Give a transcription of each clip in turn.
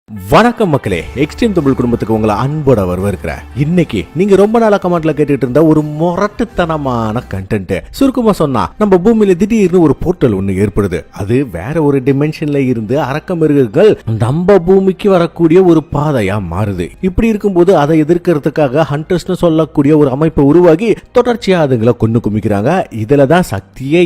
வணக்கம் மக்களே, எக்ஸ்ட்ரீம் தமிழ் குடும்பத்துக்கு உங்களை அன்போட வரவேற்கிறேன். இன்னைக்கு நீங்க ரொம்ப நாளா கமெண்ட்ல கேட்டுட்டு இருந்த ஒரு முரட்டுத்தனமான கண்டென்ட். சுருக்கமா சொன்னா, நம்ம பூமியில திடீர்னு ஒரு போர்ட்டல் ஒண்ணு ஏற்படுது. அது வேற ஒரு டிமென்ஷன்ல இருந்து அரக்க மிருகங்கள் நம்ம பூமிக்கு வரக்கூடிய ஒரு பாதையா மாறுது. இப்படி இருக்கும்போது அதை எதிர்க்கிறதுக்காக ஹண்டர்ஸ்னு சொல்லக்கூடிய ஒரு அமைப்பை உருவாகி தொடர்ச்சியா அதுங்களை கொண்டு குமிக்கிறாங்க. இதுலதான் சக்தியே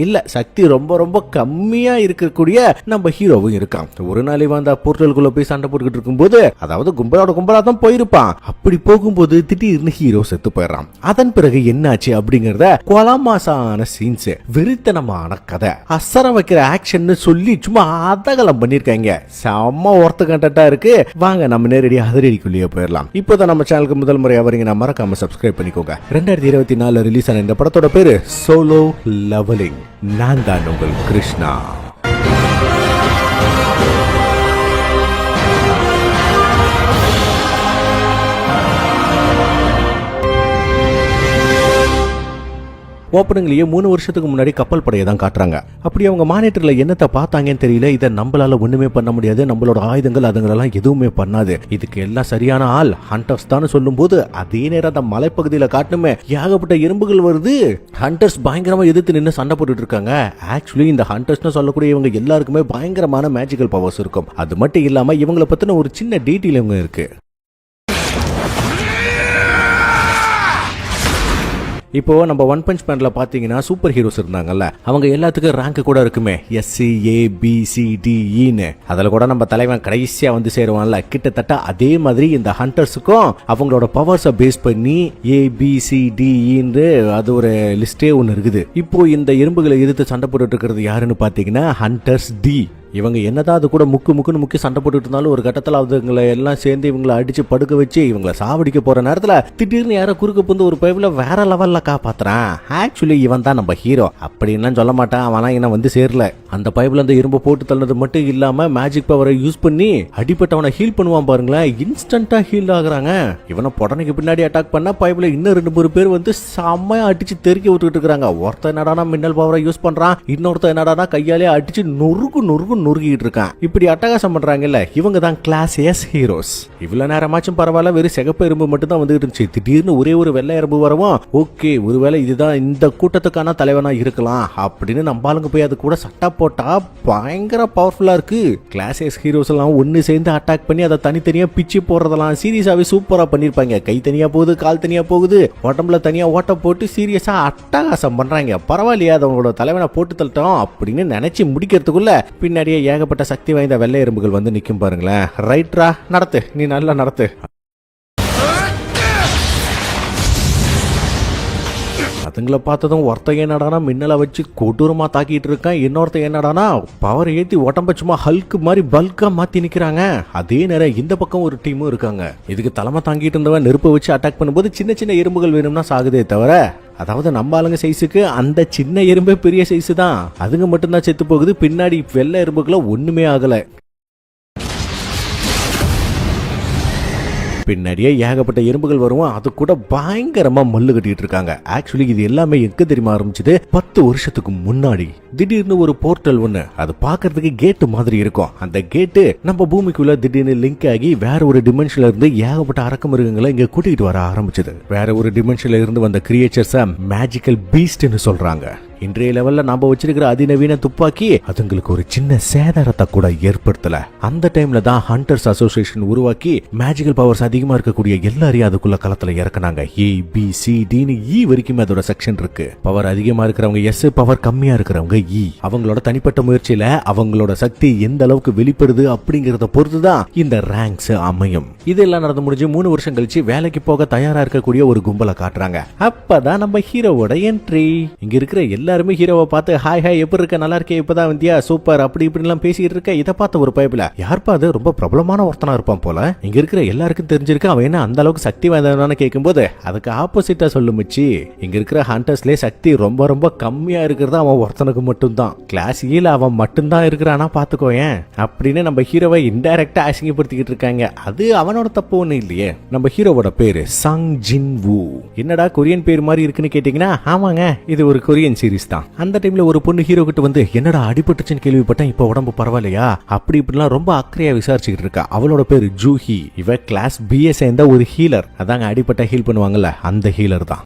இல்ல சக்தி ரொம்ப ரொம்ப கம்மியா இருக்கக்கூடிய நம்ம ஹீரோவும் இருக்கான். ஒரு நாள் வந்த போர்ட்டல் போய் சண்டை போட்டுக்கிட்டு இருக்கும்போது, அதாவது கும்பலா தான் போயிருப்பான். அப்படி போகும்போது திடீர்னு ஹீரோ செத்து போயிடறான். அதன் பிறகு என்னாச்சு அப்படிங்கறத கொலமாசான சீன்ஸ், வெறித்தனமான கதை, அசர வைக்கிற ஆக்ஷன் சொல்லி சும்மா அதகலம் பண்ணிருக்காங்க. செம்ம ஒர்த்த கண்டென்ட்டா இருக்கு. வாங்க நம்ம நேரடியாக அதிரடிக்குள்ளேயே போயிடலாம். இப்போதான் நம்ம சேனலுக்கு முதல் முறையா வரீங்கன்னா மறக்காம சப்ஸ்கிரைப் பண்ணிக்கோங்க. 2024 ரிலீஸ் ஆன இந்த படத்தோட பேரு சோலோ லெவலிங். நான் தான் உங்கள் கிருஷ்ணா. ஓப்பனிங்லயே 3 வருஷத்துக்கு முன்னாடி கப்பல் படையை தான் காட்டுறாங்க. அப்படி அவங்க மானிட்டர்ல என்னத்தை பார்த்தாங்கன்னு தெரியல. இதை நம்மளால ஒண்ணுமே பண்ண முடியாது, நம்மளோட ஆயுதங்கள் அதுங்களெல்லாம் எதுவுமே பண்ணாது, இதுக்கு எல்லாம் சரியான ஆள் ஹண்டர்ஸ் தான் சொல்லும் போது, அதே நேரம் அந்த மலைப்பகுதியில காட்டுமே ஏகப்பட்ட எறும்புகள் வருது. ஹண்டர்ஸ் பயங்கரமா எதிர்த்து நின்று சண்டை போட்டுட்டு இருக்காங்க. ஆக்சுவலி இந்த ஹண்டர்ஸ்னு சொல்லக்கூடிய இவங்க எல்லாருக்குமே பயங்கரமான மேஜிக்கல் பவர்ஸ் இருக்கும். அது மட்டும் இல்லாம இவங்களை பத்தின ஒரு சின்ன டீட்டெயில் இவங்க இருக்கு. இப்போ நம்ம ஒன் பஞ்ச் மேன்ல பாத்தீங்கன்னா சூப்பர் ஹீரோஸ் இருந்தாங்கல்ல, அவங்க எல்லாத்துக்கும் ரேங்க் கூட இருக்குமே, SCABCDEன்னு. அதுல கூட நம்ம தலைவன் கடைசியா வந்து சேருவான்ல. கிட்டத்தட்ட அதே மாதிரி இந்த ஹண்டர்ஸுக்கும் அவங்களோட பவர்ஸை பேஸ் பண்ணி ABCDEன்னு அது ஒரு லிஸ்டே ஒன்னு இருக்குது. இப்போ இந்த எறும்புகளை எதிர்த்து சண்டை போட்டுட்டு இருக்கிறது யாருன்னு பாத்தீங்கன்னா ஹண்டர்ஸ் D. இவங்க என்னதான் அது கூட முக்கு சண்டை போட்டுட்டு இருந்தாலும் ஒரு கட்டத்தில் அவங்களை எல்லாம் சேர்ந்து இவங்களை அடிச்சு படுக்க வச்சு இவங்களை சாவடிக்க போற நேரத்தில் திடீர்னு யாரோ குறுக்க புந்து ஒரு பைப்ல வேற லெவல்ல காப்பாத்துறான். ஆக்சுவலி இவன் தான் நம்ம ஹீரோ அப்படின்னு சொல்ல மாட்டான். அவனா இன்னும் வந்து சேரல. அந்த பைப்ல அந்த இரும்பு போட்டு தள்ளது மட்டும் இல்லாம மேஜிக் பவரை யூஸ் பண்ணி அடிப்பட்டவனை ஹீல் பண்ணுவான் பாருங்களேன். இன்ஸ்டன்டா ஹீல் ஆகுறாங்க. இவனை புடனைக்கு பின்னாடி அட்டாக் பண்ண பைப்ல இன்னும் 2-3 பேர் வந்து செம்மையா அடிச்சு தெருக்கி விட்டுட்டு இருக்காங்க. ஒருத்தர் என்னடானா மின்னல் பவரை யூஸ் பண்றான், இன்னொருத்தர் என்னடானா கையாலே அடிச்சு நொறுக்கிட்டு இருக்கான். இப்படி அட்டகாசம் பண்றாங்கல்ல, இவங்க தான் கிளாஸ் S ஹீரோஸ். இவ்வளவு நேரமாச்சும் பரவாயில்ல, வெறும் சிகப்பு எறும்பு மட்டும் தான் வந்துட்டு இருந்துச்சு. திடீர்னு ஒரே ஒரு வெள்ளை எறும்பு வரவும், ஓகே ஒருவேளை இதுதான் இந்த கூட்டத்துக்கான தலைவனா இருக்கலாம் அப்படின்னு நம்பாளுங்க போய் அது கூட சட்டை போட்டா பயங்கர பவர்ஃபுல்லா இருக்கு. கிளாஸ் S ஹீரோஸ் எல்லாம் ஒன்னு சேர்ந்து அட்டாக் பண்ணி அதை தனித்தனியா பிச்சு போடுறதெல்லாம் சீரியஸாவே சூப்பரா பண்ணிருப்பாங்க. கை தனியா போகுது, கால் தனியா போகுது, உடம்புல தனியா ஓட்ட போட்டு சீரியஸா அட்டகாசம் பண்றாங்க. பரவாயில்லையா, அவங்களோட தலைவனை போட்டு தள்ளட்டும் அப்படின்னு நினைச்சு முடிக்கிறதுக்குள்ள பின்னாடியே ஏகப்பட்ட சக்தி வாய்ந்த வெள்ளை எறும்புகள் வந்து நிக்கும் பாருங்களேன். ரைட்ரா, நடத்து, நீ நல்லா நடத்து. அதுங்களை பார்த்ததும் ஒருத்த என்னடானா மின்னலை வச்சு கொடூரமா தாக்கிட்டு இருக்கான். இன்னொருத்த என்னடானா பவர் ஏத்தி உடம்ப சும்மா ஹல்க் மாதிரி பல்கா மாத்தி நிக்கிறாங்க. அதே நேரம் இந்த பக்கம் ஒரு டீமும் இருக்காங்க. இதுக்கு தலைமை தாங்கிட்டு இருந்தவன் நெருப்பை வச்சு அட்டாக் பண்ணும்போது சின்ன சின்ன எறும்புகள் வேணும்னா சாகுதே தவிர, அதாவது நம்ம ஆளுங்க சைஸுக்கு அந்த சின்ன எறும்பே பெரிய சைஸ் தான். அதுங்க மட்டும்தான் செத்து போகுது. பின்னாடி வெள்ளை எறும்புகளை ஒண்ணுமே ஆகல. பின்னாடியே ஏகப்பட்ட எறும்புகள் வரும். அது கூட பயங்கரமா மல்லு கட்டிட்டு இருக்காங்க. ஆக்சுவலி இது எல்லாமே எங்க தெரியுமா ஆரம்பிச்சது, 10 வருஷத்துக்கு முன்னாடி. திடீர்னு ஒரு போர்ட்டல் ஒண்ணு, அது பாக்குறதுக்கு கேட்டு மாதிரி இருக்கும். அந்த கேட்டு நம்ம பூமிக்குள்ள திடீர்னு லிங்க் ஆகி வேற ஒரு டிமென்ஷன்ல இருந்து ஏகப்பட்ட அரக்க மிருகங்களை இங்க கூட்டிட்டு வர ஆரம்பிச்சது. வேற ஒரு டிமென்ஷன்ல இருந்து வந்த கிரியேச்சர்ஸ் மேஜிக்கல் பீஸ்ட்னு சொல்றாங்க. இன்றைய லெவல்ல நாம வச்சிருக்கிற அதிநவீன துப்பாக்கி அதுங்களுக்கு ஒரு சின்ன சேதாரத்தை கூட ஏற்படுத்தல. அந்த டைம்ல தான் ஹண்டர்ஸ் அசோசியேஷன் உருவாக்கி மேஜிக்கல் பவர்ஸ் அதிகமா இருக்கக்கூடிய எல்லாரையும் அதுக்குள்ள களத்துல இறக்குனாங்க. ABCDன்னு E வரைக்கும் அதோட செக்ஷன் இருக்கு. பவர் அதிகமா இருக்கிறவங்க S, பவர் கம்மியா இருக்கிறவங்க E. அவங்களோட தனிப்பட்ட முயற்சியில அவங்களோட சக்தி எந்த அளவுக்கு வெளிப்படுது அப்படிங்கறத பொறுத்துதான் இந்த ரேங்க்ஸ் அமையும். இதெல்லாம் நடந்து முடிஞ்சு 3 வருஷம் கழிச்சு வேலைக்கு போக தயாரா இருக்கக்கூடிய ஒரு கும்பலை காட்டுறாங்க. அப்பதான் நம்ம ஹீரோவோட என்ட்ரி. இங்க இருக்கிற எல்லாருமே ஹீரோவை பார்த்து ஹாய் எப்படி இருக்க, நல்லா இருக்கே, இப்பதான் வந்தியா, சூப்பர் அப்படி இப்படி எல்லாம் பேசிட்டு இருக்க. இதை பார்த்த ஒரு பைபிள யாருப்பா அது, ரொம்ப பிரபலமான ஒருத்தனா இருப்பான் போல, இங்க இருக்கிற எல்லாருக்கும் தெரிஞ்சிருக்கு அவன் என்ன அந்த அளவுக்கு சக்தி வாய்ந்தவனான்னு கேட்கும் போது அதுக்கு ஆப்போசிட்டா சொல்லுமிச்சு, இங்க இருக்கிற ஹண்டர்ஸ்லயே சக்தி ரொம்ப ரொம்ப கம்மியா இருக்கிறது அவன் ஒருத்தனுக்கு மட்டும்தான், கிளாஸ் ஈல அவன் மட்டும்தான் இருக்கிறானா பாத்துக்கோயேன் அப்படின்னு நம்ம ஹீரோவை இன்டைரக்டா அசிங்கப்படுத்திக்கிட்டு இருக்காங்க. அது அவனோட தப்பு ஒண்ணு இல்லையே. நம்ம ஹீரோவோட பேரு சங் ஜின் வூ. என்னடா கொரியன் பேர் மாதிரி இருக்குன்னு கேட்டீங்கன்னா, ஆமாங்க இது ஒரு கொரியன் சீரிஸ். சீரிஸ் தான். அந்த டைம்ல ஒரு பொண்ணு ஹீரோ கிட்ட வந்து என்னடா அடிபட்டுச்சுன்னு கேள்விப்பட்டேன், இப்ப உடம்பு பரவாயில்லையா அப்படி இப்படிலாம் ரொம்ப அக்கறையா விசாரிச்சுக்கிட்டு இருக்கா. அவளோட பேரு ஜூஹி. இவ கிளாஸ் பிஏ சேர்ந்த ஒரு ஹீலர். அதாங்க அடிபட்ட ஹீல் பண்ணுவாங்கல்ல அந்த ஹீலர் தான்.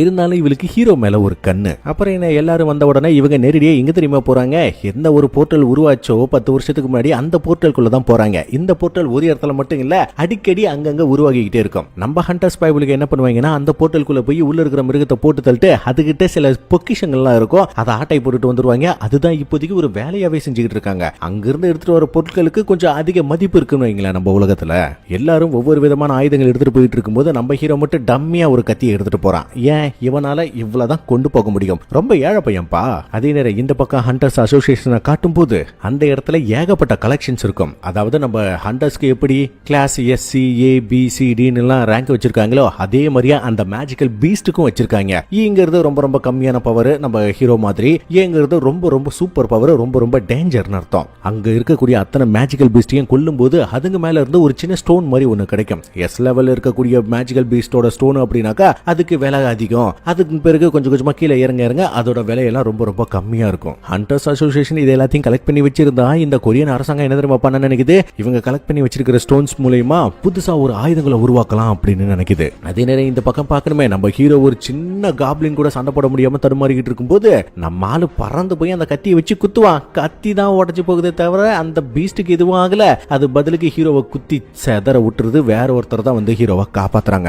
இருந்தாலும் இவளுக்கு ஹீரோ மேல ஒரு கண்ணு. அப்புறம் என்ன எல்லாரும் வந்த உடனே இவங்க நேரடியே எங்க தெரியுமா போறாங்க, எந்த ஒரு போர்ட்டல் உருவாச்சோ 10 வருஷத்துக்கு முன்னாடி அந்த போர்ட்டலுக்குள்ள தான் போறாங்க. இந்த போர்ட்டல் ஒரு இடத்துல மட்டும் இல்ல, அடிக்கடி அங்கங்க உருவாகிக்கிட்டே இருக்கும். நம்ம ஹண்டர்ஸ் பைபிளுக்கு என்ன பண்ணுவாங்கன்னா அந்த போர்ட்டலுக்குள்ள போய் உள்ள இருக்கிற மிருகத்தை போட்டு தள்ளிட்டு அதுகிட்ட சில பொக்கிஷங்கள்லாம் இருக்கும், அதை ஆட்டை போட்டுட்டு வந்துருவாங்க. அதுதான் இப்போதைக்கு ஒரு வேலையாவே செஞ்சுக்கிட்டு இருக்காங்க. அங்கிருந்து எடுத்துட்டு வர பொருட்களுக்கு கொஞ்சம் அதிக மதிப்பு இருக்குன்னு வைங்களேன். நம்ம உலகத்துல எல்லாரும் ஒவ்வொரு விதமான ஆயுதங்கள் எடுத்துட்டு போயிட்டு இருக்கும்போது நம்ம ஹீரோ மட்டும் டம்மியா ஒரு கத்தியை எடுத்துட்டு போறான். ஏன் இவனால இவ்வளவுதான் கொண்டு போக முடியும், ரொம்ப ஏழை பையன்பா. அதே நேரம் இந்த பக்கம் ஹண்டர்ஸ் அசோசியேஷனை காட்டும் போது அந்த இடத்துல ஏகப்பட்ட கலெக்ஷன்ஸ் இருக்கும். அதாவது நம்ம ஹண்டர்ஸ்க்கு எப்படி கிளாஸ் SC ABCD எல்லாம் ரேங்க் வச்சிருக்காங்களோ அதே மாதிரியா அந்த மேஜிக்கல் பீஸ்டுக்கும் வச்சிருக்காங்க. ஈங்கிறது ரொம்ப ரொம்ப கம்மியான பவர் நம்ம ஹீரோ மாதிரி, ஏங்கிறது ரொம்ப ரொம்ப சூப்பர் பவர், ரொம்ப ரொம்ப டேஞ்சர்னு அர்த்தம். அங்க இருக்கக்கூடிய அத்தனை மேஜிக்கல் பீஸ்டையும் கொல்லும் போது அதுங்க மேல இருந்து ஒரு சின்ன ஸ்டோன் மாதிரி ஒன்னு கிடைக்கும். S லெவல்ல இருக்கக்கூடிய மேஜிக்கல் பீஸ்டோட ஸ்டோன் அப்படின்னாக்கா அதுக்கு விலை அதிகம். அதுக்கு பிறகு கொஞ்சம் கொஞ்சமா கீழே இறங்க அதோட விலையெல்லாம் ரொம்ப ரொம்ப கம்மியா இருக்கும். ஹண்டர்ஸ் அசோசியேஷன் இது எல்லாத்தையும் கலெக்ட் பண்ணி வச்சிருந்தா இந்த கொரியன் அரசாங்கம் என்ன தெரியுமா பண்ண நினைக்குது, இவங்க கலெக்ட் பண்ணி வச்சிருக்கிற ஸ்டோன்ஸ் மூலமா புதுசா ஒரு ஆயுதங்களை உருவாக்கலாம் அப்படின்னு நினைக்குது. அதே நேரம் இந்த பக்கம் பார்க்கணுமே, நம்ம ஹீரோ ஒரு சின்ன காப்ளின் கூட சண்டை போட முடியாம தடுமாறிக்கிட்டு இருக்கும்போது நம்ம ஆளு பறந்து போய் அந்த கத்தியை வச்சு குத்துவான். கத்தி தான் உடச்சு போகுதே தவிர அந்த பீஸ்டுக்கு எதுவும் ஆகல. அது பதிலுக்கு ஹீரோவை குத்தி செதற விட்டுருது. வேற ஒருத்தர் தான் வந்து ஹீரோவை காப்பாத்துறாங்க.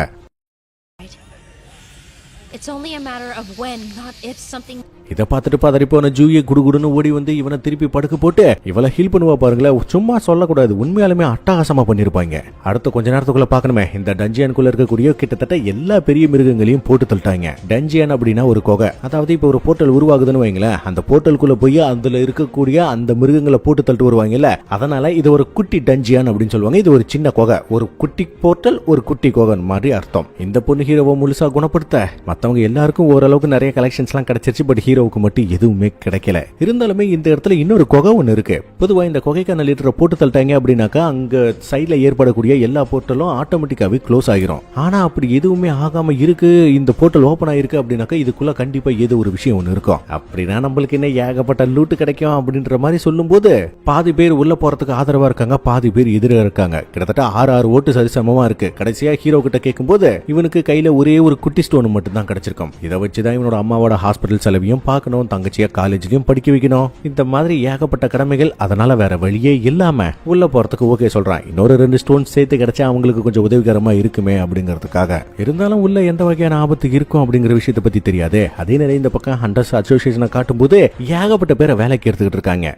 It's only a matter of when, not if something. இதை பார்த்துட்டு பதறி போன ஜூயை குடுகுடுன்னு ஓடி வந்து இவனை திருப்பி படுக்க போட்டு இவளை ஹீல் பண்ணுவா பாருங்களேன். சும்மா சொல்லக்கூடாது, உண்மையாலுமே அட்டகாசமா பண்ணிருப்பாங்க. அடுத்த கொஞ்ச நேரத்துக்குள்ள பார்க்கணுமே, இந்த டஞ்சியனுக்குள்ள இருக்கக்கூடிய கிட்டத்தட்ட எல்லா பெரிய மிருகங்களையும் போட்டு தள்ளிட்டாங்க. டஞ்சியன் அப்படின்னா ஒரு குகை. அதாவது இப்போ ஒரு போர்ட்டல் உருவாகுதுன்னு வைங்களேன், அந்த போர்ட்டலுக்குள்ள போய் அதுல இருக்கக்கூடிய அந்த மிருகங்களை போட்டு தள்ளிட்டு வருவாங்கல்ல, அதனால இது ஒரு குட்டி டஞ்சியன் அப்படின்னு சொல்லுவாங்க. இது ஒரு சின்ன குகை, ஒரு குட்டி போர்ட்டல், ஒரு குட்டி குகை மாதிரி அர்த்தம். இந்த பொண்ணு ஹீரோவை முழுசா குணப்படுத்த மற்றவங்க எல்லாருக்கும் ஓரளவுக்கு நிறைய கலெக்ஷன்ஸ் எல்லாம் கிடைச்சிருச்சு. பட் ஹீரோவுக்கு மட்டும் எதுவுமே கிடைக்கல. இருந்தாலுமே இந்த இடத்துல இன்னொரு குகை ஒன்று இருக்கு. பொதுவா இந்த குகைக்கான லீட்டரை போட்டு தள்ளிட்டாங்க அப்படின்னாக்கா அங்க சைட்ல ஏற்படக்கூடிய எல்லா போர்ட்டலும் ஆட்டோமேட்டிக்காவே க்ளோஸ் ஆகிரும். ஆனா அப்படி எதுவுமே ஆகாம இருக்கு, இந்த போர்ட்டல் ஓபன் ஆயிருக்கு அப்படின்னாக்கா இதுக்குள்ள கண்டிப்பா ஏதோ ஒரு விஷயம் ஒன்று இருக்கும். அப்படின்னா நம்மளுக்கு என்ன ஏகப்பட்ட லூட்டு கிடைக்கும் அப்படின்ற மாதிரி சொல்லும் போது பாதி பேர் உள்ள போறதுக்கு ஆதரவா இருக்காங்க, பாதி பேர் எதிராக இருக்காங்க. கிட்டத்தட்ட 6 ஓட்டு சரிசமமா இருக்கு. கடைசியா ஹீரோ கிட்ட கேட்கும் போது இவனுக்கு கையில ஒரே ஒரு குட்டி ஸ்டோன் மட்டும் தான் கிடைச்சிருக்கும். இதை வச்சுதான் இவனோட அம்மாவோட ஹாஸ்பிட்டல் செலவையும் பார்க்கணும், தங்கச்சியா காலேஜ்லயும் படிக்க வைக்கணும். இந்த மாதிரி ஏகப்பட்ட கடமைகள். அதனால வேற வழியே இல்லாம உள்ள போறதுக்கு ஓகே சொல்றான். இன்னொரு 2 ஸ்டோன் சேர்த்து கிடைச்சா அவங்களுக்கு கொஞ்சம் உதவிகரமா இருக்குமே அப்படிங்கிறதுக்காக. இருந்தாலும் உள்ள எந்த வகையான ஆபத்து இருக்கும் அப்படிங்கிற விஷயத்தை பத்தி தெரியாது. அதே நேரம் இந்த பக்கம் ஹண்டர்ஸ் அசோசியேஷனை காட்டும் போது ஏகப்பட்ட பேரை வேலைக்கு எடுத்துக்கிட்டு இருக்காங்க.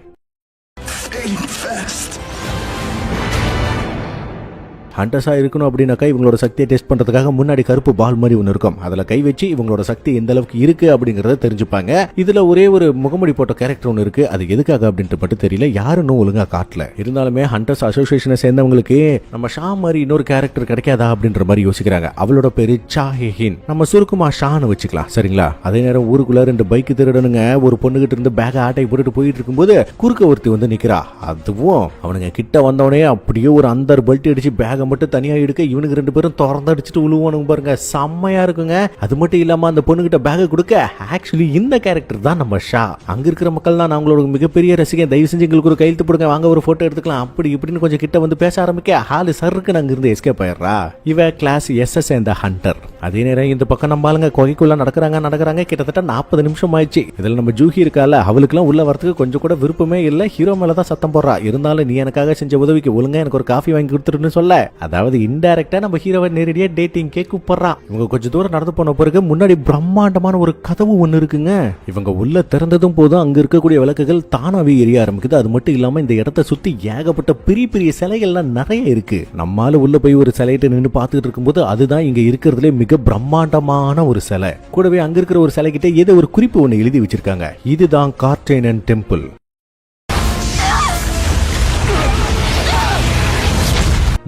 ஹண்டர்ஸா இருக்கணும் அப்படின்னாக்கா இவங்களோட சக்தியை டெஸ்ட் பண்றதுக்காக முன்னாடி கருப்பு பால் மாதிரி ஒன்று இருக்கும். அதுல கை வச்சு இவங்களோட சக்தி எந்த அளவுக்கு இருக்கு அப்படிங்கறத தெரிஞ்சுப்பாங்க. இதுல ஒரே ஒரு முகமுடி போட்ட கேரக்டர் ஒன்று இருக்கு. அது எதுக்காக அப்படின்ட்டு மட்டும் தெரியல, யாரும் ஒழுங்கா காட்டல. இருந்தாலுமே ஹண்டர்ஸ் அசோசியேஷனை சேர்ந்தவங்களுக்கு நம்ம ஷா மாதிரி இன்னொரு கேரக்டர் கிடைக்காதா அப்படின்ற மாதிரி யோசிக்கிறாங்க. அவளோட பேரு சா ஹெஹின். நம்ம சுருக்குமா ஷான்னு வச்சுக்கலாம், சரிங்களா? அதே நேரம் ஊருக்குள்ள 2 பைக் திருடனுங்க ஒரு பொண்ணுகிட்ட இருந்து பேக ஆட்டை போட்டுட்டு போயிட்டு இருக்கும்போது குறுக்க ஒருத்தி வந்து நிக்கிறா. அதுவும் அவனுங்க கிட்ட வந்தவனே அப்படியே ஒரு அந்தர் பல்ட்டி அடிச்சு பேக மட்டும் தனியா எடுக்க இவனுக்கு 2 பேரும் திறந்து அடிச்சுட்டு உழுவானுங்க பாருங்க, செம்மையா இருக்குங்க. அது மட்டும் இல்லாம அந்த பொண்ணுகிட்ட பேக கொடுக்க ஆக்சுவலி இந்த கேரக்டர் தான் நம்ம ஷா. அங்க இருக்கிற மக்கள் தான் அவங்களோட மிகப்பெரிய ரசிகன், தயவு செஞ்சு எங்களுக்கு ஒரு கையெழுத்து போடுங்க, வாங்க ஒரு போட்டோ எடுத்துக்கலாம் அப்படி இப்படின்னு கொஞ்சம் கிட்ட வந்து பேச ஆரம்பிக்க ஹாலு சருக்கு அங்க இருந்து எஸ்கேப் ஆயிடுறா. இவ கிளாஸ் SS இந்த ஹண்டர். அதே நேரம் இந்த பக்கம் நம்ம ஆளுங்க குகைக்குள்ள நடக்கிறாங்க. கிட்டத்தட்ட 40 நிமிஷம் ஆயிடுச்சு. இதுல நம்ம ஜூஹி இருக்கால, அவளுக்குலாம் உள்ள வரதுக்கு கொஞ்சம் கூட விருப்பமே இல்ல. ஹீரோ மேலதான் சத்தம் போடுறா. இருந்தாலும் நீ எனக்காக செஞ்ச உதவிக்கு ஒழுங்கா எனக்கு ஒரு காஃபி வாங்கி கொடுத்துருன்னு சொல்ல, அதாவது இன்டைரக்டா நம்ம ஹீரோவை நேரடியா டேட்டிங்கே கூப்பிடுறா. இவங்க கொஞ்சம் தூரம் நடந்து போன பிறகு முன்னாடி பிரம்மாண்டமான ஒரு கதவு ஒண்ணு இருக்குங்க. இவங்க உள்ள திறந்ததும் போதும் அங்க இருக்கக்கூடிய விளக்குகள் தானாவே எரிய ஆரம்பிக்குது. அது மட்டும் இல்லாம இந்த இடத்தை சுத்தி ஏகப்பட்ட பெரிய பெரிய சிலைகள்லாம் நிறைய இருக்கு. நம்மால உள்ள போய் ஒரு சிலையிட்ட நின்று பார்த்துட்டு இருக்கும்போது அதுதான் இங்க இருக்கிறதுலே மிக பிரம்மாண்டமான ஒரு சிலை. கூடவே அங்க இருக்கிற ஒரு சிலை கிட்ட ஏதோ ஒரு குறிப்பு ஒண்ணு எழுதி வச்சிருக்காங்க. இதுதான் கார்டேனன் டெம்பிள்.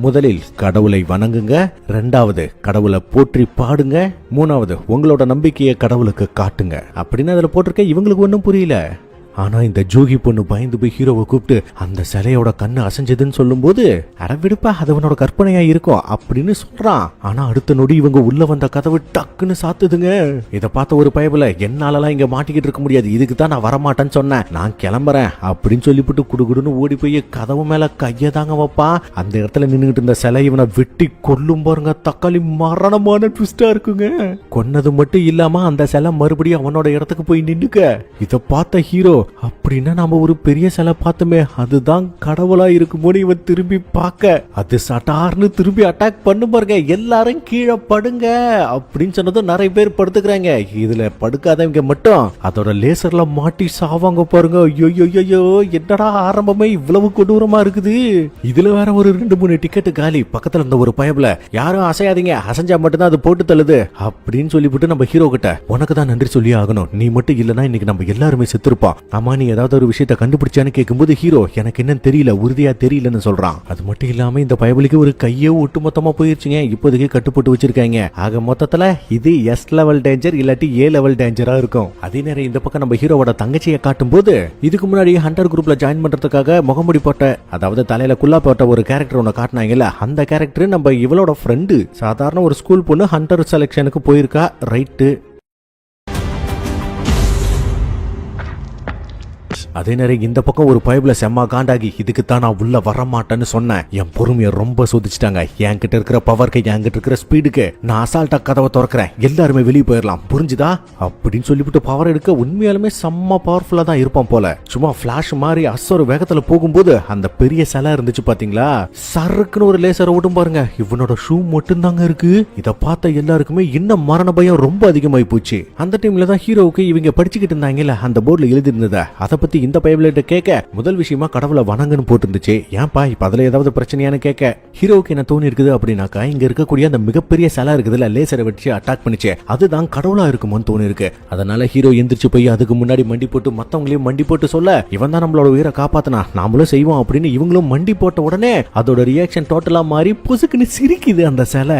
முதலில் கடவுளை வணங்குங்க, 2வது கடவுளை போற்றி பாடுங்க, 3வது உங்களோட நம்பிக்கையை கடவுளுக்கு காட்டுங்க அப்படின்னு அதுல போட்டிருக்க. இவங்களுக்கு ஒன்றும் புரியல. ஆனா இந்த ஜோகி பொண்ணு பயந்து போய் ஹீரோவை கூப்பிட்டு அந்த சிலையோட கண்ணு அசைஞ்சதுன்னு சொல்லும் போது அடவிடுப்பா அது அவனோட கற்பனையா இருக்கும் அப்படின்னு சொல்றான். ஆனா அடுத்த நொடி இவங்க உள்ள வந்த கதவு டக்குன்னு சாத்துதுங்க. இத பார்த்த ஒரு பயபுல என்னாலலாம் இங்க மாட்டிக்கிட்டு இருக்க முடியாது, இதுக்கு தான் நான் வரமாட்டேன்னு சொன்னேன், நான் கிளம்புறேன் அப்படின்னு சொல்லிவிட்டு குடுகுடுன்னு ஓடி போய் கதவு மேல கைய தாங்க வைப்பா. அந்த இடத்துல நின்னுகிட்டு இருந்த சிலை இவனை வெட்டி கொல்லும் பாருங்க. தக்காளி மரணமான ட்விஸ்டா இருக்குங்க. கொன்னது மட்டும் இல்லாம அந்த சிலை மறுபடியும் அவனோட இடத்துக்கு போய் நின்னுக்க. இத பார்த்த ஹீரோ அப்படின்னா நாம ஒரு பெரிய சிலை பார்த்தோமே அதுதான் கடவுளா இருக்குமோன்னு இவன் திரும்பி பார்க்க அது சட்டார்னு திரும்பி அட்டாக் பண்ணு பாருங்க. எல்லாரும் கீழே படுங்க அப்படின்னு சொன்னதும் நிறைய பேர் படுத்துக்கிறாங்க. இதுல படுக்காதவங்க மட்டும் அதோட லேசர்ல மாட்டி சாவாங்க பாருங்க. ஐயோ என்னடா ஆரம்பமே இவ்வளவு கொடூரமா இருக்குது. இதுல வேற ஒரு 2-3 டிக்கெட் காலி. பக்கத்துல இருந்த ஒரு பயபுல யாரும் அசையாதீங்க, அசைஞ்சா மட்டும்தான் அது போட்டு தள்ளுது அப்படின்னு சொல்லிவிட்டு நம்ம ஹீரோ கிட்ட உனக்கு தான் நன்றி சொல்லி ஆகணும், நீ மட்டும் இல்லனா இன்னைக்கு நம்ம எல்லாருமே செத்துருப்போம். ஆமா நீ ஏதாவது ஒரு விஷயத்தை கண்டுபிடிச்சான்னு கேட்கும்போது ஹீரோ எனக்கு என்னன்னு தெரியல, உறுதியா தெரியலன்னு சொல்றான். அது மட்டும் இல்லாம இந்த பயபலிக்கு ஒரு கையே ஒட்டு மொத்தமா போயிருச்சுங்க. இப்போதைக்கு கட்டுப்பட்டு வச்சிருக்காங்க. ஆக மொத்தத்துல இது S லெவல் டேஞ்சர் இல்லாட்டி A லெவல் டேஞ்சரா இருக்கும். அதே நேரம் இந்த பக்கம் நம்ம ஹீரோவோட தங்கச்சியை காட்டும் போது இதுக்கு முன்னாடி ஹண்டர் குரூப்ல ஜாயின் பண்றதுக்காக முகமுடி போட்ட அதாவது தலையில குல்லா போட்ட ஒரு கேரக்டர் ஒன்னு காட்டினாங்கல்ல, அந்த கேரக்டர் நம்ம இவளோட ஃப்ரெண்டு. சாதாரண ஒரு ஸ்கூல் பொண்ணு ஹண்டர் செலக்ஷனுக்கு போயிருக்கா. ரைட்டு. அதே நேரம் இந்த பக்கம் ஒரு பைப்ல செம்ம காண்டாகி இதுக்கு தான் நான் உள்ள வரமாட்டேன்னு சொன்னேன். என் பொறுமையை ரொம்ப சோதிச்சிட்டாங்க. என்கிட்ட இருக்கிற பவருக்கு என்கிட்ட இருக்கிற ஸ்பீடுக்கு நான் அசால்ட்டா கதவை திறக்கிறேன், எல்லாருமே வெளியே போயிடலாம், புரிஞ்சுதா அப்படின்னு சொல்லிவிட்டு பவர் எடுக்க உண்மையாலுமே செம்ம பவர்ஃபுல்லா தான் இருப்பான் போல. சும்மா பிளாஷ் மாதிரி அசோர வேகத்துல போகும்போது அந்த பெரிய சிலை இருந்துச்சு பாத்தீங்களா, சருக்குன்னு ஒரு லேசரை ஓட்டும் பாருங்க. இவனோட ஷூ மட்டும் தாங்க இருக்கு. இத பார்த்த எல்லாருக்குமே இன்னும் மரண பயம் ரொம்ப அதிகமாயி போச்சு. அந்த டைம்ல தான் ஹீரோவுக்கு இவங்க படிச்சுக்கிட்டு இருந்தாங்கல்ல அந்த போர்டுல எழுதி இருந்தத அதை பத்தி இந்த பைபிள்கிட்ட கேட்க முதல் விஷயமா கடவுளை வணங்குன்னு போட்டுருந்துச்சு. ஏன்பா இப்ப அதுல ஏதாவது பிரச்சனையானு கேட்க ஹீரோவுக்கு என்ன தோணி இருக்குது அப்படின்னாக்கா இங்க இருக்கக்கூடிய அந்த மிகப்பெரிய சிலை இருக்குதுல லேசரை வச்சு அட்டாக் பண்ணிச்சு அதுதான் கடவுளா இருக்குமோன்னு தோணி இருக்கு. அதனால ஹீரோ எந்திரிச்சு போய் அதுக்கு முன்னாடி மண்டி போட்டு மத்தவங்களையும் மண்டி போட்டு சொல்ல இவன் தான் நம்மளோட உயிரை காப்பாத்தினா நாமளும் செய்வோம் அப்படின்னு இவங்களும் மண்டி போட்ட உடனே அதோட ரியாக்ஷன் டோட்டலா மாறி புசுக்குன்னு சிரிக்குது அந்த சிலை.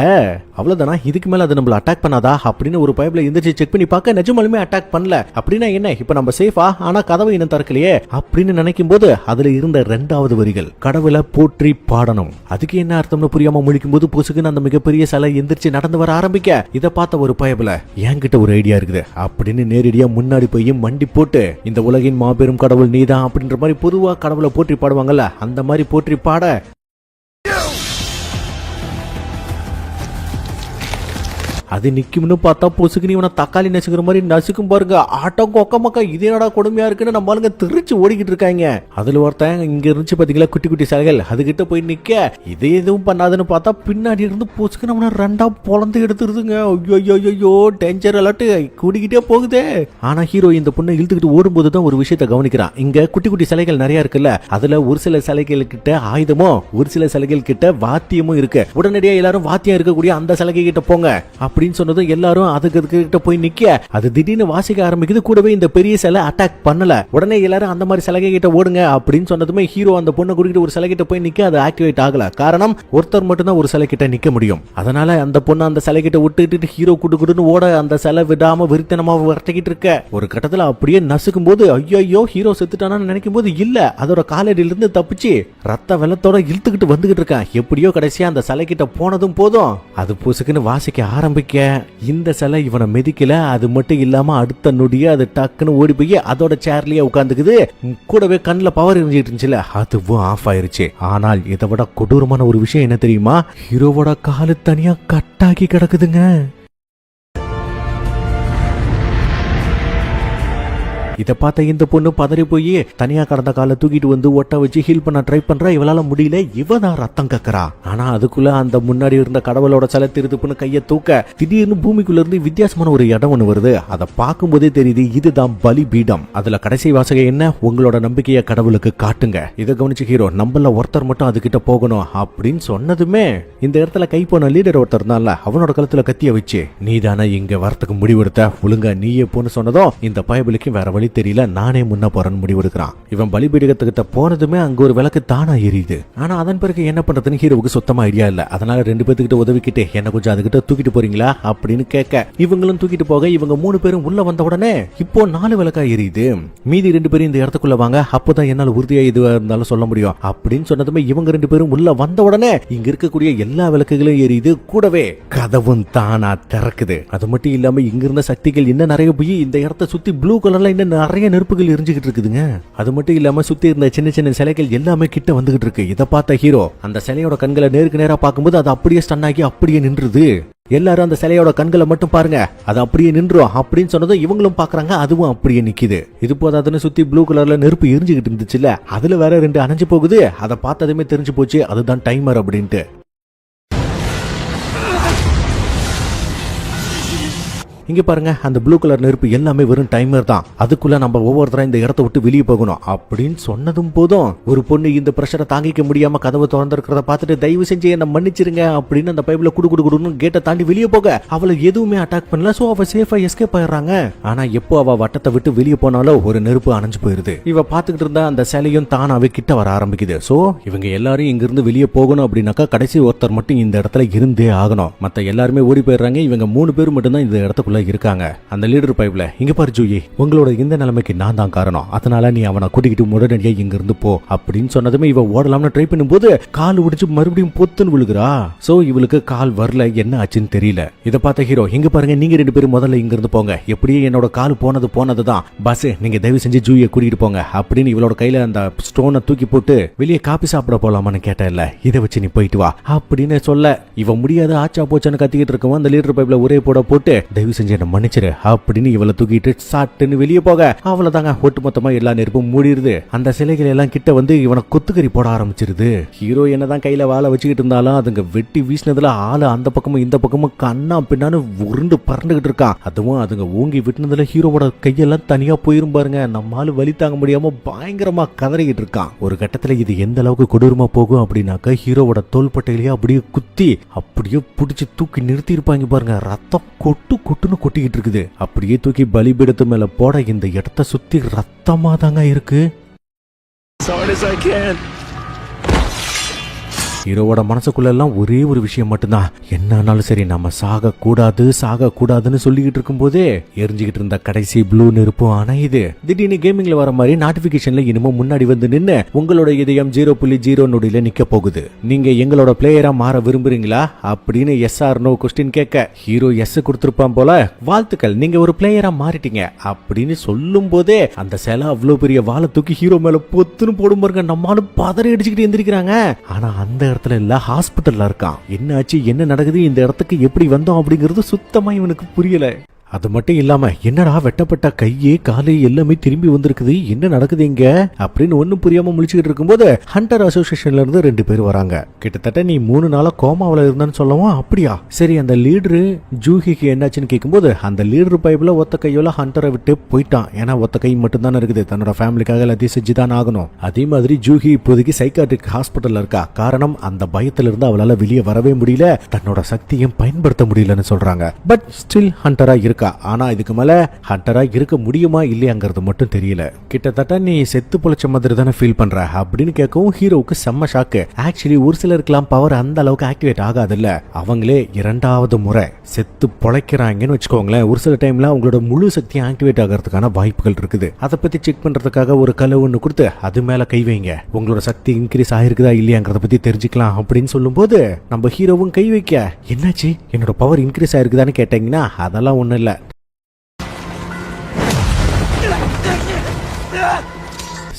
அவ்வளவுதானா, இதுக்கு மேல அது நம்மள அட்டாக் பண்ணாதா அப்படின்னு ஒரு பைப்ல எந்திரிச்சு செக் பண்ணி பார்க்க நிஜமாலுமே அட்டாக் பண்ணல. அப்படின்னா என்ன இப்ப நம்ம சேஃபா, ஆனா கதவை இன்னும் திறக்கலையே அப்படின்னு நினைக்கும் போது அதுல இருந்த 2வது வரிகள் கடவுளை போற்றி பாடணும். அதுக்கு என்ன அர்த்தம்னு புரியாம முழிக்கும் போது புசுக்குன்னு அந்த மிகப்பெரிய சிலை எந்திரிச்சு நடந்து வர ஆரம்பிக்க இதை பார்த்த ஒரு பயபுல என்கிட்ட ஒரு ஐடியா இருக்குது அப்படின்னு நேரடியா முன்னாடி போய் மண்டி போட்டு இந்த உலகின் மாபெரும் கடவுள் நீதான் அப்படின்ற மாதிரி பொதுவா கடவுளை போற்றி பாடுவாங்கல்ல அந்த மாதிரி போற்றி பாட அது நிக்கும்னு பார்த்தா பொசுக்குன்னு இவனை தக்காளி நசுக்கிற மாதிரி நசுக்கும் பாருங்க. ஆட்டம் கொக்கமக்கா இது என்னடா கொடுமையா இருக்குன்னு நம்மளுங்க திருச்சி ஓடிக்கிட்டு இருக்காங்க. அதுல ஒருத்தன் இங்க இருந்துச்சு பாத்தீங்களா குட்டி குட்டி சிலைகள், அதுகிட்ட போய் நிக்க இதே எதுவும் பண்ணாதுன்னு பார்த்தா பின்னாடி இருந்து பொசுக்குன்னு அவனை 2ஆ பொழந்து எடுத்துருதுங்க. ஐயோ டேஞ்சர் அலர்ட் கூடிக்கிட்டே போகுதே. ஆனா ஹீரோ இந்த பொண்ணை இழுத்துக்கிட்டு ஓடும்போது தான் ஒரு விஷயத்த கவனிக்கிறான். இங்க குட்டி குட்டி சிலைகள் நிறைய இருக்குல்ல, அதுல ஒரு சில சிலைகள் கிட்ட ஆயுதமும் ஒரு சில சிலைகள் கிட்ட வாத்தியமும் இருக்கு. உடனடியா எல்லாரும் வாத்தியம் இருக்கக்கூடிய அந்த சிலைகை கிட்ட போங்க அப்படின்னு சொன்னதும் எல்லாரும் அதுக்கு கிட்ட போய் நிக்க அது திடீர்னு வாசிக்க ஆரம்பிக்குது. கூடவே இந்த பெரிய சிலை அட்டாக் பண்ணல. உடனே எல்லாரும் அந்த மாதிரி சிலை கிட்ட ஓடுங்க அப்படின்னு சொன்னதுமே ஹீரோ அந்த பொண்ணை கூட்டிட்டு ஒரு சிலை கிட்ட போய் நிக்க அது ஆக்டிவேட் ஆகல. காரணம் ஒருத்தர் மட்டும் தான் ஒரு சிலை கிட்ட நிக்க முடியும். அதனால அந்த பொண்ணு அந்த சிலை கிட்ட விட்டுட்டு ஹீரோ குடுன்னு ஓட அந்த சிலை விடாம விருத்தனமா வரட்டிக்கிட்டு இருக்க. ஒரு கட்டத்துல அப்படியே நசுக்கும் போது ஐயோ ஹீரோ செத்துட்டானு நினைக்கும் போது இல்ல, அதோட காலடியில இருந்து தப்பிச்சு ரத்த வெள்ளத்தோட இழுத்துக்கிட்டு வந்துகிட்டு இருக்கான். எப்படியோ கடைசியா அந்த சிலை கிட்ட போனதும் போதும் அது புசுக்குன்னு வாசிக்க ஆரம்பிக்க இந்த சிலை இவனை மிதிக்கல. அது மட்டும் இல்லாம அடுத்த நொடியே அது டக்குன்னு ஓடி போய் அதோட சேர்லயே உட்கார்ந்துக்குது. கூடவே கண்ணுல பவர் எரிஞ்சிட்டு இருந்துச்சுல அதுவும் ஆஃப் ஆயிருச்சு. ஆனால் இதை விட கொடூரமான ஒரு விஷயம் என்ன தெரியுமா, ஹீரோவோட காலு தனியா கட்டாகி கிடக்குதுங்க. இதை பார்த்த இந்த பொண்ணு பதறி போய் தனியா கடந்த காலை தூக்கிட்டு வந்து ஒட்ட வச்சு ஹீல் பண்ண ட்ரை பண்றா. இவளால முடியல. இவதான் ரத்தம் கக்கறா. ஆனா அதுக்குள்ள அந்த முன்னாடி இருந்த கடவுளோட சிலை திருத்துப்புன்னு கையை தூக்க திடீர்னு பூமிக்குள்ள இருந்து வித்தியாசமான ஒரு இடம் ஒண்ணு வருது. அதை பார்க்கும் போதே தெரியுது இதுதான் பலி பீடம். அதுல கடைசி வாசகம் என்ன, உங்களோட நம்பிக்கையை கடவுளுக்கு காட்டுங்க. இதை கவனிச்சு ஹீரோ நம்மள ஒருத்தர் மட்டும் அதுகிட்ட போகணும் அப்படின்னு சொன்னதுமே இந்த இடத்துல கை போன லீடர் ஒருத்தர் இருந்தான்ல அவனோட கழுத்துல கத்திய வச்சு நீதானே இங்க வரத்துக்கு முடிவெடுத்த, ஒழுங்கா நீயே போன்னு சொன்னதும் இந்த பயபலிக்கு வேற வழி தெரியல, நானே முன்ன போறேன்னு முடிவெடுக்கிறான். இவன் பலிபீடத்துக்கிட்ட போனதுமே அங்க ஒரு விளக்கு தானா எரியுது. ஆனா அதன் பிறகு என்ன பண்றதுன்னு ஹீரோவுக்கு சுத்தமா ஐடியா இல்ல. அதனால 2 பேத்துக்கிட்ட உதவிக்கிட்டு என்ன கொஞ்சம் அதுகிட்ட தூக்கிட்டு போறீங்களா அப்படின்னு கேட்க இவங்களும் தூக்கிட்டு போக இவங்க 3 பேரும் உள்ள வந்த உடனே இப்போ 4 விளக்கா எரியுது. மீதி 2 பேரும் இந்த இடத்துக்குள்ள வாங்க, அப்போதான் என்னால உறுதியா எதுவா இருந்தாலும் சொல்ல முடியும் அப்படின்னு சொன்னதுமே இவங்க 2 பேரும் உள்ள வந்த உடனே இங்க இருக்கக்கூடிய எல்லா விளக்குகளும் எரியுது. கூடவே கதவும் தானா திறக்குது. அது மட்டும் இல்லாம இங்க இருந்த சக்திகள் இன்னும் நிறைய போய் இந்த இடத்த சுத்தி ப்ளூ கலர்ல இன்னும் நிறைய நெருப்புகள் எரிஞ்சுக்கிட்டு இருக்குதுங்க. அது மட்டும் இல்லாம சுத்தி இருந்த சின்ன சின்ன சிலைகள் எல்லாமே கிட்ட வந்துகிட்டு இருக்கு. இதை பார்த்த ஹீரோ அந்த சிலையோட கண்களை நேருக்கு நேரா பார்க்கும்போது அது அப்படியே ஸ்டன் ஆகி அப்படியே நின்றுது. எல்லாரும் அந்த சிலையோட கண்களை மட்டும் பாருங்க, அது அப்படியே நின்றும் அப்படின்னு சொன்னதும் இவங்களும் பாக்குறாங்க, அதுவும் அப்படியே நிக்குது. இது போதாதுன்னு சுத்தி ப்ளூ கலர்ல நெருப்பு எரிஞ்சுக்கிட்டு இருந்துச்சுல, அதுல வேற 2 அணைஞ்சு போகுது. அதை பார்த்ததுமே தெரிஞ்சு போச்சு அதுதான் டைமர் அப்படின்ட்டு. இங்க பாருங்க, அந்த ப்ளூ கலர் நெருப்பு எல்லாமே வெறும் டைமர் தான். அதுக்குள்ள நம்ம ஒவ்வொருத்தரா இந்த இடத்த விட்டு வெளியே போகணும் அப்படின்னு சொன்னதும் போதும் ஒரு பொண்ணு இந்த பிரஷரை தாங்கிக்க முடியாம கதவு திறந்திருக்கிறத பார்த்துட்டு தயவு செஞ்சு என்ன மன்னிச்சிருங்க அப்படின்னு அந்த பைப்ல குடுன்னு கேட்டை தாண்டி வெளியே போக அவளை எதுவுமே அட்டாக் பண்ணல. சோ அவ சேஃபா எஸ்கேப் ஆயிடுறாங்க. ஆனா எப்போ அவ வட்டத்தை விட்டு வெளியே போனாலும் ஒரு நெருப்பு அணைஞ்சு போயிருது. இவ பாத்துக்கிட்டு இருந்தா அந்த சிலையும் தானாவே கிட்ட வர ஆரம்பிக்குது. சோ இவங்க எல்லாரும் இங்க இருந்து வெளியே போகணும் அப்படின்னாக்கா கடைசி ஒருத்தர் மட்டும் இந்த இடத்துல இருந்தே ஆகணும். மத்த எல்லாருமே ஓடி போயிடுறாங்க. இவங்க 3 பேர் மட்டும் தான் இந்த இடத்துக்குள்ள இருக்காங்க. அந்த லீடர் பைப்ல இங்க பாரு ஜூயி, உங்களோட இந்த நிலைமைக்கு நான் தான் காரணம், அதனால நீ அவனை கூட்டிக்கிட்டு உடனடியா இங்க இருந்து போ அப்படின்னு சொன்னதுமே இவ ஓடலாம்னு ட்ரை பண்ணும்போது கால் உடைச்சு மறுபடியும் பொத்துன்னு விழுகிறா. சோ இவளுக்கு கால் வரல, என்ன ஆச்சுன்னு தெரியல. இதை பார்த்த ஹீரோ இங்க பாருங்க, நீங்க 2 பேரும் முதல்ல இங்க இருந்து போங்க, எப்படியே என்னோட கால் போனதுதான் பஸ், நீங்க தயவு செஞ்சு ஜூயை கூட்டிட்டு போங்க அப்படின்னு இவளோட கையில அந்த ஸ்டோனை தூக்கி போட்டு வெளியே காபி சாப்பிட போலாமான்னு கேட்டல. இதை வச்சு நீ போயிட்டு வா அப்படின்னு சொல்ல இவ முடியாத ஆச்சா போச்சான்னு கத்திக்கிட்டு இருக்கவும் அந்த லீடர் பைப்ல ஒரே போட்டு தயவு செஞ்சு என்ன மன்னிச்சிரு அப்படின்னு இவளை தூக்கிட்டு சாட்டுன்னு வெளியே போக அவ்வளவுதாங்க, ஒட்டுமொத்தமா எல்லா நெருப்பும் மூடிடுது. அந்த சிலைகள் எல்லாம் கிட்ட வந்து இவனை குத்துக்கறி போட ஆரம்பிச்சிருது. ஹீரோ என்னதான் கையில வாழை வச்சுக்கிட்டு இருந்தாலும் அதுங்க வெட்டி வீசினதுல ஆளு அந்த பக்கமும் இந்த பக்கமும் கண்ணா பின்னான்னு உருண்டு பறந்துகிட்டு இருக்கான். அதுவும் அதுங்க ஓங்கி விட்டுனதுல ஹீரோவோட கையெல்லாம் தனியா போயிரும் பாருங்க. நம்மால வலி தாங்க முடியாம பயங்கரமா கதறிக்கிட்டு இருக்கான். ஒரு கட்டத்துல இது எந்த அளவுக்கு கொடூரமா போகும் அப்படின்னாக்க ஹீரோவோட தோள்பட்டையிலேயே அப்படியே குத்தி அப்படியே பிடிச்சி தூக்கி நிறுத்தி இருப்பாங்க பாருங்க. ரத்தம் கொட்டுன்னு கொட்டிக்கிட்டு இருக்குது. அப்படியே தூக்கி பலிபீடத்து மேல போட இந்த இடத்த சுத்தி ரத்தமா தாங்க இருக்கு. ஹீரோவோட மனசுக்குள்ள எல்லாம் ஒரே ஒரு விஷயம் மட்டும்தான், என்னாலும் சரி நம்ம சாக கூடாதுன்னு சொல்லிக்கிட்டு இருக்கும் போதே எரிஞ்சுக்கிட்டு இருந்த கடைசி ப்ளூ நெருப்பும் அணையுது. திடீர்னு கேமிங்ல வர மாதிரி நோட்டிபிகேஷன்ல இனிமே முன்னாடி வந்து நின்னு உங்களோட இதயம் 0.0 நொடியில நிக்க போகுது, நீங்க எங்களோட பிளேயரா மாற விரும்புறீங்களா அப்படின்னு எஸ் ஆர் நோ கொஸ்டின் கேட்க ஹீரோ எஸ் கொடுத்திருப்பான் போல. வாழ்த்துக்கள், நீங்க ஒரு பிளேயரா மாறிட்டீங்க அப்படின்னு சொல்லும் போதே அந்த சிலை அவ்வளவு பெரிய வாழை தூக்கி ஹீரோ மேல பொத்துன்னு போடும் பாருங்க. நம்மளும் பதறி அடிச்சுக்கிட்டு எந்திரிக்கிறாங்க. ஆனா அந்த இடத்துல இல்ல, ஹாஸ்பிட்டல்ல இருக்கான். என்ன ஆச்சு, என்ன நடக்குது, இந்த இடத்துக்கு எப்படி வந்தோம் அப்படிங்கிறது சுத்தமா இவனுக்கு புரியல. அது மட்டும் இல்லாம என்னடா வெட்டப்பட்ட கையே காலே எல்லாமே திரும்பி வந்திருக்குது, என்ன நடக்குது இங்க அப்படின்னு ஒன்னும் புரியாம முழிச்சுக்கிட்டு இருக்கும்போது ஹண்டர் அசோசியேஷன்ல இருந்து 2 பேர் வராங்க. கிட்டத்தட்ட நீ 3 நாளா கோமாவில இருந்தான்னு சொல்லவும் அப்படியா, சரி அந்த லீடரு ஜூஹிக்கு என்னாச்சுன்னு கேட்கும்போது அந்த லீடர் பைப்ல ஒத்த கையோல ஹண்டரை விட்டு போயிட்டான். ஏன்னா ஒத்த கை மட்டும் தானே இருக்குது, தன்னோட ஃபேமிலிக்காக எல்லாத்தையும் செஞ்சுதான் ஆகணும். அதே மாதிரி ஜூஹி இப்போதைக்கு சைக்காட்ரிக் ஹாஸ்பிட்டல்ல இருக்கா. காரணம் அந்த பயத்துல இருந்து அவளால வெளியே வரவே முடியல, தன்னோட சக்தியும் பயன்படுத்த முடியலன்னு சொல்றாங்க. பட் ஸ்டில் ஹண்டரா இருக்கு. ஆனா இதுக்கு மேல ஹண்டரா இருக்க முடியுமா இல்லையாங்கிறது மட்டும் தெரியல. கிட்டத்தட்ட நீ செத்து பொழைச்ச மாதிரி தானே ஃபீல் பண்ற அப்படின்னு கேட்கவும் ஹீரோவுக்கு செம்ம ஷாக்கு. ஆக்சுவலி ஒரு சிலருக்குலாம் பவர் அந்த அளவுக்கு ஆக்டிவேட் ஆகாதுல்ல, அவங்களே 2வது முறை செத்து பொழைக்கிறாங்கன்னு வச்சுக்கோங்களேன். ஒரு சில டைம்ல அவங்களோட முழு சக்தியும் ஆக்டிவேட் ஆகிறதுக்கான வாய்ப்புகள் இருக்குது. அதை பத்தி செக் பண்றதுக்காக ஒரு கல்லு ஒன்று கொடுத்து அது மேல கை வைங்க, உங்களோட சக்தி இன்க்ரீஸ் ஆயிருக்குதா இல்லையாங்கிறத பத்தி தெரிஞ்சுக்கலாம் அப்படின்னு சொல்லும் போது நம்ம ஹீரோவும் கை வைக்க என்னாச்சு என்னோட பவர் இன்க்ரீஸ் ஆயிருக்குதான்னு கேட்டீங்கன்னா அதெல்லாம் ஒண்ணு இல்ல.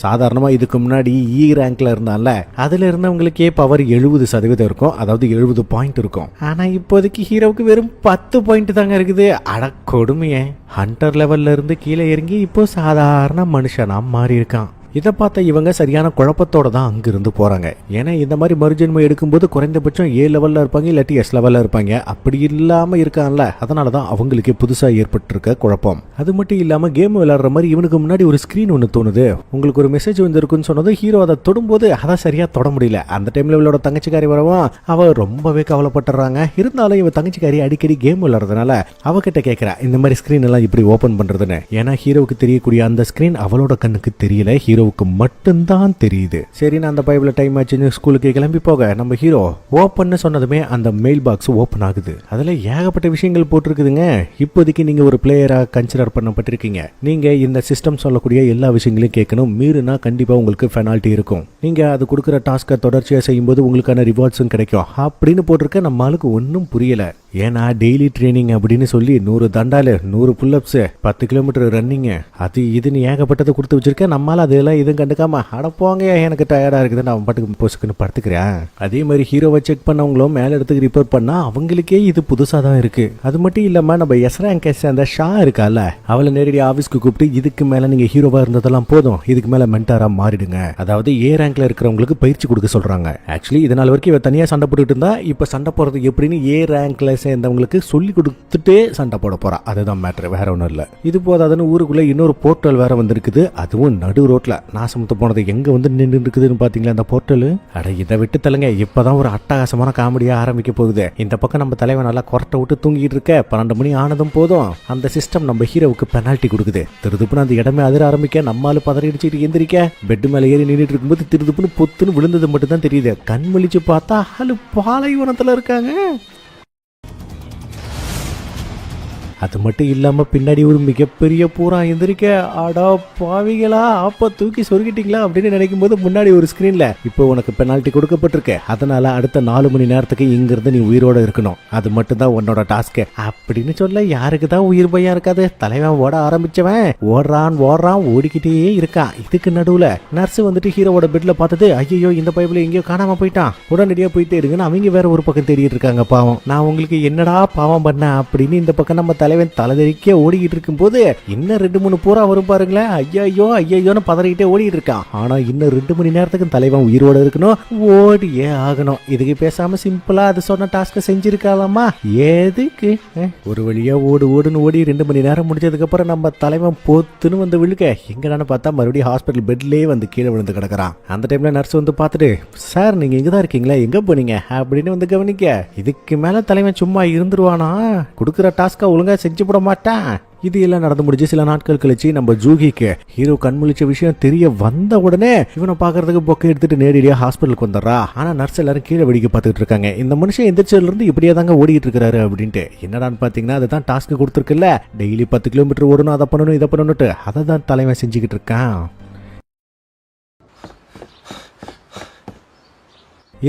சாதாரணமா இதுக்கு முன்னாடி இ ரேங்க்ல இருந்தால அதுல இருந்தவங்களுக்கே பவர் 70% இருக்கும், அதாவது 70 பாயிண்ட் இருக்கும். ஆனா இப்போதைக்கு ஹீரோவுக்கு வெறும் 10 பாயிண்ட் தாங்க இருக்குது. அட கொடுமையே, ஹண்டர் லெவல்ல இருந்து கீழே இறங்கி இப்போ சாதாரண மனுஷனா மாறி இருக்கான். இதை பார்த்த இவங்க சரியான குழப்பத்தோட தான் அங்கிருந்து போறாங்க. ஏன்னா இந்த மாதிரி மறுஜென்மம் எடுக்கும்போது குறைந்தபட்சம் A லெவல்ல இருப்பாங்க, இல்லாட்டி S லெவல்ல இருப்பாங்க. அப்படி இல்லாம இருக்கான்ல, அதனாலதான் அவங்களுக்கே புதுசா ஏற்பட்டிருக்க குழப்பம். அது மட்டும் இல்லாம கேம் விளையாடுற மாதிரி இவனுக்கு முன்னாடி ஒரு ஸ்கிரீன் ஒன்று தோணுது. உங்களுக்கு ஒரு மெசேஜ் வந்திருக்குன்னு சொன்னது ஹீரோ அதை தொடும்போது அதான் சரியா தொட முடியல. அந்த டைம்ல இவளோட தங்கச்சிக்காரி வரவும் அவ ரொம்பவே கவலைப்பட்டுறாங்க. இருந்தாலும் இவ தங்கச்சிக்காரி அடிக்கடி கேம் விளையாடுறதுனால அவகிட்ட கேட்கிறா இந்த மாதிரி ஸ்கிரீன் எல்லாம் இப்படி ஓபன் பண்றதுன்னு. ஏன்னா ஹீரோவுக்கு தெரியக்கூடிய அந்த ஸ்கிரீன் அவளோட கண்ணுக்கு தெரியல, ஹீரோவுக்கு மட்டும்தான் தெரியுது. சரி, நான் அந்த பைபிள் டைம் ஆச்சுன்னு ஸ்கூலுக்கு கிளம்பி போக நம்ம ஹீரோ ஓப்பன் சொன்னதுமே அந்த மெயில் பாக்ஸ் ஓப்பன் ஆகுது. அதுல ஏகப்பட்ட விஷயங்கள் போட்டிருக்குதுங்க. இப்போதைக்கு நீங்க ஒரு பிளேயரா கன்சிடர் பண்ணப்பட்டிருக்கீங்க. நீங்க இந்த சிஸ்டம் சொல்லக்கூடிய எல்லா விஷயங்களையும் கேட்கணும். மீறினா கண்டிப்பா உங்களுக்கு பெனால்ட்டி இருக்கும். நீங்க அது கொடுக்குற டாஸ்கை தொடர்ச்சியா செய்யும்போது உங்களுக்கான ரிவார்ட்ஸும் கிடைக்கும் அப்படின்னு போட்டிருக்க. நம்ம ஆளுக்கு ஒன்றும் புரியல. ஏன்னா டெய்லி ட்ரைனிங் அப்படின்னு சொல்லி 100 தண்டாலு, 100 புல்லப்ஸ், 10 கிலோமீட்டர் ரன்னிங், அது இதுன்னு ஏகப்பட்டதை கொடுத்து வச்சிருக்கேன். நம்மளால அதெல்லாம் எதுவும் கண்டுக்காம அடப்போங்க எனக்கு டயர்டா இருக்குதுன்னு அவன் பாட்டுக்கு பொசுக்குன்னு படுத்துக்கிறேன். அதே மாதிரி ஹீரோவை செக் பண்ணவங்களும் மேல இடத்துக்கு ரிப்போர்ட் பண்ணா அவங்களுக்கே இது புதுசா தான் இருக்கு. அது மட்டும் இல்லாம நம்ம எஸ்ராங்க அந்த ஷா இருக்கால, அவளை நேரடி ஆபீஸ்க்கு கூப்பிட்டு இதுக்கு மேல நீங்க ஹீரோவா இருந்ததெல்லாம் போதும், இதுக்கு மேல மென்டாரா மாறிடுங்க. அதாவது A ரேங்க்ல இருக்கிறவங்களுக்கு பயிற்சி கொடுக்க சொல்றாங்க. ஆக்சுவலி இதனால வரைக்கும் இவ தனியா சண்டை போட்டுட்டு இருந்தா, இப்ப சண்டை போறது எப்படின்னு A ரேங்க்ல சேர்ந்தவங்களுக்கு சொல்லி கொடுத்துட்டே சண்டை போட போறா. அதுதான் மேட்டர், வேற ஒன்றும் இல்ல. இது போதாதுன்னு ஊருக்குள்ள இன்னொரு போர்ட்டல் வேற வந்திருக்குது. அதுவும் நடு ரோட்ல நாசமத்து போனது எங்க வந்து நின்று இருக்குதுன்னு பாத்தீங்களா அந்த போர்ட்டல். அட இதை விட்டு தள்ளுங்க, இப்பதான் ஒரு அட்டகாசமான காமெடியா ஆரம்பிக்க போகுது. இந்த பக்கம் நம்ம தலைவன் நல்லா கொரட்டை விட்டு தூங்கிட்டு இருக்க. 12 மணி ஆனதும் போதும் அந்த சிஸ்டம் நம்ம ஹீரோவுக்கு பெனால்ட்டி கொடுக்குது. திருதுப்புன்னு அந்த இடமே அதிர ஆரம்பிக்க, நம்மால பதறி அடிச்சுட்டு எந்திரிக்க, பெட் மேல ஏறி நின்றுட்டு இருக்கும்போது திருதுப்புன்னு பொத்துன்னு விழுந்தது மட்டும் தான் தெரியுது. கண் முழிச்சு பார்த்தா ஆளு பாலைவனத்துல இருக்காங்க. அது மட்டும் இல்லாம பின்னாடி ஒரு மிகப்பெரிய பூரா எந்திரிக்க. ஆடா பாவிகளா, அப்ப தூக்கி சொருகிட்டீங்களா அப்படின்னு நினைக்கும் போது முன்னாடி ஒரு ஸ்கிரீன்ல இப்போ உனக்கு பெனால்ட்டி கொடுக்கப்பட்டிருக்கு, அதனால அடுத்த 4 மணி நேரத்துக்கு இங்கிருந்து நீ உயிரோட இருக்கணும், அது மட்டும் தான் உன்னோட டாஸ்க் அப்படின்னு சொல்ல. யாருக்கு தான் உயிர் பயம் இருக்காது? தலைவன் ஓட ஆரம்பிச்சவன் ஓடுறான் ஓடிக்கிட்டே இருக்கான். இதுக்கு நடுவுல நர்ஸ் வந்துட்டு ஹீரோவோட பெட்ல பார்த்தது, ஐயோ இந்த பைபிள் எங்கேயோ காணாம போயிட்டான், உடனடியா போயிட்டே இருங்கன்னு அவங்க வேற ஒரு பக்கம் தேடிட்டு இருக்காங்க. பாவம், நான் உங்களுக்கு என்னடா பாவம் பண்ண அப்படின்னு இந்த பக்கம் நம்ம தலைவன் தலைதறிக்க ஓடிக்கிட்டு இருக்கும் போது இன்னும் 2-3 பூரா வரும் பாருங்களேன். ஐயோன்னு பதறிக்கிட்டே ஓடிட்டு இருக்கான். ஆனா இன்னும் 2 மணி நேரத்துக்கு தலைவன் உயிரோட இருக்கணும், ஓடியே ஆகணும். இதுக்கு பேசாம சிம்பிளா அது சொன்ன டாஸ்க செஞ்சிருக்காலாமா? எதுக்கு? ஒரு வழியா ஓடுன்னு ஓடி 2 மணி நேரம் முடிஞ்சதுக்கு அப்புறம் நம்ம தலைவன் போத்துன்னு வந்து விழுக்க, எங்கடான்னு பார்த்தா மறுபடியும் ஹாஸ்பிட்டல் பெட்லயே வந்து கீழே விழுந்து கிடக்குறான். அந்த டைம்ல நர்ஸ் வந்து பார்த்துட்டு, சார் நீங்க இங்கதான் இருக்கீங்களா, எங்க போனீங்க அப்படின்னு வந்து கவனிக்க. இதுக்கு மேல தலைவன் சும்மா இருந்துருவானா? கொடுக்குற டாஸ்க ஒழுங்கா செஞ்சு போட மாட்டான். இது எல்லாம் நடந்து முடிஞ்சு சில நாட்கள் கழிச்சு நம்ம ஜூகிக்கு ஹீரோ கண்முழிச்ச விஷயம் தெரிய வந்த உடனே இவனை பாக்குறதுக்கு பொக்கை எடுத்துட்டு நேரடியா ஹாஸ்பிட்டலுக்கு வந்துடுறா. ஆனா நர்ஸ் எல்லாரும் கீழே வெடிக்க பார்த்துட்டு இருக்காங்க. இந்த மனுஷன் எந்திரிச்சதுல இருந்து இப்படியே தாங்க ஓடிட்டு இருக்காரு அப்படின்ட்டு. என்னடான்னு பாத்தீங்கன்னா அதுதான் டாஸ்க் கொடுத்துருக்குல்ல, டெய்லி 10 கிலோமீட்டர் ஓடணும், அதை பண்ணணும் இதை பண்ணணும்ட்டு அதை தான் தலைவன் செஞ்சுக்கிட்டு இருக்கான்.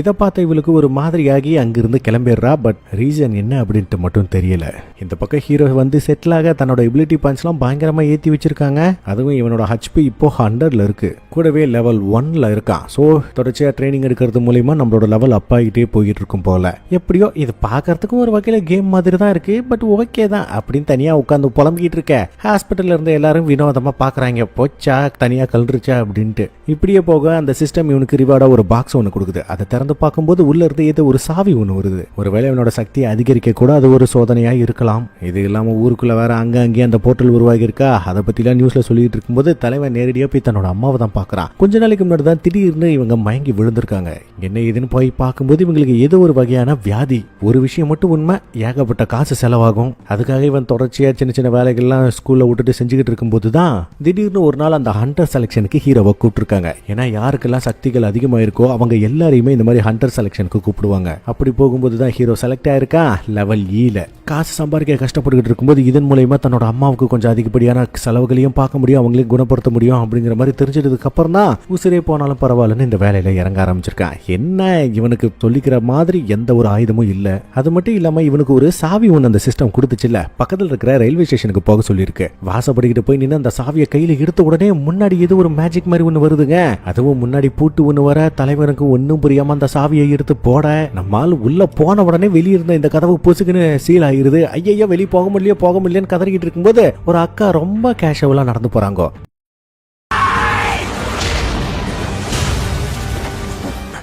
இதை பார்த்த இவளுக்கு ஒரு மாதிரியாகி அங்கிருந்து கிளம்பிடுறா. பட் ரீசன் என்ன அப்படின்ட்டு மட்டும் தெரியல. இந்த பக்கம் ஹீரோ வந்து செட்டில் ஆக தன்னோட எபிலிட்டி பாயிண்ட்ஸ்லாம் பயங்கரமா ஏற்றி வச்சிருக்காங்க. அதுவும் இவனோட HP இப்போ 100ல இருக்கு, கூடவே லெவல் 1ல இருக்கான். ஸோ தொடர்ச்சியா ட்ரைனிங் எடுக்கிறது மூலியமா நம்மளோட லெவல் அப் ஆகிட்டே போயிட்டு இருக்கும் போல. எப்படியோ இது பார்க்கறதுக்கும் ஒரு வகையில கேம் மாதிரி தான் இருக்கு. பட் ஓகே தான் அப்படின்னு தனியா உட்காந்து புலம்பிக்கிட்டு இருக்க. ஹாஸ்பிட்டல்ல இருந்து எல்லாரும் வினோதமா பாக்குறாங்க, போச்சா தனியா கல்றிச்சா அப்படின்ட்டு. இப்படியே போக அந்த சிஸ்டம் இவனுக்கு ரிவார்டா ஒரு பாக்ஸ் ஒன்று கொடுக்குது. அதை திறந்து பார்க்கும்போது உள்ள இருந்து ஏதோ ஒரு சாவி ஒன்று வருது. ஒருவேளை இவனோட சக்தியை அதிகரிக்க கூட அது ஒரு சோதனையா இருக்கலாம். இது இல்லாம ஊருக்குள்ள வேற அங்கே அந்த போர்ட்டல் உருவாகி இருக்கா. அதை பத்திலாம் நியூஸ்ல சொல்லிட்டு இருக்கும்போது தலைவன் நேரடியா போய் தன்னோட அம்மாவை தான் பாக்குறான். கொஞ்ச நாளைக்கு முன்னாடி தான் திடீர்னு இவங்க மயங்கி விழுந்திருக்காங்க. என்ன ஏதுன்னு போய் பார்க்கும்போது இவங்களுக்கு ஏதோ ஒரு வகையான வியாதி. ஒரு விஷயம் மட்டும் உண்மை, ஏகப்பட்ட காசு செலவாகும். அதுக்காக இவன் தொடர்ச்சியா சின்ன சின்ன வேலைகள்லாம் ஸ்கூல்ல விட்டுட்டு செஞ்சுக்கிட்டு இருக்கும்போது தான் திடீர்னு ஒரு நாள் அந்த ஹண்டர் செலக்ஷனுக்கு ஹீரோவை கூப்பிட்டுருக்காங்க. ஏன்னா யாருக்கெல்லாம் சக்திகள் அதிகமா இருக்கோ அவங்க எல்லாரையுமே இந்த மாதிரி ஹண்டர் செலக்ஷனுக்கு கூப்பிடுவாங்க. அப்படி போகும்போது தான் ஹீரோ செலக்ட் ஆயிருக்கா லெவல் ஈல. காசு சம்பாதிக்க கஷ்டப்பட்டுக்கிட்டு இருக்கும்போது இதன் மூலமா தன்னோட அம்மாவுக்கு கொஞ்சம் அதிகப்படியான செலவுகளையும் பார்க்க முடியும், அவங்களையும் குணப்படுத்த முடியும் அப்படிங்கிற மாதிரி தெரிஞ்சதுக்கு அப்புறம் தான் உசிரே போனாலும் பரவாயில்லன்னு இந்த வேலையில இறங்க ஆரம்பிச்சிருக்கான். என்ன இவனுக்கு சொல்லிக்கிற மாதிரி எந்த ஒரு ஆயுதமும் இல்ல. அது மட்டும் இல்லாம இவனுக்கு ஒரு சாவி ஒன்று அந்த சிஸ்டம் கொடுத்துச்சுல்ல, பக்கத்தில் இருக்கிற ரயில்வே ஸ்டேஷனுக்கு போக சொல்லியிருக்கு. வாசப்படிக்கிட்டு போய் நின்று அந்த சாவியை கையில எடுத்த உடனே முன்னாடி ஏதோ ஒரு மேஜிக் மாதிரி ஒன்று வருதுங்க. அதுவும் முன்னாடி பூட்டு ஒன்று வர தலைவனுக்கு ஒன்னும் புரியாம அந்த சாவியை எடுத்து போட, நம்மால் உள்ள போன உடனே வெளியே இருந்த இந்த கதவு பூசுக்குன்னு சீல் ஆகிருது. ஐயோ வெளியே போக முடியலைன்னு கதறிக்கிட்டு இருக்கும்போது ஒரு அக்கா ரொம்ப கேஷுவலா நடந்து போறாங்க.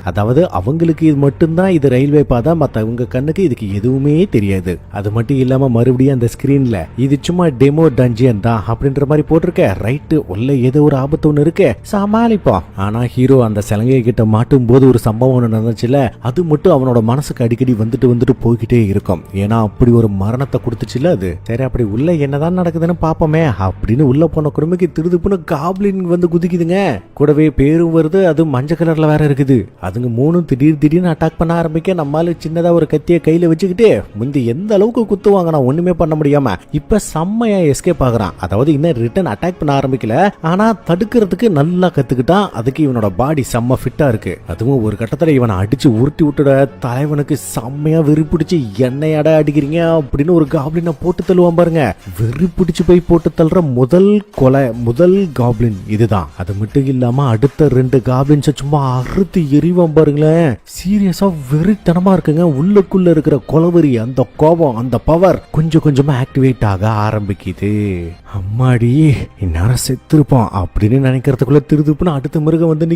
அதாவது அவங்களுக்கு இது மட்டும்தான் இது ரயில்வே பாதை, மத்தவங்க கண்ணுக்கு இதுக்கு எதுவுமே தெரியாது. அது மட்டும் இல்லாம மறுபடியும் அந்த ஸ்கிரீன்ல இது சும்மா டெமோ டஞ்சியன் தான் அப்படின்ற மாதிரி போட்டிருக்க. ரைட்டு, உள்ள ஏதோ ஒரு ஆபத்து ஒண்ணு இருக்கு, சமாளிப்போம். ஆனா ஹீரோ அந்த சிலங்கை கிட்ட மாட்டும் போது ஒரு சம்பவம் ஒண்ணு நடந்துச்சுல, அது மட்டும் அவனோட மனசுக்கு அடிக்கடி வந்துட்டு போய்கிட்டே இருக்கும். ஏன்னா அப்படி ஒரு மரணத்தை கொடுத்துச்சுல அது. சரி, அப்படி உள்ள என்னதான் நடக்குதுன்னு பாப்போமே அப்படின்னு உள்ள போன குடும்பக்கு திருதுப்புன்னு காப்ளின் வந்து குதிக்குதுங்க. கூடவே பேரும் வருது, அது மஞ்சள் கலர்ல வேற இருக்குது. அதுங்க மூணும் திடீர்னு அட்டாக் பண்ண ஆரம்பிக்க நம்மால சின்னதா ஒரு கத்தியை கையில வச்சுக்கிட்டு முந்தி எந்த அளவுக்கு குத்துவாங்க நான் ஒண்ணுமே பண்ண முடியாம இப்ப செம்மையா எஸ்கேப் ஆகுறான். அதாவது இன்னும் ரிட்டர்ன் அட்டாக் பண்ண ஆரம்பிக்கல, ஆனா தடுக்கிறதுக்கு நல்லா கத்துக்கிட்டான். அதுக்கு இவனோட பாடி செம்ம ஃபிட்டா இருக்கு. அதுவும் ஒரு கட்டத்துல இவனை அடிச்சு உருட்டி விட்டுட தலைவனுக்கு செம்மையா வெறி பிடிச்சு என்னையாட அடிக்கிறீங்க அப்படின்னு ஒரு காப்ளினை போட்டு தள்ளுவான் பாருங்க. வெறி பிடிச்சு போய் போட்டு தள்ளுற முதல் காப்ளின் இதுதான். அது மட்டும் இல்லாம அடுத்த 2 காப்ளின்ஸை சும்மா அறுத்து எறிவான் பாருங்களேன். சீரியஸா வெறித்தனமா இருக்குங்க. உள்ளுக்குள்ள இருக்கிற கொலவெறி, அந்த கோபம், அந்த பவர் கொஞ்சம் கொஞ்சமா ஆக்டிவேட் ஆக ஆரம்பிக்குது. அம்மாடி, இந்நேரம் செத்துருப்பான் அப்படின்னு நினைக்கிறதுக்குள்ள திருதுப்புன்னு அடுத்த மிருகம் வந்து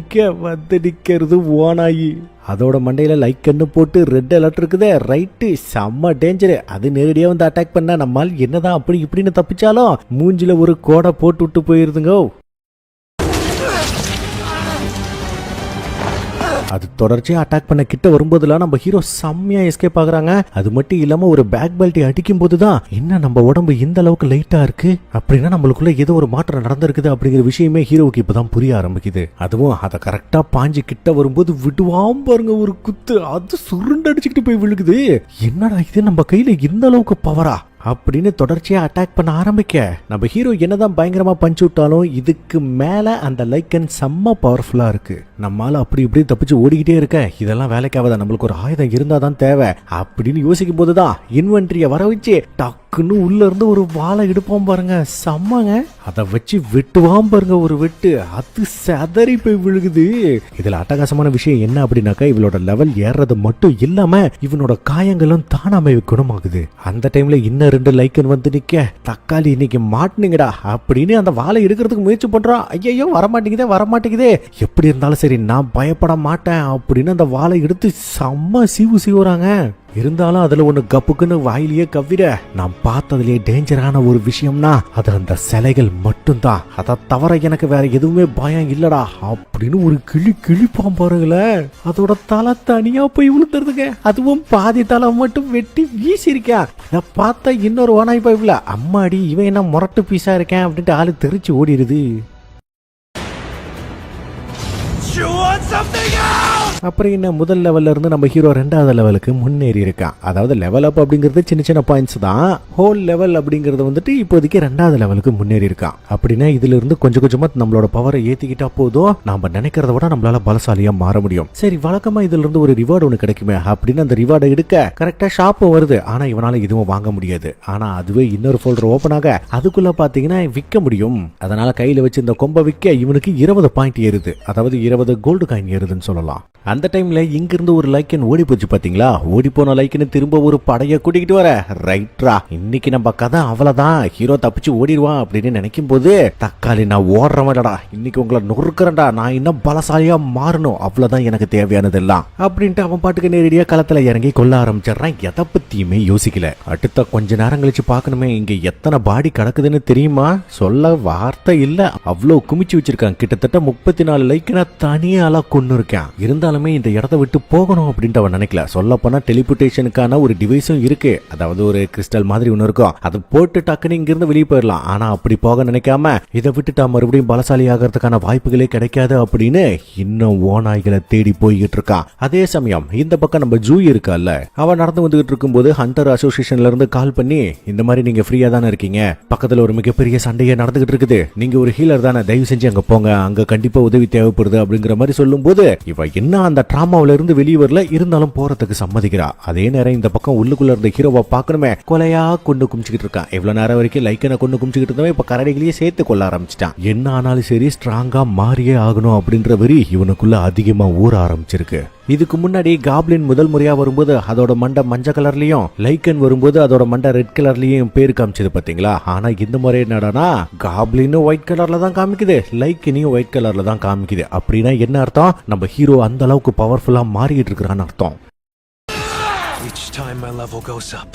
நிக்கிறது ஓனாயி. அதோட மண்டையில லைக் கண்ணு போட்டு ரெட் அலர்ட் இருக்குதே. ரைட்டு, செம்ம டேஞ்சரு. அது நேரடியா வந்து அட்டாக் பண்ணா நம்மால் என்னதான் அப்படி இப்படின்னு தப்பிச்சாலும் மூஞ்சில ஒரு கோடை போட்டு விட்டு போயிருதுங்க. அது தொடர்ச்சியா அட்டாக் பண்ண கிட்ட வரும்போதுலாம் நம்ம ஹீரோ செம்மையா எஸ்கேப் ஆகுறாங்க. அது மட்டும் இல்லாம ஒரு பேக் பெல்ட்டை அடிக்கும் போதுதான் என்ன நம்ம உடம்பு இந்த அளவுக்கு லைட்டா இருக்கு அப்படின்னா நம்மளுக்குள்ள ஏதோ ஒரு மாற்றம் நடந்திருக்குது அப்படிங்கிற விஷயமே ஹீரோவுக்கு இப்பதான் புரிய ஆரம்பிக்குது. அதுவும் அதை கரெக்டா பாஞ்சு கிட்ட வரும்போது விடுவாம் பாருங்க ஒரு குத்து, அது சுருண்டு அடிச்சுக்கிட்டு போய் விழுகுது. என்னடா இது, நம்ம கையில இந்த அளவுக்கு பவரா அப்படின்னு தொடர்ச்சியா அட்டாக் பண்ண ஆரம்பிக்க நம்ம ஹீரோ என்னதான் பயங்கரமா பஞ்சு விட்டாலும் இதுக்கு மேல அந்த லைக்கன் செம்ம பவர்ஃபுல்லா இருக்கு. நம்மால அப்படி இப்படி தப்பிச்சு ஓடிக்கிட்டே இருக்க. இதெல்லாம் வேலைக்காவதா, நம்மளுக்கு ஒரு ஆயுதம் இருந்தாதான் தேவை அப்படின்னு யோசிக்கும் போதுதான் இன்வென்ட்ரிய வர வச்சு டக்குன்னு உள்ள இருந்து ஒரு வாழை எடுப்போம் பாருங்க. செம்மங்க. அதை வச்சு வெட்டுவாம் பாருங்க ஒரு வெட்டு, அது செதறி போய் விழுகுது. இதுல அட்டகாசமான விஷயம் என்ன அப்படின்னாக்கா, இவளோட லெவல் ஏறது மட்டும் இல்லாம இவனோட காயங்களும் தானாமே குணமாகுது. அந்த டைம்ல இன்னும் 2 லைக்கன் வந்து நிக்க, தக்காளி இன்னைக்கு மாட்டினீங்கடா அப்படின்னு அந்த வாழை எடுக்கிறதுக்கு முயற்சி பண்றான். ஐயோ வரமாட்டேங்குதே. எப்படி இருந்தாலும் சரி நான் பயப்பட மாட்டேன் அப்படின்னு அந்த வாழை எடுத்து செம்ம சீவுறாங்க. இருந்தாலும் அதுல ஒண்ணு கப்புக்குன்னு வாயிலேயே கவ்விட, நான் பார்த்ததுலயே டேஞ்சரான ஒரு விஷயம்னா அது அந்த சிலைகள் மட்டும்தான். அதை தவிர எனக்கு வேற எதுவுமே பயம் இல்லடா அப்படின்னு ஒரு கிழிப்பான் பாருங்களேன். அதோட தலை தனியா போய் விழுந்துருதுங்க. அதுவும் பாதி தலை மட்டும் வெட்டி வீசிருக்கேன். இதை பார்த்தா இன்னொரு ஓனாய் பைப்ல அம்மாடி இவன் என்ன முரட்டு பீஸா இருக்கேன் அப்படின்ட்டு ஆளு தெரிச்சு ஓடிடுது. அப்புறம் என்ன, முதல் லெவல்ல இருந்து நம்ம ஹீரோ 2வது லெவலுக்கு முன்னேறி இருக்கான். அதாவது லெவல் அப் அப்படிங்கிறது சின்ன பாயிண்ட்ஸ் தான். ஹோல் லெவல் அப்படிங்கிறது வந்துட்டு இப்போதைக்கு 2வது லெவலுக்கு முன்னேறி இருக்கான். அப்படின்னா இதுல இருந்து கொஞ்சம் கொஞ்சமா நம்மளோட பவரை ஏத்திக்கிட்டா போதும், நாம நினைக்கிறத விட நம்மளால பலசாலியா மாற முடியும். சரி, வழக்கமா இதுல இருந்து ஒரு ரிவார்டு ஒண்ணு கிடைக்குமே அப்படின்னு அந்த ரிவார்டை எடுக்க கரெக்டா ஷாப் வருது. ஆனா இவனால இதுவும் வாங்க முடியாது. ஆனா அதுவே இன்னொரு ஃபோல்டர் ஓபன் ஆக அதுக்குள்ள பாத்தீங்கன்னா விற்க முடியும். அதனால கையில வச்சு இந்த கொம்பை விற்க இவனுக்கு 20 பாயிண்ட் ஏறுது. அதாவது 20 கோல்டு காயின் ஏறுதுன்னு சொல்லலாம். அந்த டைம்ல இங்கிருந்து ஒரு லைக்கன் ஓடி போச்சு பாத்தீங்களா. ஓடி போன லைக்கன் திரும்ப ஒரு படைய கூட்டிக்கிட்டு வர. ரைட்ரா, இன்னைக்கு நம்ம கதை அவ்வளவுதான், ஹீரோ தப்பிச்சு ஓடிடுவான் அப்படின்னு நினைக்கும் போது, தக்காளி நான் ஓடுறவன்டா, இன்னைக்கு உங்களை நொறுக்கிறேன்டா, நான் இன்னும் பலசாலியா மாறணும், அவ்வளவுதான் எனக்கு தேவையானது எல்லாம் அப்படின்ட்டு அவன் பாட்டுக்கு நேரடியா களத்துல இறங்கி கொல்ல ஆரம்பிச்சிடறான். எதை பத்தியுமே யோசிக்கல. அடுத்த கொஞ்ச நேரம் கழிச்சு பாக்கணுமே இங்க எத்தனை பாடி கிடக்குதுன்னு தெரியுமா, சொல்ல வார்த்தை இல்ல. அவ்வளவு குமிச்சு வச்சிருக்கான். கிட்டத்தட்ட 34 லைக்கனை தனியால கொண்டு இருக்கேன். இருந்தாலும் இந்த இடத்தை விட்டு போகணும் அப்படின்ட்டு அவன் நினைக்கல. சொல்ல போனா டெலிபோர்டேஷனுக்கான ஒரு டிவைஸும் இருக்கு. அதாவது ஒரு கிறிஸ்டல் மாதிரி ஒன்று இருக்கும். அதை போட்டு டக்குன்னு இங்கிருந்து வெளியே போயிடலாம். ஆனா அப்படி போக நினைக்காம இதை விட்டுட்டா மறுபடியும் பலசாலி ஆகிறதுக்கான வாய்ப்புகளே கிடைக்காது அப்படின்னு இன்னும் ஓநாய்களை தேடி போய்கிட்டு இருக்கான். அதே சமயம் இந்த பக்கம் நம்ம ஜூ இருக்கால, அவன் நடந்து வந்துகிட்டு இருக்கும்போது ஹண்டர் அசோசியேஷன்ல இருந்து கால் பண்ணி, இந்த மாதிரி நீங்க ஃப்ரீயா தானே இருக்கீங்க, பக்கத்துல ஒரு மிகப்பெரிய சண்டையே நடந்துகிட்டு இருக்குது, நீங்க ஒரு ஹீலர் தானே, தயவு செஞ்சு அங்க போங்க, அங்க கண்டிப்பா உதவி தேவைப்படுது அப்படிங்கிற மாதிரி சொல்லும் போது இவ என்ன அந்த டிராமாவில இருந்து வெளியே வரல. இருந்தாலும் போறதுக்கு சம்மதிக்கிறா. அதே நேரம் இந்த பக்கம் உள்ளுக்குள்ள இருந்த ஹீரோவை பார்க்கணுமே, கொலையா கொண்டு குமிச்சுக்கிட்டு இருக்கான். எவ்வளவு நேரம் வரைக்கும் லைக்கனை கொண்டு குமிச்சுக்கிட்டு இருந்தவன் இப்ப கரடிகளையே சேர்த்து கொள்ள ஆரம்பிச்சிட்டான். என்ன ஆனாலும் சரி ஸ்ட்ராங்கா மாறியே ஆகணும் அப்படின்ற வரி இவனுக்குள்ள அதிகமா ஊற ஆரம்பிச்சிருக்கு. இதுக்கு முன்னாடி காப்ளின் முதல் முறையா வரும்போது அதோட மண்டை மஞ்சள் கலர்லயும், லைக்கன் வரும்போது அதோட மண்டை ரெட் கலர்லயும் பேர் காமிச்சது பாத்தீங்களா. ஆனா இந்த முறை என்னடானா காப்ளினும் ஒயிட் கலர்ல தான் காமிக்குது, லைக்கனையும் ஒயிட் கலர்ல தான் காமிக்குது. அப்படின்னா என்ன அர்த்தம்? நம்ம ஹீரோ அந்த அளவுக்கு பவர்ஃபுல்லா மாறிட்டு இருக்கிறான்னு அர்த்தம். Each time my level goes up,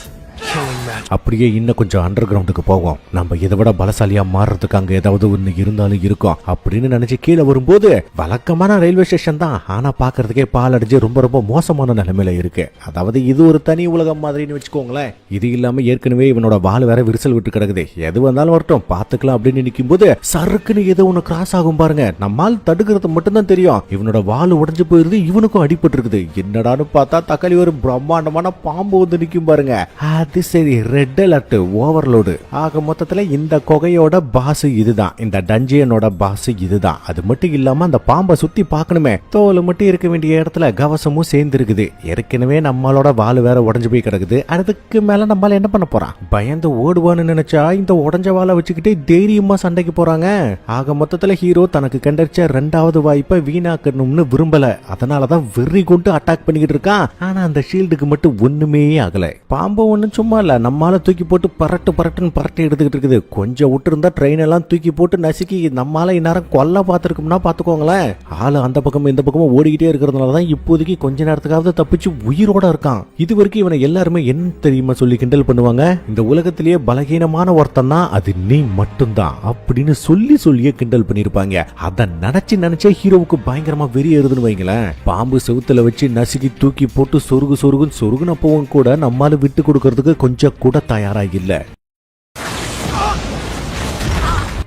killing magic. அப்படியே இன்னும் கொஞ்சம் அண்டர் கிரவுண்டுக்கு போவோம். நம்ம இதை விட பலசாலியா மாறுறதுக்கு அங்க ஏதாவது ஒண்ணு இருந்தாலும் இருக்கும் அப்படின்னு நினைச்சு கீழே வரும்போது வழக்கமான ரயில்வே ஸ்டேஷன் தான். ஆனா பாக்குறதுக்கே பால் அடிச்சு ரொம்ப ரொம்ப மோசமான நிலைமையில இருக்கு. அதாவது இது ஒரு தனி உலகம் மாதிரின்னு வச்சுக்கோங்களேன். இது இல்லாம ஏற்கனவே இவனோட வால் வேற விரிசல் விட்டு கிடக்குது. எது வந்தாலும் வரட்டும் பாத்துக்கலாம் அப்படின்னு நினைக்கும் போது சறுக்குன்னு ஏதோ ஒண்ணு கிராஸ் ஆகும் பாருங்க. நம்மால் தடுக்கிறது மட்டும்தான் தெரியும். இவனோட வால் உடைஞ்சு போயிருது, இவனுக்கும் அடிபட்டு இருக்குது. என்னடான்னு பார்த்தா தக்காளி ஒரு பிரம்மாண்டமான பாம்பு வந்து நிக்கும் பாருங்க. அது சரி, ரெட் அலர்ட் ஓவர்லோடு. ஆக மொத்தத்துல இந்த கொகையோட பாஸ் இதுதான், இந்த டஞ்சியனோட பாஸ் இதுதான். அது மட்டும் இல்லாம அந்த பாம்பை சுத்தி பார்க்கணுமே, தோல் மட்டும் இருக்க வேண்டிய இடத்துல கவசமும் சேர்ந்து இருக்குது. ஏற்கனவே நம்மளோட வால் வேற உடஞ்சு போய் கிடக்குது. அதுக்கு மேல நம்மளால என்ன பண்ண போறான்? பயந்து ஓடுவான்னு நினைச்சா இந்த உடஞ்ச வாழை வச்சுக்கிட்டே தைரியமா சண்டைக்கு போறாங்க. ஆக மொத்தத்துல ஹீரோ தனக்கு கண்டறிச்ச 2வது வாய்ப்பை வீணாக்கணும்னு விரும்பல. அதனாலதான் வெறி கொண்டு அட்டாக் பண்ணிக்கிட்டு இருக்கான். ஆனா அந்த ஷீல்டுக்கு மட்டும் ஒண்ணுமே ஆகல. பாம்பு ஒண்ணும் சும்மா இல்ல, நம்மால தூக்கி போட்டு பரட்டுன்னு பரட்டி எடுத்துக்கிட்டு இருக்குது. கொஞ்சம் விட்டு இருந்தா ட்ரெயின் எல்லாம் தூக்கி போட்டு நசுக்கி நம்மால இந்நேரம் கொல்ல பார்த்துருக்கோம்னா பாத்துக்கோங்களேன். ஆளு அந்த பக்கம் இந்த பக்கமும் ஓடிக்கிட்டே இருக்கிறதுனாலதான் இப்போதைக்கு கொஞ்ச நேரத்துக்காவது தப்பிச்சு உயிரோட இருக்கான். இது வரைக்கும் இவனை எல்லாருமே என்ன தெரியுமா சொல்லி கிண்டல் பண்ணுவாங்க? இந்த உலகத்திலேயே பலகீனமான ஒருத்தன் தான் அது நீ மட்டும்தான் அப்படின்னு சொல்லியே கிண்டல் பண்ணிருப்பாங்க. அதை நினைச்சே ஹீரோவுக்கு பயங்கரமா வெறி ஏறுதுன்னு வைங்களேன். பாம்பு செவுத்துல வச்சு நசுக்கி தூக்கி போட்டு சொருகுனப்பவும் கூட நம்மால விட்டு கொடுக்கறதுக்கு கொஞ்சம் கூட தயாரா இல்ல.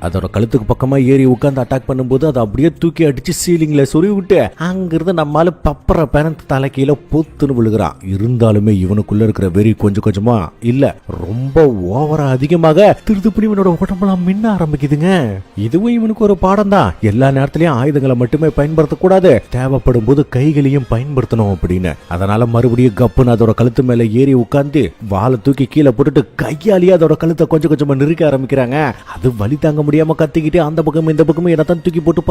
அதோட கழுத்துக்கு பக்கமா ஏறி உட்கார்ந்து அட்டாக் பண்ணும்போது அதை அப்படியே தூக்கி அடிச்சு சீலிங்ல சொருவி விட்டு அங்கிருந்து நம்மால பப்பர பேரண்ட் தலைக்கீழ பொத்துன்னு விழுகிறான். இருந்தாலுமே இவனுக்குள்ள இருக்கிற வெறி கொஞ்சம் கொஞ்சமா இல்ல, ரொம்ப ஓவரா அதிகமாக திருதுப்படி இவனோட உடம்பெல்லாம் மின்ன ஆரம்பிக்குதுங்க. இதுவும் இவனுக்கு ஒரு பாடம் தான். எல்லா நேரத்திலயும் ஆயுதங்களை மட்டுமே பயன்படுத்தக்கூடாது, தேவைப்படும் போது கைகளையும் பயன்படுத்தணும் அப்படின்னு. அதனால மறுபடியும் கப்புன்னு அதோட கழுத்து மேல ஏறி உட்கார்ந்து வாழை தூக்கி கீழே போட்டுட்டு கையாலேயே அதோட கழுத்தை கொஞ்சம் கொஞ்சமா நெருக்க ஆரம்பிக்கிறாங்க. அது வலி தாங்க முடியாம கத்திக்கிட்டு அந்த பக்கம் இந்த பக்கமும் என்னத்தான் தூக்கி போட்டு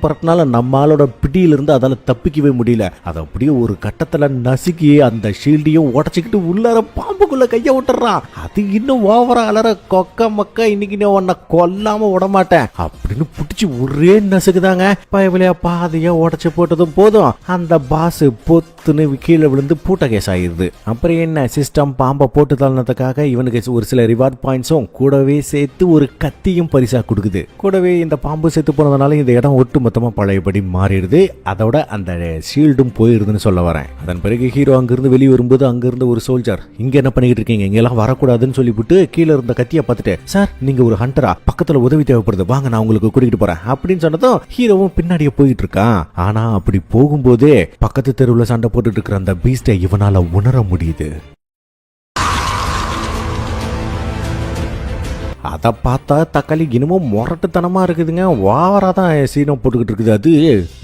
பரட்டுனால நம்மளோட பிடியிலிருந்து அதால தப்பிக்கவே முடியல. அதை அப்படியே ஒரு கட்டத்துல நசுக்கி அந்த ஷீல்டையும் உடச்சிக்கிட்டு உள்ளார பாம்புக்குள்ள கைய விட்டுறான். அது இன்னும் ஓவரா அலற கொக்க மக்கா இன்னைக்கு நான் உன்னை கொல்லாம விட மாட்டேன் அப்படின்னு புடிச்சு ஒரே நசுக்குதாங்க. பயவிலையா பாதையா உடச்சு போட்டதும் போதும் அந்த பாஸ் பொத்துன்னு கீழே விழுந்து பூட்ட கேஸ் ஆயிருது. அப்புறம் என்ன சிஸ்டம் பாம்பை போட்டு தள்ளனதுக்காக இவனுக்கு ஒரு சில ரிவார்ட் பாயிண்ட்ஸும் கூடவே சேர்த்து ஒரு கத்தியும் பரிசா கொடுக்குது. கூடவே இந்த பாம்பு செத்து போனதுனால இந்த இடம் ஒட்டு மொத்தமா பழையபடி மாறிடுது. அதோட அந்த ஷீல்டும் போயிருதுன்னு சொல்ல வரேன். அதன் பிறகு ஹீரோ அங்கிருந்து வெளியே வரும்போது அங்கிருந்து ஒரு சோல்ஜர், இங்க என்ன பண்ணிக்கிட்டு இருக்கீங்க, இங்க எல்லாம் வரக்கூடாதுன்னு சொல்லிவிட்டு கீழே இருந்த கத்தியை பார்த்துட்டு, சார் நீங்க ஒரு ஹண்டரா, பக்கத்துல உதவி தேவைப்படுது, வாங்க நான் உங்களுக்கு கூட்டிகிட்டு போறேன் அப்படின்னு சொன்னதும் ஹீரோவும் பின்னாடியே போயிட்டு இருக்கான். ஆனா அப்படி போகும்போதே பக்கத்து தெருவில் சண்டை போட்டுட்டு இருக்கிற அந்த பீஸ்டை இவனால உணர முடியுது. அதை பார்த்தா தக்காளி இன்னமும் முரட்டுத்தனமா இருக்குதுங்க. ஓவரா தான் சீனம் போட்டுக்கிட்டு இருக்குது. அது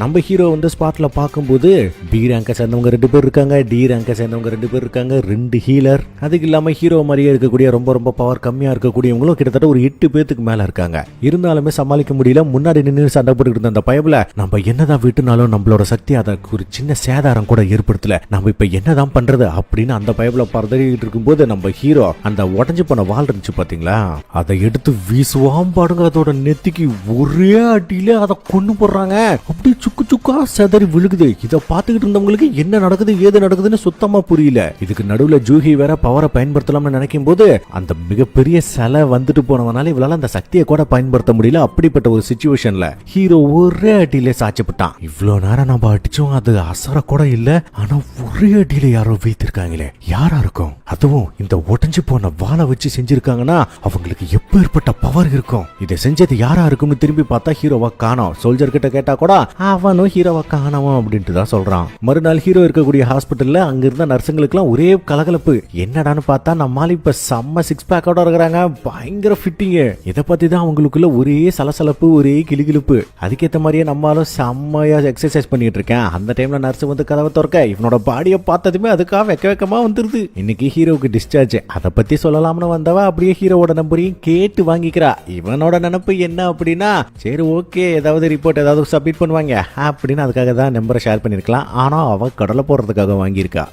நம்ம ஹீரோ வந்து ஸ்பாட்ல பார்க்கும்போது பி ரேங்கை சேர்ந்தவங்க 2 பேர் இருக்காங்க, டி ரேங்கை சேர்ந்தவங்க 2 பேர் இருக்காங்க, 2 ஹீலர். அதுக்கு இல்லாம ஹீரோ மாதிரியே இருக்கக்கூடிய ரொம்ப ரொம்ப பவர் கம்மியா இருக்கக்கூடியவங்களும் கிட்டத்தட்ட ஒரு 8 பேத்துக்கு மேல இருக்காங்க. இருந்தாலுமே சமாளிக்க முடியல. முன்னாடி நின்று சண்டை போட்டுக்கிட்டு இருந்த அந்த பயபுல நம்ம என்னதான் விட்டுனாலும் நம்மளோட சக்தி அதற்கு ஒரு சின்ன சேதாரம் கூட ஏற்படுத்தல, நம்ம இப்ப என்னதான் பண்றது அப்படின்னு அந்த பயபுல பறந்துகிட்டு இருக்கும்போது நம்ம ஹீரோ அந்த உடஞ்சு போன வால் இருந்துச்சு பாத்தீங்களா, அதை எடுத்து வீசுவாம் பாடுங்க. அதோட நெத்திக்கு ஒரே அடியில அதை கொண்டு போடுறாங்க. அப்படியே சுக்கா செதறி விழுகுது. இதை பார்த்துக்கிட்டு இருந்தவங்களுக்கு என்ன நடக்குது ஏது நடக்குதுன்னு சுத்தமா புரியல. இதுக்கு நடுவுல ஜூஹி வேற பவரை பயன்படுத்தலாம்னு நினைக்கும் போது அந்த மிகப்பெரிய சிலை வந்துட்டு போனவனால இவளால அந்த சக்தியை கூட பயன்படுத்த முடியல. அப்படிப்பட்ட ஒரு சிச்சுவேஷன்ல ஹீரோ ஒரே அடியில சாச்சப்பட்டான். இவ்வளவு நேரம் நம்ம அடிச்சோம், அது அசர கூட இல்ல. ஆனா ஒரே அடியில யாரோ வைத்திருக்காங்களே, யாரா இருக்கும்? அதுவும் இந்த உடஞ்சு போன வாழை வச்சு செஞ்சிருக்காங்கன்னா அவங்களுக்கு எப்பேற்பட்ட பவர் இருக்கும். இதை செஞ்சது யாரா இருக்கும்னு திரும்பி பார்த்தா ஹீரோவா காணோம். சோல்ஜர் கிட்ட கேட்டா கூட அவனும் ஹீரோவா காணோம் அப்படின்ட்டு தான் சொல்றான். மறுநாள் ஹீரோ இருக்கக்கூடிய ஹாஸ்பிட்டல்ல அங்க இருந்த நர்ஸுங்களுக்கு எல்லாம் ஒரே கலகலப்பு. என்னடான்னு பார்த்தா நம்மால இப்ப செம்ம 6 பேக்கோட இருக்கிறாங்க, பயங்கர ஃபிட்டிங். இதை பத்தி தான் அவங்களுக்குள்ள ஒரே சலசலப்பு, ஒரே கிளிகிழிப்பு. அதுக்கேற்ற மாதிரியே நம்மளும் செம்மையா எக்ஸசைஸ் பண்ணிட்டு இருக்கேன். அந்த டைம்ல நர்ஸ் வந்து கதவை திறக்க இவனோட பாடியை பார்த்ததுமே அதுக்காக வெக்கமா வந்துருது. இன்னைக்கு ஹீரோவுக்கு டிஸ்சார்ஜ். அதை பத்தி சொல்லலாம்னு வந்தவ அப்படியே ஹீரோவோட நம்பரையும் கேட்டு வாங்கிக்கிறா. இவனோட நினைப்பு என்ன அப்படின்னா, சரி ஓகே ஏதாவது ரிப்போர்ட் ஏதாவது சப்மிட் பண்ணுவாங்க அப்படின்னு அதுக்காக தான் நம்பரை ஷேர் பண்ணிருக்கலாம். ஆனா அவ கடலை போடுறதுக்காக வாங்கியிருக்கா.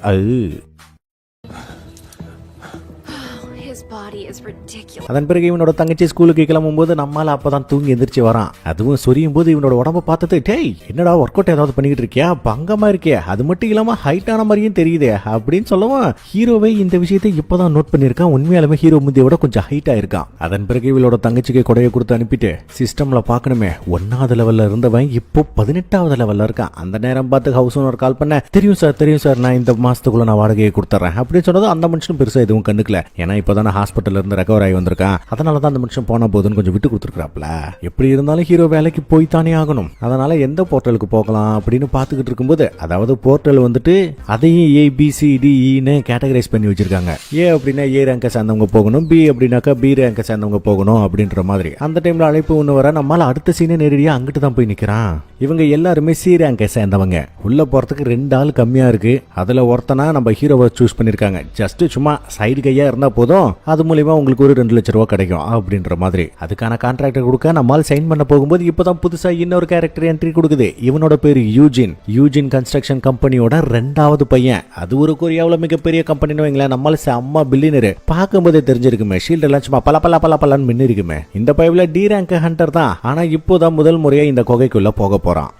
His body is ridiculous. அதன் பிறகு இவனோட தங்கச்சி ஸ்கூலுக்கு கிளம்பும் போது நம்மால அப்பதான் தூங்கி எந்திரிச்சு வரான். அதுவும் சொரியும் போது இவனோட உடம்ப பார்த்தது, டேய் என்னடா ஒர்க் அவுட் ஏதாவது பண்ணிக்கிட்டு இருக்கியா, பங்கமா இருக்கே, அது மட்டும் இல்லாம ஹைட்டான மாதிரியும் தெரியுதே அப்படின்னு சொல்லவும் ஹீரோவே இந்த விஷயத்தை இப்பதான் நோட் பண்ணிருக்கான். உண்மையாலுமே ஹீரோ முந்திய விட கொஞ்சம் ஹைட்டா இருக்கான். அதன் பிறகு இவளோட தங்கச்சிக்கு கொடையை கொடுத்து அனுப்பிட்டு சிஸ்டம்ல பாக்கணுமே 1வது லெவல்ல இருந்தவன் இப்போ 18வது லெவல்ல இருக்கான். அந்த நேரம் பார்த்து ஹவுஸ் ஓனர் கால் பண்ண, தெரியும் சார் நான் இந்த மாசத்துக்குள்ள நான் வாடகையை கொடுத்துறேன் அப்படின்னு சொன்னது அந்த மனுஷனும் பெருசா எதுவும் கண்டுக்கல. ஏன்னா இப்பதான் ஹாஸ்பிட்டல்ல இருந்து ரெக்கவர் ஆகி வந்திருக்கான். அதனாலதான் அந்த மனுஷன் போன போதுன்னு கொஞ்சம் விட்டு கொடுத்துருக்காப்ல. எப்படி இருந்தாலும் ஹீரோ வேலைக்கு போய் தானே ஆகணும். அதனால எந்த போர்ட்டலுக்கு போகலாம் அப்படின்னு பாத்துக்கிட்டு இருக்கும்போது, அதாவது போர்ட்டல் வந்துட்டு அதையும் ABCDEன்னு கேட்டகரைஸ் பண்ணி வச்சிருக்காங்க. ஏ அப்படின்னா ஏ ரேங்க சேர்ந்தவங்க போகணும், பி அப்படின்னாக்கா பி ரேங்க சேர்ந்தவங்க போகணும் அப்படின்ற மாதிரி. அந்த டைம்ல அழைப்பு ஒண்ணு வர நம்மளால அடுத்த சீனே நேரடியா அங்கிட்டு தான் போய் நிக்கிறான். இவங்க எல்லாருமே சி ரேங்க சேர்ந்தவங்க. உள்ள போறதுக்கு 2 ஆள் கம்மியா இருக்கு. அதுல ஒருத்தனா நம்ம ஹீரோவை சூஸ் பண்ணிருக்காங்க. ஜஸ்ட் சும்மா சைடு கையா இருந்தா போதும், அது மூலியமா உங்களுக்கு ஒரு 2 லட்சம் ரூபாய் கிடைக்கும் அப்படின்ற மாதிரி. அதுக்கான கான்ட்ராக்ட் கொடுக்க நம்மால் சைன் பண்ண போகும்போது இப்பதான் புதுசா இன்னொரு கேரக்டர் என்ட்ரி கொடுக்குது. இவனோட பேரு யூஜின் கன்ஸ்ட்ரக்ஷன் கம்பெனியோட 2வது பையன். அது ஒரு கொரியாவுல மிகப்பெரிய கம்பெனின்னு வைங்களேன். நம்மால செம்ம பில்லியனரு. பார்க்கும்போதே தெரிஞ்சிருக்குமே, ஷீல்ட் எல்லாம் சும்மா பல மின்னு இருக்குமே. இந்த பைப்ல டி ரேங்க் ஹண்டர் தான். ஆனா இப்போதான் முதல் முறையா இந்த குகைக்குள்ள போக போறான்.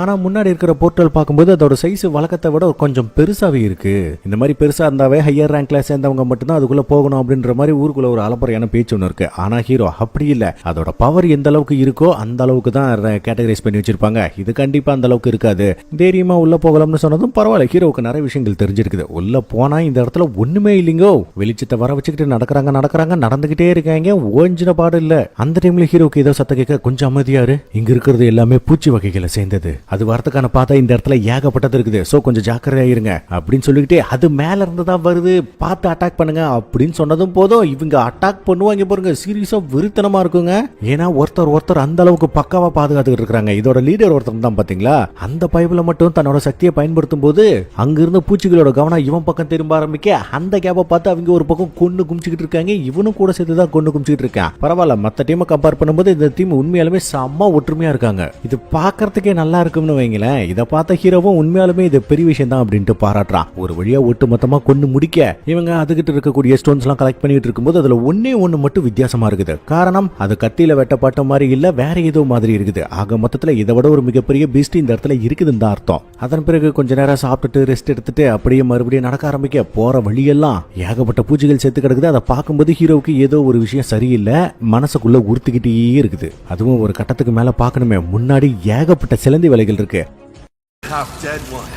ஆனா முன்னாடி இருக்கிற போர்ட்டல் பார்க்கும்போது அதோட சைஸ் வழக்கத்தை விட கொஞ்சம் பெருசாவே இருக்கு. இந்த மாதிரி பெருசா இருந்தாவே ஹையர் ரேங்க்ல சேர்ந்தவங்க மட்டும்தான் அதுக்குள்ள போகணும் அப்படின்ற மாதிரி ஊருக்குள்ள ஒரு அலப்பறையான பேச்சு ஒன்று இருக்கு. ஆனா ஹீரோ அப்படி இல்ல. அதோட பவர் எந்த அளவுக்கு இருக்கோ அந்த அளவுக்கு தான் கேட்டகரைஸ் பண்ணி வச்சிருப்பாங்க. இது கண்டிப்பா அந்த அளவுக்கு இருக்காது. தைரியமா உள்ள போகலாம்னு சொன்னதும் பரவாயில்ல, ஹீரோவுக்கு நிறைய விஷயங்கள் தெரிஞ்சிருக்குது. உள்ள போனா இந்த இடத்துல ஒண்ணுமே இல்லைங்கோ. வெளிச்சத்தை வர வச்சுக்கிட்டு நடக்கிறாங்க நடந்துகிட்டே இருக்காங்க. ஓஞ்சின பாடு இல்ல. அந்த டைம்ல ஹீரோவுக்கு ஏதோ சத்த கேட்க, கொஞ்சம் அமைதியாரு, இங்க இருக்கிறது எல்லாமே பூச்சி வகைகளை சேர்ந்தது. அது வரதுக்கான பார்த்தா இந்த இடத்துல ஏகப்பட்டது இருக்குது, சோ கொஞ்சம் ஜாக்கிரதையா இருங்க அப்படின்னு சொல்லிக்கிட்டே அது மேல இருந்து தான் வருது, பார்த்து அட்டாக் பண்ணுங்க அப்படின்னு சொன்னதும் போதும் இவங்க அட்டாக் பண்ணுவாங்க பாருங்க. சீரியஸா விருத்தனமா இருக்குங்க. ஏன்னா ஒருத்தர் அந்த அளவுக்கு பக்காவா பாதுகாத்துக்கிட்டு இருக்காங்க. இதோட லீடர் ஒருத்தர் தான் பாத்தீங்களா, அந்த பைப்ல மட்டும் தன்னோட சக்தியை பயன்படுத்தும் போது அங்க இருந்த பூச்சிகளோட கவனம் இவன் பக்கம் திரும்ப ஆரம்பிக்க, அந்த கேப்பை பார்த்து அவங்க ஒரு பக்கம் கொண்டு குமிச்சுக்கிட்டு இருக்காங்க. இவனும் கூட சேர்த்து தான் கொண்டு குமிச்சுக்கிட்டு இருக்கான். பரவாயில்ல, மத்த டீமை கம்பேர் பண்ணும்போது இந்த டீம் உண்மையாலுமே செம்ம ஒற்றுமையா இருக்காங்க. இது பாக்குறதுக்கே நல்லா இருக்கும்னு வைங்களேன். இதை பார்த்த ஹீரோவும் உண்மையாலுமே இது பெரிய விஷயம் தான் அப்படின்ட்டு பாராட்டுறான். ஒரு வழியா ஒட்டு மொத்தமா கொண்டு முடிக்க இவங்க அதுகிட்ட இருக்கக்கூடிய ஸ்டோன்ஸ் எல்லாம் கலெக்ட் பண்ணிட்டு இருக்கும்போது அதுல ஒண்ணு மட்டும் வித்தியாசமா இருக்குது. காரணம், அது கத்தியில வெட்டப்பட்ட மாதிரி இல்ல, வேற ஏதோ மாதிரி இருக்குது. ஆக மொத்தத்துல இதை விட ஒரு மிகப்பெரிய பீஸ்ட் இந்த இடத்துல இருக்குதுன்னு தான் அர்த்தம். அதன் பிறகு கொஞ்ச நேரம் சாப்பிட்டுட்டு ரெஸ்ட் எடுத்துட்டு அப்படியே மறுபடியும் நடக்க ஆரம்பிக்க போற வழியெல்லாம் ஏகப்பட்ட பூச்சிகள் செத்து கிடக்குது. அதை பார்க்கும்போது ஹீரோவுக்கு ஏதோ ஒரு விஷயம் சரியில்லை, மனசுக்குள்ள உறுத்திக்கிட்டே இருக்குது. அதுவும் ஒரு கட்டத்துக்கு மேல பார்க்கணுமே, முன்னாடி ஏகப்பட்ட சிலந்தி வலைகள் இருக்கு. Half dead one.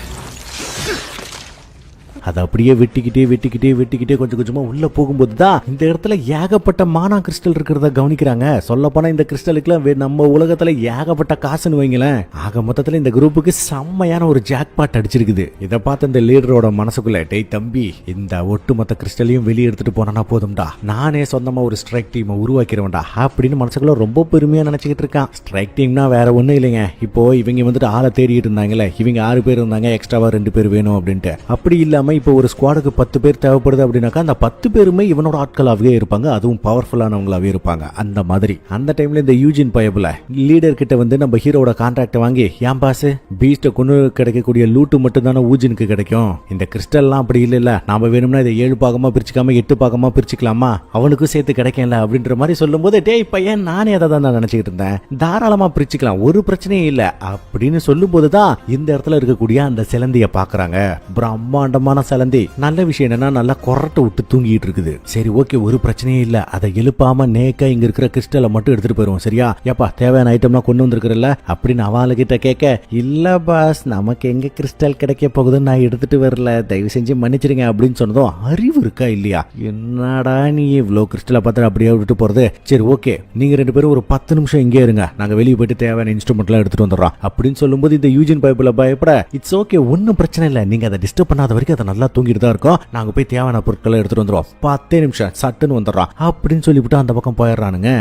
அதை அப்படியே வெட்டிக்கிட்டே கொஞ்சமா உள்ள போகும்போது தான் இந்த இடத்துல ஏகப்பட்ட மானா கிறிஸ்டல் இருக்கிறத கவனிக்கிறாங்க. சொல்ல போனா இந்த கிறிஸ்டலுக்குலாம் நம்ம உலகத்துல ஏகப்பட்ட காசுன்னு வைங்களேன். ஆக மொத்தத்துல இந்த குரூப்புக்கு செம்மையான ஒரு ஜாக்பாட் அடிச்சிருக்குது. இதை பார்த்து இந்த லீடரோட மனசுக்குள்ள, டேய் தம்பி, இந்த ஒட்டுமொத்த கிறிஸ்டலையும் வெளியே எடுத்துட்டு போனா போதும்டா, நானே சொந்தமா ஒரு ஸ்ட்ரைக் டீமை உருவாக்கிறேன்டா அப்படின்னு மனசுக்குள்ள ரொம்ப பெருமையா நினைச்சுக்கிட்டு இருக்கான். ஸ்ட்ரைக் டீம்னா வேற ஒண்ணும் இல்லைங்க. இப்போ இவங்க வந்துட்டு ஆளை தேடிட்டு இருந்தாங்கல்ல, இவங்க 6 பேர் இருந்தாங்க, எக்ஸ்ட்ராவா 2 பேர் வேணும் அப்படின்ட்டு. அப்படி இல்லாம இப்போ ஒரு ஸ்குவாடுக்கு 10 பேர் தேவைப்படுது அப்படின்னாக்கா அந்த 10 பேருமே இவனோட ஆட்களாகவே இருப்பாங்க, அதுவும் பவர்ஃபுல்லானவங்களாவே இருப்பாங்க. அந்த மாதிரி அந்த டைம்ல இந்த யூஜின் பயபுல லீடர் கிட்ட வந்து நம்ம ஹீரோட கான்ட்ராக்ட் வாங்கி, ஏன் பாஸ் பீஸ்ட கொண்டு கிடைக்கக்கூடிய லூட்டு மட்டும் தானே ஊஜினுக்கு கிடைக்கும், இந்த கிறிஸ்டல்லாம் அப்படி இல்ல, நாம வேணும்னா இதை 7 பாகமா பிரிச்சுக்காம 8 பாகமா பிரிச்சுக்கலாமா, அவனுக்கும் சேர்த்து கிடைக்கல அப்படின்ற மாதிரி சொல்லும் போது, டேய் பையன், நானே அதை தான் நினைச்சுக்கிட்டு இருந்தேன், தாராளமா பிரிச்சுக்கலாம், ஒரு பிரச்சனையும் இல்ல அப்படின்னு சொல்லும் போதுதான் இந்த இடத்துல இருக்கக்கூடிய அந்த சிலந்திய பாக்குறாங்க. பிரம்மாண்டமான சிலந்தி. நல்ல விஷயம் என்னன்னா நல்லா கொரட்டை விட்டு தூங்கிட்டு இருக்குது. சரி ஓகே, ஒரு பிரச்சனையும் இல்ல, அதை எழுப்பாம நேக்கா இங்க இருக்கிற கிறிஸ்டலை மட்டும் எடுத்துட்டு போயிருவோம், சரியா? ஏப்பா தேவையான ஐட்டம்லாம் கொண்டு வந்திருக்கிறல்ல அப்படின்னு அவளுக்கிட்ட கேட்க, இல்ல பாஸ், நமக்கு எங்க கிறிஸ்டல் கிடைக்க போகுதுன்னு நான் எடுத்துட்டு வரல, தயவு செஞ்சு மன்னிச்சிருங்க அப்படின்னு சொன்னதும், அறிவு இருக்கா இல்லையா, என்னடா நீ இவ்வளோ கிறிஸ்டலை பார்த்து அப்படியே விட்டு போறது, சரி ஓகே நீங்க 2 பேரும் ஒரு 10 நிமிஷம் இங்கே இருங்க, நாங்க வெளியே போயிட்டு தேவையான இன்ஸ்ட்ருமெண்ட்லாம் எடுத்துட்டு வந்துடுறோம் அப்படின்னு சொல்லும்போது இந்த யூஜின் பைபிள் பயப்பட, இட்ஸ் ஓகே, ஒன்னும் பிரச்சனை இல்லை, நீங்க அதை டிஸ்டர்ப் பண்ணாத வரைக்கும் அதை நல்லா தூங்கிட்டு தான் இருக்கோம், நாங்க போய் தேவையான பொருட்களை எடுத்துட்டு வந்துடுவோம், 10 நிமிஷம் சட்டுன்னு வந்துடுறோம் அப்படின்னு சொல்லிவிட்டு அந்த பக்கம் போயிடுறானுங்க.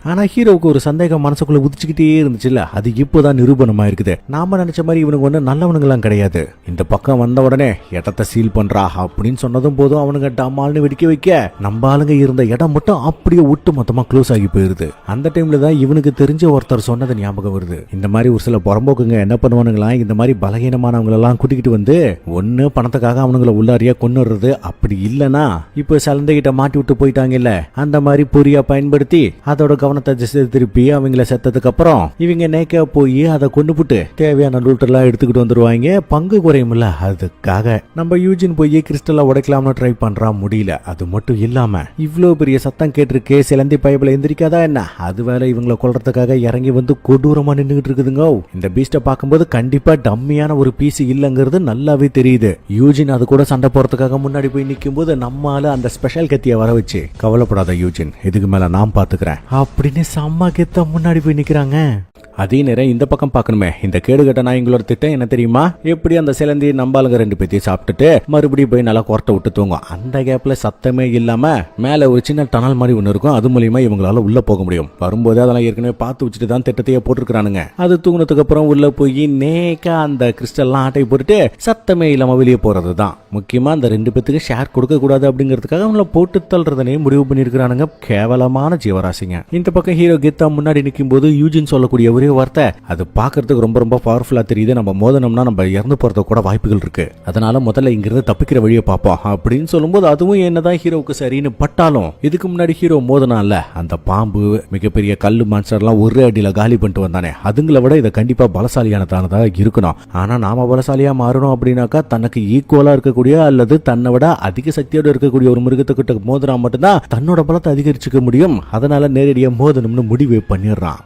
ஆனா ஹீரோவுக்கு ஒரு சந்தேகம் மனசுக்குள்ள உதிச்சுக்கிட்டே இருந்துச்சுல்ல, அது இப்போதான் நிரூபணமா இருக்குது. நாம நினைச்ச மாதிரி இவனுக்கு ஒண்ணு நல்லவனுங்களாம் கிடையாது. இந்த பக்கம் வந்த உடனே இடத்தை சீல் பண்றா அப்படின்னு சொன்னதும் போதும் அவனுங்க டமால்னு வெடிக்க வைக்க நம்ம ஆளுங்க இருந்த இடம் மட்டும் அப்படியே ஒட்டு மொத்தமா க்ளோஸ் ஆகி போயிருது. அந்த டைம்ல தான் இவனுக்கு தெரிஞ்ச ஒருத்தர் சொன்னது ஞாபகம் வருது. இந்த மாதிரி ஒரு சில புறம்போக்குங்க என்ன பண்ணுவானுங்களா, இந்த மாதிரி பலகீனமானவங்களெல்லாம் கூட்டிக்கிட்டு வந்து ஒன்னு பணத்துக்காக அவனுங்களை உள்ளாரியா கொன்னுடுறது, அப்படி இல்லனா இப்ப சலந்தைகிட்ட மாட்டி விட்டு போயிட்டாங்கல்ல, அந்த மாதிரி பொறியா பயன்படுத்தி அதோட கவனத்தை திசை திருப்பி அவங்கள செத்ததுக்கு அப்புறம் இவங்க நேக்கா போய் அதை கொண்டுபிட்டு தேவையான லூட்டெல்லாம் எடுத்துக்கிட்டு வந்துருவாங்க. பங்கு குறையும்ல, அதுக்காக நம்ம யூஜின் போய் கிறிஸ்டலா உடைக்கலாம்னு ட்ரை பண்றா, முடியல. அது மட்டும் இல்லாம இவ்வளவு பெரிய சத்தம் கேட்டிருக்கே, சிலந்தி பைபிள் எந்திரிக்காதா என்ன, அது வேலை இவங்களை கொல்றதுக்காக இறங்கி வந்து கொடூரமா நின்றுகிட்டு இருக்குதுங்க. இந்த பீஸ்ட பார்க்கும்போது கண்டிப்பா டம்மியான ஒரு பீஸ் இல்லங்கிறது நல்லாவே தெரியுது. யூஜின் அது கூட சண்டை போறதுக்காக முன்னாடி போய் நிக்கும் போது நம்மால அந்த ஸ்பெஷல் கத்திய வர வச்சு, கவலைப்படாத யூஜின், இதுக்கு மேல நான் பாத்துக்கிறேன் அப்படின்னு செம்ம கெத்த முன்னாடி போய் நிக்கிறாங்க. அதே நேரம் இந்த பக்கம் பார்க்கணுமே, இந்த கேடுகட்ட நாயங்களோட திட்டம் என்ன தெரியுமா, எப்படி அந்த சிலந்தி நம்பாளுங்க 2 பேத்தையும் சாப்பிட்டுட்டு மறுபடியும் போய் நல்லா கொரட்டை விட்டு தூங்கும். அந்த கேப்ல சத்தமே இல்லாம மேல ஒரு சின்ன டனல் மாதிரி ஒண்ணு இருக்கும், அது மூலியமா இவங்களால உள்ள போக முடியும். வரும்போது அதெல்லாம் ஏற்கனவே பார்த்து வச்சுட்டு தான் திட்டத்தையே போட்டுருக்கானுங்க. அது தூங்கினதுக்கு அப்புறம் உள்ள போய் நேக்கா அந்த கிறிஸ்டல்லாம் ஆட்டை போட்டுட்டு சத்தமே இல்லாம வெளியே போறதுதான். முக்கியமா அந்த 2 பேத்துக்கு ஷேர் கொடுக்க கூடாது அப்படிங்கிறதுக்காக அவங்கள போட்டு தள்ளுறதனே முடிவு பண்ணிருக்கானுங்க. கேவலமான ஜீவராசிங்க. இந்த பக்கம் ஹீரோ கெத்தா முன்னாடி நிற்கும் போது யூஜின் சொல்லக்கூடிய ஒரே வார்த்தை, அது பாக்குறதுக்கு ரொம்ப ரொம்ப பவர்ஃபுல்லா தெரியுது, நம்ம மோதனம்னா நம்ம இறந்து போறது கூட வாய்ப்புகள் இருக்கு, அதனால முதல்ல இங்கிருந்து தப்பிக்கிற வழியை பார்ப்போம் அப்படின்னு சொல்லும்போது அதுவும் என்னதான் ஹீரோவுக்கு சரின்னு பட்டாலும், இதுக்கு முன்னாடி ஹீரோ மோதனால அந்த பாம்பு மிகப்பெரிய கல்லு மான்ஸ்டர்லாம் ஒரு அடியில காலி பண்ணிட்டு வந்தானே, அதுங்களை விட இதை கண்டிப்பா பலசாலியானதானதா இருக்கணும். ஆனா நாம பலசாலியா மாறணும் அப்படின்னாக்கா தனக்கு ஈக்குவலா இருக்கக்கூடிய அல்லது தன்னை விட அதிக சக்தியோட இருக்கக்கூடிய ஒரு மிருகத்துக்கிட்ட மோதினா மட்டும்தான் தன்னோட பலத்தை அதிகரிச்சுக்க முடியும். அதனால நேரடியா மோதணும்னு முடிவே பண்ணிடுறான்.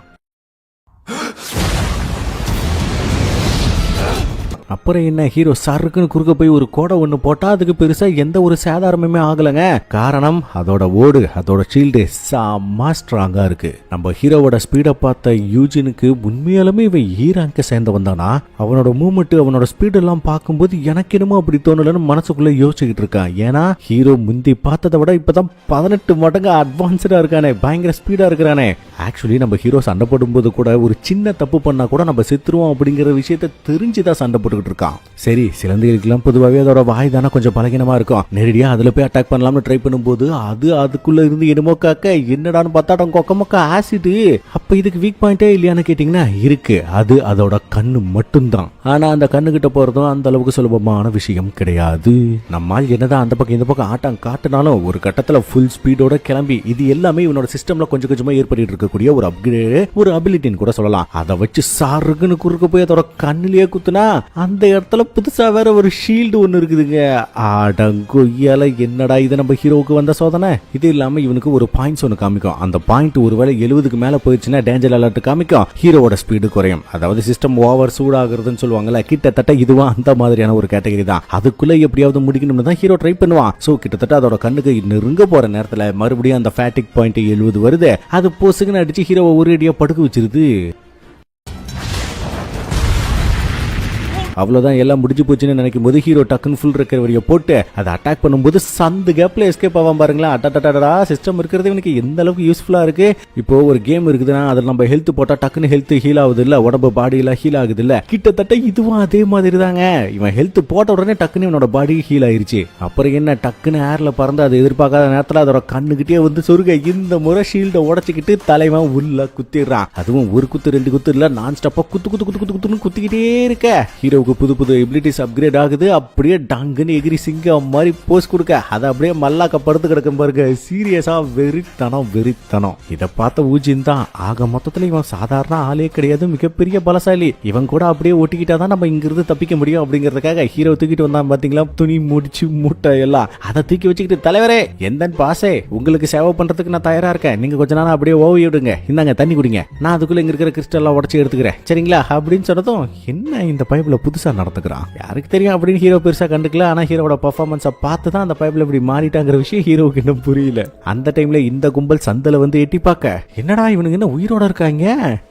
அப்புறம் என்ன, ஹீரோ சருக்குன்னு குறுக்க போய் ஒரு கோடை ஒண்ணு போட்டா அதுக்கு பெருசா எந்த ஒரு சேதாரமுமே ஆகலங்க. காரணம் அதோட ஓடு, அதோட ஷீல்டு செம்ம ஸ்ட்ராங்கா இருக்கு. நம்ம ஹீரோவோட ஸ்பீட பார்த்த யூஜினுக்கு உண்மையாலுமே இவன் ஈராங்க சேர்ந்து வந்தானா, அவனோட மூவ்மெண்ட் அவனோட ஸ்பீட் எல்லாம் பார்க்கும்போது எனக்கு என்னமோ அப்படி தோணலன்னு மனசுக்குள்ள யோசிச்சுக்கிட்டு இருக்கான். ஏன்னா ஹீரோ முந்தி பார்த்ததை விட இப்பதான் 18 மடங்கு அட்வான்ஸ்டா இருக்கானே, பயங்கர ஸ்பீடா இருக்கிறானே. ஆக்சுவலி நம்ம ஹீரோ சண்டை போடும்போது கூட ஒரு சின்ன தப்பு பண்ணா கூட நம்ம செத்துருவோம் அப்படிங்கிற விஷயத்த தெரிஞ்சுதான் சண்டை போட்டுக்கிட்டு இருக்கான். சரி, சிலந்திகளுக்கெல்லாம் பொதுவாகவே அதோட வாய் தானே கொஞ்சம் பலகீனமா இருக்கும், நேரடியா அதுல போய் அட்டாக் பண்ணலாம்னு ட்ரை பண்ணும்போது அதுக்குள்ள இருந்து என்னமோ காக்க என்னடான்னு பார்த்தா கொக்கமொக்க ஆசிட். அப்ப இதுக்கு வீக் பாயிண்டே இல்லையான்னு கேட்டீங்கன்னா இருக்கு, அது அதோட கண்ணு மட்டும்தான். ஆனா அந்த கண்ணு கிட்ட போறதும் அந்த அளவுக்கு சுலபமான விஷயம் கிடையாது. நம்மால் என்னதான் அந்த பக்கம் இந்த பக்கம் ஆட்டம் காட்டினாலும் ஒரு கட்டத்துல ஃபுல் ஸ்பீடோட கிளம்பி இது எல்லாமே இவனோட சிஸ்டம்ல கொஞ்சம் கொஞ்சமா ஏற்பட்டு இருக்கக்கூடிய ஒரு அப்கிரேட், ஒரு அபிலிட்டின்னு கூட சொல்லலாம். அதை வச்சு சாருக்குன்னு குறுக்க போய் அதோட கண்ணிலேயே குத்துனா அந்த இடத்துல புதுசா வேற ஒரு ஷீல்டு ஒன்னு இருக்குதுங்க. அடங்கொய்யால என்னடா இது நம்ம ஹீரோவுக்கு வந்த சோதனை. இது இல்லாம இவனுக்கு ஒரு பாயிண்ட்ஸ் ஒன்னு காமிக்கும். அந்த பாயிண்ட் ஒருவேளை 70க்கு மேல போயிடுச்சுன்னா டேஞ்சர் அலர்ட் காமிக்கும், ஹீரோவோட ஸ்பீடு குறையும். அதாவது சிஸ்டம் ஓவர் சூடாகிறதுன்னு சொல்லுவாங்கல்ல, கிட்டத்தட்ட இதுவா அந்த மாதிரியான ஒரு கேட்டகரி தான். அதுக்குள்ள எப்படியாவது முடிக்கணும்னு தான் ஹீரோ ட்ரை பண்ணுவான். சோ கிட்டத்தட்ட அதோட கண்ணுக்கு நெருங்க போற நேரத்துல மறுபடியும் அந்த ஃபேட்டிக் பாயிண்ட் 70 வருது. அது பொசுக்குன்னு அடிச்சு ஹீரோவை ஒரு அடியா படுக்க வச்சிருது. அவ்வளவுதான், எல்லாம் முடிஞ்சு போச்சுன்னு நினைக்கும் போது ஹீரோ டக்குன்னு ஃபுல் ரெக்கவரியை போட்டு அதை அட்டாக் பண்ணும்போது சந்து கேப்ல எஸ்கேப் ஆகாம பாருங்களா. அட்டா சிஸ்டம் இருக்கிறது இவனுக்கு எந்த அளவுக்கு யூஸ்ஃபுல்லா இருக்கு. இப்போ ஒரு கேம் இருக்குதுன்னா அதில் நம்ம ஹெல்த் போட்டா டக்குன்னு ஹெல்த் ஹீல் ஆகுது இல்ல, உடம்பு பாடியெல்லாம் ஹீல் ஆகுது இல்ல, கிட்டத்தட்ட இதுவும் அதே மாதிரி தாங்க. இவன் ஹெல்த் போட்ட உடனே டக்குன்னு இவனோட பாடி ஹீல் ஆயிருச்சு. அப்புறம் என்ன, டக்குன்னு ஏர்ல பறந்து அது எதிர்பார்க்காத நேரத்தில் அதோட கண்ணுகிட்டே வந்து சொருக இந்த முறை ஷீல்டை உடச்சிக்கிட்டு தலைவன் உள்ள குத்திடுறான். அதுவும் ஒரு குத்து 2 குத்து இல்ல, நான் ஸ்டாப்பா குத்து குத்து குத்து குத்து குத்துன்னு குத்திக்கிட்டே இருக்க. ஹீரோவுக்கு புது புது எபிலிட்டிஸ் அப்கிரேட் ஆகுது. அப்படியே டங்குன்னு எகிரி சிங்கம் மாதிரி போஸ் கொடுக்க அதை அப்படியே மல்லாக்க படுத்து கிடக்கும் பாருங்க. சீரியஸா வெறித்தனம். இதை பார்த்த ஊஜின் தான் ஆக மொத்தத்துல இவன் சாதாரண ஆளே கிடையாது, மிகப்பெரிய பலசாலி. இவன் கூட அப்படியே ஒட்டிக்கிட்டாதான் நம்ம இங்கிருந்து தப்பிக்க முடியும் அப்படிங்கறதுக்காக ஹீரோ தூக்கிட்டு வந்தான் பாத்தீங்களா, துணி முடிச்சு மூட்டை எல்லாம். அதை தூக்கி வச்சுக்கிட்டு, தலைவரே எந்த பாசே உங்களுக்கு சேவை பண்றதுக்கு நான் தயாரா இருக்கேன், நீங்க கொஞ்ச நாள் அப்படியே ஓவி விடுங்க, இந்தாங்க தண்ணி குடிங்க, நான் அதுக்குள்ள இங்க இருக்கிற கிறிஸ்டல்லாம் உடச்சி எடுத்துக்கிறேன் சரிங்களா அப்படின்னு சொன்னதும், என்ன இந்த பைப்ல புதுசா நடந்துக்கிறான். யாருக்கு தெரியும் அப்படின்னு ஹீரோ பெருசா கண்டுக்கல. ஆனா ஹீரோட பெர்ஃபார்மன்ஸை பார்த்து தான் அந்த பைப்ல இப்படி மாறிட்டாங்கிற விஷயம் ஹீரோவுக்கு இன்னும் புரியல. அந்த டைம்ல இந்த கும்பல் சந்தல வந்து எட்டி பார்க்க, என்னடா இவனுக்கு என்ன உயிரோட இருக்காங்க,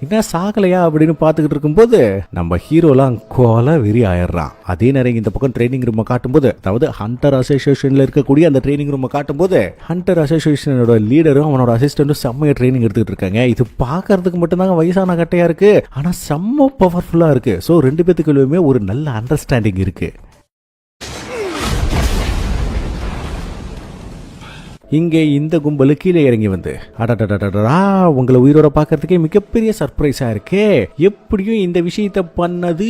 என்ன சாகலையா அப்படின்னு பாத்துக்கிட்டு இருக்கும்போது நம்ம ஹீரோலாம் கொலை வெறி ஆயிடுறான். அதே நேரம் இந்த பக்கம் ட்ரைனிங் ரூம் காட்டும்போது, அதாவது ஹண்டர் அசோசியேஷன்ல இருக்கக்கூடிய அந்த ட்ரைனிங் ரூம் காட்டும்போது, ஹண்டர் அசோசியேஷனோட லீடரும் அவனோட அசிஸ்டன்டும் செம்மையா ட்ரைனிங் எடுத்துக்கிட்டு இருக்காங்க. இது பாக்குறதுக்கு மட்டும்தாங்க வயசான கட்டையா இருக்கு, ஆனா செம்ம பவர்ஃபுல்லா இருக்கு. சோ ரெண்டு பேத்துக்குள்ளயுமே ஒரு நல்ல அண்டர்ஸ்டாண்டிங் இருக்கு. இங்கே இந்த கும்பலு கீழே இறங்கி வந்து, அடடடடடா உங்களை உயிரோட பாக்கிறதுக்கே மிகப்பெரிய சர்ப்ரைஸா இருக்கே, எப்படியும் இந்த விஷயத்த பண்ணது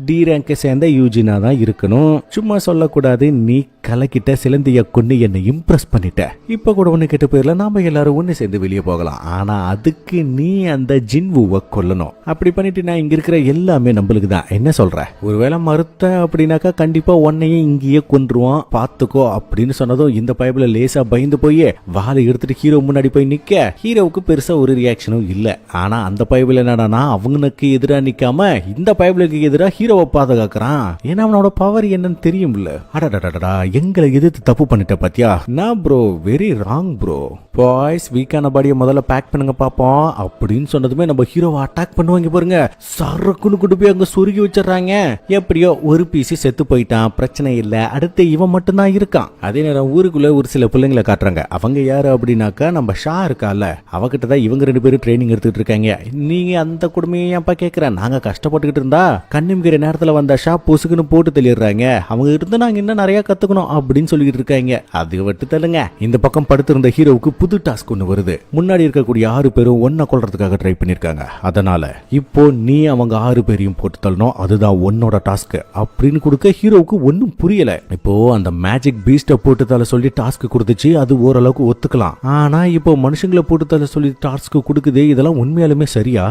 டி ரேங்கை சேர்ந்த யூஜினா தான் இருக்கணும், சும்மா சொல்லக்கூடாது, நீ கலக்கிட்ட சிலந்திய கொண்டு என்னை இம்ப்ரெஸ் பண்ணிட்ட, இப்ப கூட ஒண்ணு கெட்ட போயிடல, நாம எல்லாரும் ஒண்ணு சேர்ந்து வெளியே போகலாம், ஆனா அதுக்கு நீ அந்த ஜின்வுவை கொல்லணும், அப்படி பண்ணிட்டு நான் இங்க இருக்கிற எல்லாமே நம்மளுக்கு தான், என்ன சொல்ற, ஒருவேளை மறுத்த அப்படின்னாக்கா கண்டிப்பா உன்னையும் இங்கேயே கொன்றுவான் பாத்துக்கோ அப்படின்னு சொன்னதும் இந்த பைபிள லேசா பயந்து போய் வாளை எடுத்துட்டு ஹீரோ முன்னாடி போய் நிக்க, ஹீரோவுக்கு பெருசா ஒரு ரியாக்ஷனும் இல்ல. ஆனா அந்த பைபிள் என்னடானா அவனுக்கு எதிரா நிக்காம இந்த பைபிளுக்கு எதிரா ஹீரோவை பாதுகாக்கிறான். ஏன்னா அவனோட பவர் என்னன்னு தெரியும்ல. அடடடடா எங்களை எதிர்த்து தப்பு பண்ணிட்ட பாத்தியா, நான் bro very wrong bro, boys வீக்கான பாடியை முதல்ல பேக் பண்ணுங்க பாப்போம் அப்படின்னு சொன்னதுமே நம்ம ஹீரோவை அட்டாக் பண்ணுவாங்க பாருங்க, சரக்குன்னு கொண்டு போய் அங்க சொருகி வச்சிடறாங்க. எப்படியோ ஒரு பீஸ் செத்து போயிட்டான், பிரச்சனை இல்ல, அடுத்து இவன் மட்டும் தான் இருக்கான். அதே நேரம் ஊருக்குள்ள ஒரு சில பிள்ளைங்களை காட்டுறாங்க. அவங்க யாரு அப்படின்னாக்கா நம்ம ஷா இருக்கால, அவகிட்ட தான் இவங்க ரெண்டு பேரும் ட்ரைனிங் எடுத்துட்டு இருக்காங்க. நீங்க அந்த குடுமையை ஏன்ப்பா கேட்கிறேன், நாங்க கஷ்டப்பட்டுக்கிட்டு இருந்தா கண்ணிமிக்கிற நேரத்துல வந்த ஷா பொசுக்குன்னு போட்டு தெளிடுறாங்க, அவங்க இருந்து நாங்க இன்னும் நிறைய கத்துக்கணும் அப்படின்னு சொல்லிட்டு இருக்காங்க. அது விட்டு தள்ளுங்க. இந்த பக்கம் படுத்திருந்த ஹீரோவுக்கு புது டாஸ்க் ஒண்ணு வருது. முன்னாடி இருக்கக்கூடிய 6 பேரும் ஒன்ன கொல்றதுக்காக ட்ரை பண்ணிருக்காங்க. அதனால இப்போ நீ அவங்க 6 பேரையும் போட்டு தள்ளணும், அதுதான் உன்னோட டாஸ்க் அப்படின்னு கொடுக்க ஹீரோவுக்கு ஒன்னும் புரியல. இப்போ அந்த மேஜிக் பீஸ்ட போட்டு தள்ள சொல்லி டாஸ்க் கொடுத்துச்சு, அது ஓரளவுக்கு ஒத்துக்கலாம். ஆனா இப்போ மனுஷங்களை போட்டு தள்ள சொல்லி டாஸ்க் கொடுக்குது, இதெல்லாம் உண்மையாலுமே சரியா?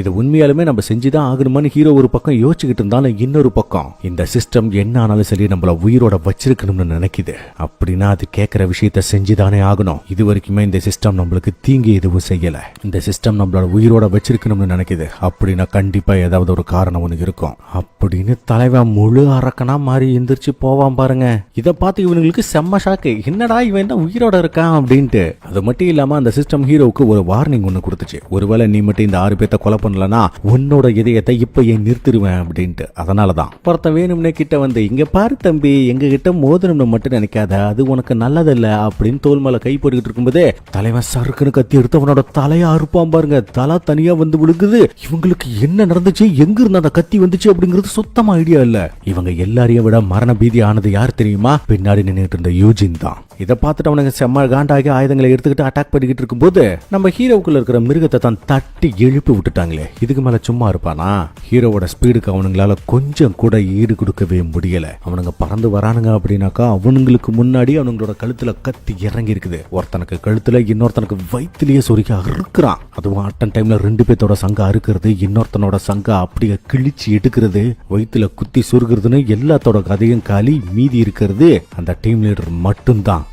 இது உண்மையாலுமே நம்ம செஞ்சுதான் ஆகணுமான்னு ஹீரோ ஒரு பக்கம் யோசிச்சுக்கிட்டு இருந்தாலும் இன்னொரு பக்கம் இந்த சிஸ்டம் என்ன ஆனாலும் சரி நம்மள உயிரோட வச்சிருக்கணும்னு நினைக்குது. அப்படின்னா அது கேட்கிற விஷயத்த செஞ்சுதானே ஆகணும். இது வரைக்குமே இந்த சிஸ்டம் நம்மளுக்கு தீங்கு எதுவும் செய்யல, இந்த சிஸ்டம் நம்மளோட உயிரோட வச்சிருக்கணும்னு நினைக்குது. அப்படின்னா கண்டிப்பா ஏதாவது ஒரு காரணம் ஒண்ணு இருக்கும் அப்படின்னு தலைவன் முழு அரக்கனா மாறி எந்திரிச்சு போவான் பாருங்க. இதை பார்த்து இவனுங்களுக்கு செம்ம ஷாக்கு, என்னடா இவன் என்ன உயிரோட இருக்கான் அப்படின்ட்டு. அது மட்டும் இல்லாம அந்த சிஸ்டம் ஹீரோவுக்கு ஒரு வார்னிங் ஒண்ணு கொடுத்துச்சு, ஒருவேளை நீ மட்டும் இந்த 6 பேர்த்த கொலை பண்ணலனா உன்னோட இதயத்தை இப்ப ஏன் நிறுத்திடுவேன் அப்படின்ட்டு. அதனாலதான் ஒருத்தன் வேணும்னே கிட்ட வந்து, இங்க பாரு தம்பி, எங்க கிட்ட மோதணும்னு மட்டும் நினைக்காத, அது உனக்கு நல்லதில்ல அப்படின்னு தோல் மேல கை போட்டுக்கிட்டு இருக்கும்போதே தலைவன் சறுக்குன்னு கத்தி எடுத்து அவனோட தலையா அறுப்பான் பாருங்க. தலை தனியா வந்து விழுகுது. இவங்களுக்கு என்ன நடந்துச்சு, எங்க இருந்து அந்த கத்தி வந்துச்சு அப்படிங்கிறது சுத்தமா ஐடியா இல்ல. இவங்க எல்லாரையும் விட மரண பீதி ஆனது யார் தெரியுமா, பின்னாடி நின்றுட்டு இருந்த யூஜின் தான். இதை பார்த்துட்டு அவனுக்கு செம்ம காண்டாகி ஆயுதங்களை எடுத்துக்கிட்டு அட்டாக் பண்ணிக்கிட்டு இருக்கும்போது நம்ம ஹீரோவுக்குள்ள இருக்கிற மிருகத்தை தான் தட்டி எழுப்பி விட்டுட்டாங்களே, இதுக்கு மேல சும்மா இருப்பானா? ஹீரோவோட ஸ்பீடுக்கு அவனுங்களால கொஞ்சம் கூட ஈடு கொடுக்கவே முடியல. அவனுங்க பறந்து வரானுங்க அப்படின்னாக்கா அவனுங்களுக்கு முன்னாடி அவனுங்களோட கழுத்துல கத்தி இறங்கி இருக்குது. ஒருத்தனுக்கு கழுத்துல இன்னொருத்தனுக்கு வயிற்றுலயே சொருகி அறுக்கிறான். அதுவும் அட்டன் டைம்ல 2 பேர்த்தோட சங்க அறுக்கிறது, இன்னொருத்தனோட சங்க அப்படியே கிழிச்சு எடுக்கிறது, வயிற்றுல குத்தி சொருகிறதுன்னு எல்லாத்தோட கதையும் காலி. மீதி இருக்கிறது அந்த டீம் லீடர் மட்டும்தான்.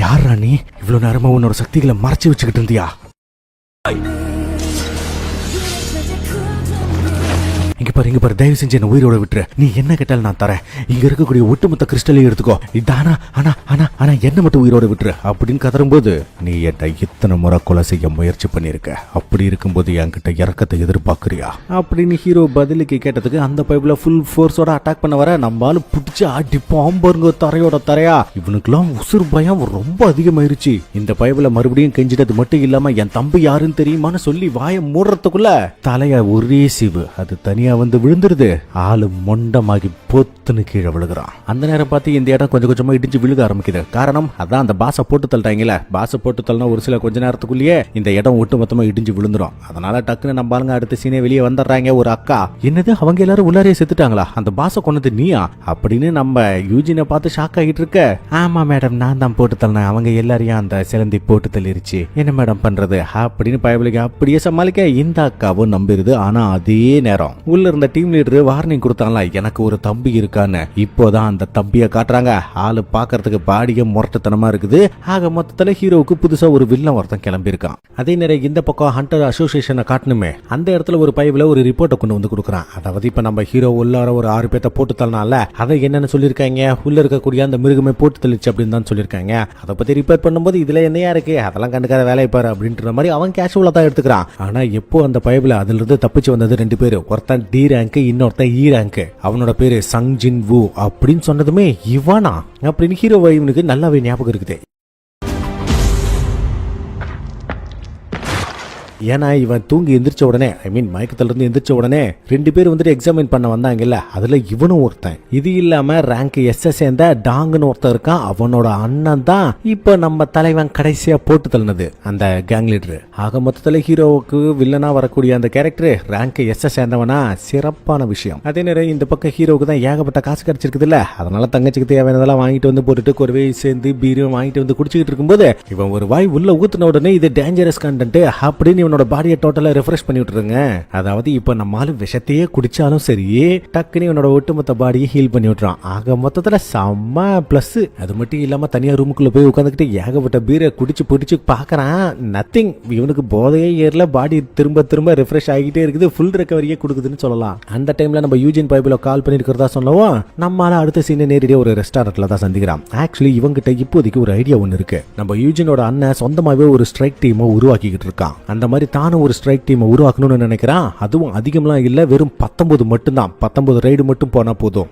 யாரா நீ, இவ்வளவு நேரமா உன்னோட சக்திகளை மறைச்சு வச்சுக்கிட்டு இருந்தியா? இங்க பாரு தயவு செஞ்சு என்ன உயிரோட விட்டுரு, நீ என்ன கேட்டாலும் நான் தரேன், இங்க இருக்கக்கூடிய ஒட்டுமொத்த கிறிஸ்டலையும் எடுத்துக்கோ, இதானா ஆனா என்ன மட்டும் உயிரோட விட்டுரு அப்படின்னு கதறும்போது, நீ என்ன இத்தனை முறை கொலை செய்ய முயற்சி பண்ணிருக்க, அப்படி இருக்கும்போது என்கிட்ட இறக்கத்தை எதிர்பார்க்கறியா அப்படின்னு ஹீரோ பதிலுக்கு கேட்டதுக்கு அந்த பைப்ல ஃபுல் ஃபோர்ஸோட அட்டாக் பண்ண வர நம்மளால பிடிச்சி அடிப்பான் பாருங்க தரையோட தரையா. இவனுக்குலாம் உசுர் பயம் ரொம்ப அதிகமாயிருச்சு. இந்த பைப்ல மறுபடியும் கெஞ்சிட்டது மட்டும் இல்லாம என் தம்பி யாருன்னு தெரியுமான்னு சொல்லி வாயை மூடுறதுக்குள்ள தலையா ஒரே சிவு அது தனியா வந்து விழுந்துருது. ஆளு மொண்டமாகி பொத்துன்னு கீழே விழுகிறான். அந்த நேரம் பார்த்து இந்த இடம் கொஞ்சம் கொஞ்சமா இடிஞ்சு விழுக ஆரம்பிக்குது. காரணம் அதான் அந்த பாச போட்டு தள்ளிட்டாங்கல்ல, பாச போட்டு தள்ளினா ஒரு சில கொஞ்ச நேரத்துக்குள்ளேயே இந்த இடம் ஒட்டு மொத்தமா இடிஞ்சு விழுந்துரும். அதனால டக்குன்னு நம்ம ஆளுங்க அடுத்த சீனே வெளியே வந்துடுறாங்க. ஒரு அக்கா, என்னது அவங்க எல்லாரும் உள்ளாரே செத்துட்டாங்களா, அந்த பாச கொண்டது நீயா அப்படின்னு நம்ம யூஜினை பார்த்து ஷாக் ஆகிட்டு இருக்க. ஆமா மேடம், நான் தான் போட்டு தள்ளினேன், அவங்க எல்லாரையும் அந்த சிலந்தி போட்டு தள்ளிருச்சு, என்ன மேடம் பண்றது அப்படின்னு பயபலிக்க அப்படியே சமாளிக்க இந்த அக்காவும் நம்பிடுது. ஆனா அதே நேரம் உள்ள இருந்த டீம் லீடர் வார்னிங் கொடுத்தாங்களா, எனக்கு ஒரு தம்பி இருக்கான்னு. இப்போதான் அந்த தம்பியை காட்டுறாங்க. ஆளு பாக்குறதுக்கு பாடிய முரட்டுத்தனமா இருக்குது. ஆக மொத்தத்துல ஹீரோவுக்கு புதுசா ஒரு வில்லன் ஒருத்தன் கிளம்பி இருக்கான். அதே நேரம் இந்த பக்கம் ஹண்டர் அசோசியேஷனை காட்டணுமே, அந்த இடத்துல ஒரு பைப்ல ஒரு ரிப்போர்ட்டை கொண்டு வந்து கொடுக்குறான். அதாவது இப்ப நம்ம ஹீரோ உள்ளார ஒரு 6 பேர்த்த போட்டு தள்ளனால அதை என்னன்னு சொல்லியிருக்காங்க, உள்ள இருக்கக்கூடிய அந்த மிருகமே போட்டு தள்ளிச்சு அப்படின்னு தான் சொல்லியிருக்காங்க. அதை பத்தி ரிப்பேர் பண்ணும்போது இதுல என்னையா இருக்கு, அதெல்லாம் கண்டுக்காத வேலையை பாரு அப்படின்ற மாதிரி அவன் கேஷுவலா தான் எடுத்துக்கிறான். ஆனா எப்போ அந்த பைப்ல அதுல இருந்து தப்பிச்சு வந்தது 2 பேரு, ஒருத்தன் டி ரேங்க், இன்னொருத்தன் இ ரேங்க். அவனோட பேரு சங் ஜின் வு அப்படின்னு சொன்னதுமே இவனா அப்படின்னு ஹீரோ இவனுக்கு நல்லாவே ஞாபகம் இருக்குது. ஏன்னா இவன் தூங்கி எந்திரிச்ச உடனே, ஐ மீன் மயக்கத்துல இருந்து எந்திரிச்ச உடனே 2 பேர் வந்துட்டு எக்ஸாமின் பண்ண வந்தாங்கல்ல, அதுல இவனும் ஒருத்தன். இது இல்லாம ரேங்க் எஸ் சேர்ந்த டாங்னு ஒருத்தன் இருக்கான். அவனோட அண்ணன் தான் இப்ப நம்ம தலைவன் கடைசியா போட்டு தள்ளினது அந்த கேங் லீடர். ஆக மொத்தத்துல ஹீரோவுக்கு வில்லனா வரக்கூடிய அந்த கேரக்டர் ரேங்க் எஸ் சேர்ந்தவனா, சிறப்பான விஷயம். அதே நேரம் இந்த பக்கம் ஹீரோவுக்கு தான் ஏகப்பட்ட காசு கிடைச்சிருக்குது இல்ல, அதனால தங்கச்சிக்கு தேவையானதெல்லாம் வாங்கிட்டு வந்து போட்டுட்டு குறவே சேர்ந்து பீரும் வாங்கிட்டு வந்து குடிச்சிட்டு இருக்கும்போது இவன் ஒரு வாய் உள்ள ஊத்துன உடனே இது டேஞ்சரஸ் கண்டென்ட் அப்படின்னு இவனோட பாடியை டோட்டலா ரெஃப்ரெஷ் பண்ணி விட்டுருங்க. அதாவது இப்ப நம்மால விஷத்தையே குடிச்சாலும் சரி, டக்குனு இவனோட ஒட்டுமொத்த பாடியை ஹீல் பண்ணி விட்டுறான். ஆக மொத்தத்துல செம்ம பிளஸ். அது மட்டும் இல்லாம தனியா ரூமுக்குள்ள போய் உட்காந்துக்கிட்டு ஏகப்பட்ட பீரை குடிச்சு பிடிச்சு பாக்குறான். நத்திங், இவனுக்கு போதையே ஏறல, பாடி திரும்ப திரும்ப ரெஃப்ரெஷ் ஆகிட்டே இருக்குது, ஃபுல் ரெக்கவரியே கொடுக்குதுன்னு சொல்லலாம். அந்த டைம்ல நம்ம யூஜின் பைபிள கால் பண்ணிருக்கிறதா சொல்லவும் நம்மால அடுத்த சீனை நேரடியா ஒரு ரெஸ்டாரண்ட்ல தான் சந்திக்கிறான். ஆக்சுவலி இவங்கிட்ட இப்போதைக்கு ஒரு ஐடியா ஒன்னு இருக்கு. நம்ம யூஜினோட அண்ணன் சொந்தமாவே ஒரு ஸ்ட்ரைக் டீமை உருவாக்கிக்கிட்டு இருக்கான். அந்த மாதிரி தானும் ஒரு ஸ்ட்ரைக் டீமை உருவாக்கணும்னு நினைக்கிறான். அதுவும் அதிகம்லாம் இல்ல, வெறும் 19 மட்டும் தான். 19 ரைடு மட்டும் போனா போதும்.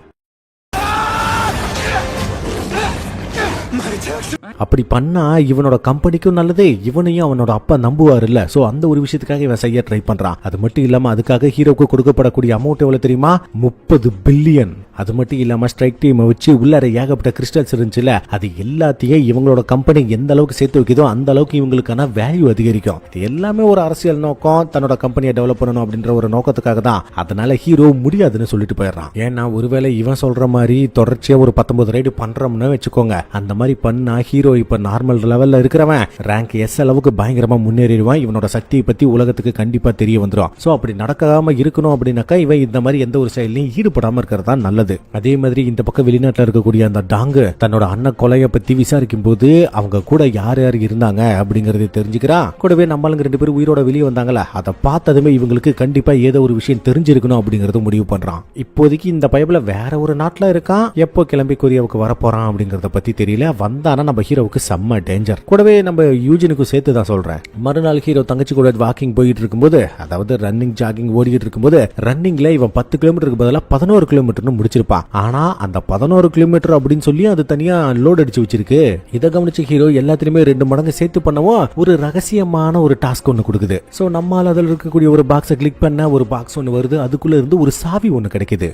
அப்படி பண்ணா இவனோட கம்பெனிக்கும் நல்லது, இவனையும் அவனோட அப்பா நம்புவார் இல்ல. சோ அந்த ஒரு விஷயத்துக்காக இவன் செய்ய ட்ரை பண்றான். அது மட்டும் இல்லாம அதுக்காக ஹீரோக்கு கொடுக்கப்படக்கூடிய அமௌண்ட் எவ்வளவு தெரியுமா, 30 பில்லியன். அது மட்டும் இல்லாம ஸ்ட்ரைக் டீமை வச்சு உள்ளார ஏகப்பட்ட கிறிஸ்டல்ஸ் இருந்துச்சுல, அது எல்லாத்தையும் இவங்களோட கம்பெனி எந்த அளவுக்கு சேர்த்து வைக்குதோ அந்த அளவுக்கு இவங்களுக்கான வேல்யூ அதிகரிக்கும். இது எல்லாமே ஒரு அரசியல் நோக்கம், தன்னோட கம்பெனியை டெவலப் பண்ணணும் அப்படின்ற ஒரு நோக்கத்துக்காக தான். அதனால ஹீரோ முடியாதுன்னு சொல்லிட்டு போயிடுறான். ஏன்னா ஒருவேளை இவன் சொல்ற மாதிரி தொடர்ச்சியா ஒரு 19 ரைடு பண்றோம்னு வச்சுக்கோங்க, அந்த மாதிரி பண்ணா ஹீரோ இப்ப நார்மல் லெவல்ல இருக்கிறவன் ரேங்க் எஸ் அளவுக்கு பயங்கரமா முன்னேறிடுவான். இவனோட சக்தியை பத்தி உலகத்துக்கு கண்டிப்பா தெரிய வந்துடும். சோ அப்படி நடக்காம இருக்கணும் அப்படின்னாக்கா இவன் இந்த மாதிரி எந்த ஒரு செயலையும் ஈடுபடாம இருக்கிறதா நல்லது. அதே மாதிரி இந்த பக்கம் வெளிநாட்டுல இருக்கக்கூடிய அந்த டாங்கு தன்னோட அண்ணன் கொலையை பத்தி விசாரிக்கும் போது அவங்க கூட யார் யார் இருந்தாங்க அப்படிங்கறத தெரிஞ்சுக்கிறான். கூடவே நம்மளுங்க 2 பேரும் உயிரோட வெளியே வந்தாங்களா, அதை பார்த்ததுமே இவங்களுக்கு கண்டிப்பா ஏதோ ஒரு விஷயம் தெரிஞ்சிருக்கணும் அப்படிங்கறது முடிவு பண்றான். இப்போதைக்கு இந்த பைபிள வேற ஒரு நாட்டுல இருக்கான். எப்போ கிளம்பி கொரியாவுக்கு வரப்போறான் அப்படிங்கறத பத்தி தெரியல. வந்தானா நம்ம ஹீரோவுக்கு செம்ம டேஞ்சர். கூடவே நம்ம யூஜினுக்கு சேர்த்து தான் சொல்றேன். மறுநாள் ஹீரோ தங்கச்சி கூட வாக்கிங் போயிட்டு இருக்கும்போது, அதாவது ரன்னிங் ஜாகிங் ஓடிட்டு இருக்கும்போது, ரன்னிங்ல இவன் 10 கிலோமீட்டருக்கு பதிலாக 11 கிலோமீட்டர்னு முடிச்சிருப்பான். ஆனா அந்த 11 கிலோமீட்டர் அப்படின்னு சொல்லி அது தனியா லோட் அடிச்சு வச்சிருக்கு. இதை கவனிச்ச ஹீரோ எல்லாத்திலுமே 2 மடங்கு சேர்த்து பண்ணவும் ஒரு ரகசியமான ஒரு டாஸ்க் ஒன்னு கொடுக்குது. சோ நம்மால அதில் இருக்கக்கூடிய ஒரு பாக்ஸை கிளிக் பண்ண ஒரு பாக்ஸ் ஒன்னு வருது. அதுக்குள்ள இருந்து ஒரு சாவி ஒன்னு கிடைக்குது.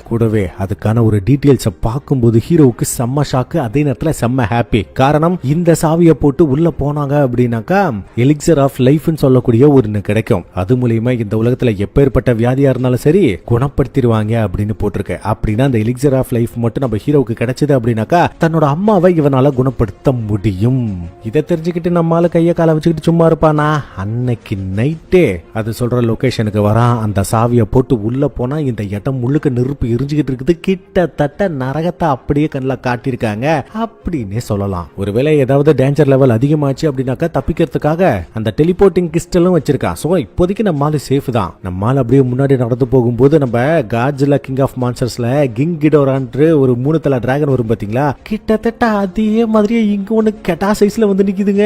கூடவே அதுக்கான ஒரு டீடைல்ஸை பார்க்கும்போது ஹீரோவுக்கு செம்ம ஷாக்கு, அதே நேரத்தில் செம்ம ஹாப்பி. காரணம், இந்த சாவியை போட்டு உள்ள போனாங்க அப்படின்னாக்கா எலிக்சர் ஆஃப் லைஃப்னு சொல்லக்கூடிய ஒன்று கிடைக்கும். அது மூலியமா இந்த உலகத்துல எப்பேற்பட்ட வியாதியா இருந்தாலும் சரி குணப்படுத்திடுவாங்க அப்படின்னு போட்டிருக்கு. அப்படின்னா அந்த எலிக்சர் ஆஃப் லைஃப் மட்டும் நம்ம ஹீரோவுக்கு கிடைச்சது அப்படின்னாக்கா தன்னோட அம்மாவை இவனால குணப்படுத்த முடியும். இதை தெரிஞ்சுக்கிட்டு நம்மால கைய கால வச்சுக்கிட்டு சும்மா இருப்பானா? அன்னைக்கு நைட்டே அது சொல்ற லொகேஷனுக்கு வரான். அந்த சாவியை போட்டு உள்ள போனா இந்த இடம் முழுக்க நெருப்பு எரிஞ்சுக்கிட்டு இருக்குது. கிட்டத்தட்ட நரகத்தை அப்படியே கண்ணில் காட்டியிருக்காங்க அப்படின்னே சொல்லலாம். ஒருவேளை ஏதாவது டேஞ்சர் லெவல் அதிகமாச்சு அப்படின்னாக்கா தப்பிக்கிறதுக்காக அந்த டெலிபோர்ட்டிங் கிறிஸ்டலும் வச்சிருக்கான். சோ இப்போதைக்கு நம்மால சேஃப் தான். நம்மால அப்படியே முன்னாடி நடந்து போகும்போது நம்ம காட்ஜில்லா கிங் ஆஃப் மான்ஸ்டர்ஸ்ல கிங் கிடோரான்ற ஒரு 3 தலை டிராகன் வரும் பாத்தீங்களா, கிட்டத்தட்ட அதே மாதிரியே இங்க ஒண்ணு கெட்டா சைஸ்ல வந்து நிக்குதுங்க.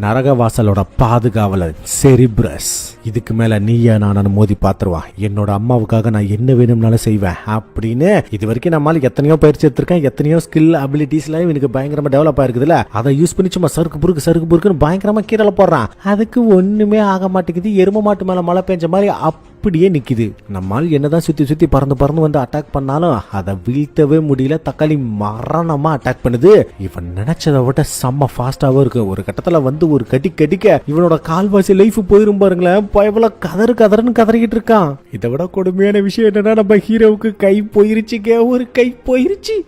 நரக வாசலோட பாதுகாவலர் செரிப்ரஸ். இதுக்கு மேல நீயா நானும் மோதி பாத்துருவா. என்னோட அம்மாவுக்காக நான் என்ன வேணும்னாலும் செய்வேன் அப்படின்னு இது வரைக்கும் நம்மால எத்தனையோ பயிற்சி எடுத்திருக்கேன், எத்தனையோ ஸ்கில் அபிலிட்டிஸ்லாம் எனக்கு பயங்கரமா டெவலப் ஆயிருக்குதுல, அதை யூஸ் பண்ணி சும்மா சறுக்கு புறுக்குன்னு பயங்கரமா கீழே போடுறான். அதுக்கு ஒண்ணுமே ஆக மாட்டேங்குது. எரும மாட்டு மேல மழை பெஞ்ச மாதிரி அப்படியே நிக்குது. நம்மால் என்னதான் சுத்தி பறந்து வந்து அட்டாக் பண்ணாலும் அதை வீழ்த்தவே முடியல. தக்காளி மரணமா அட்டாக் பண்ணுது. இவன் நினைச்சதை விட செம்ம ஃபாஸ்டாவும் இருக்கு. ஒரு கட்டத்துல வந்து ஒரு கடிக்க இவனோட கால்வாசி லைஃப் போயிரும் பாருங்களேன். பயபல கதறுன்னு கதறிக்கிட்டு இருக்கான். இதை விட கொடுமையான விஷயம் என்னன்னா நம்ம ஹீரோவுக்கு கை போயிருச்சுங்க. ஒரு கை போயிருச்சு.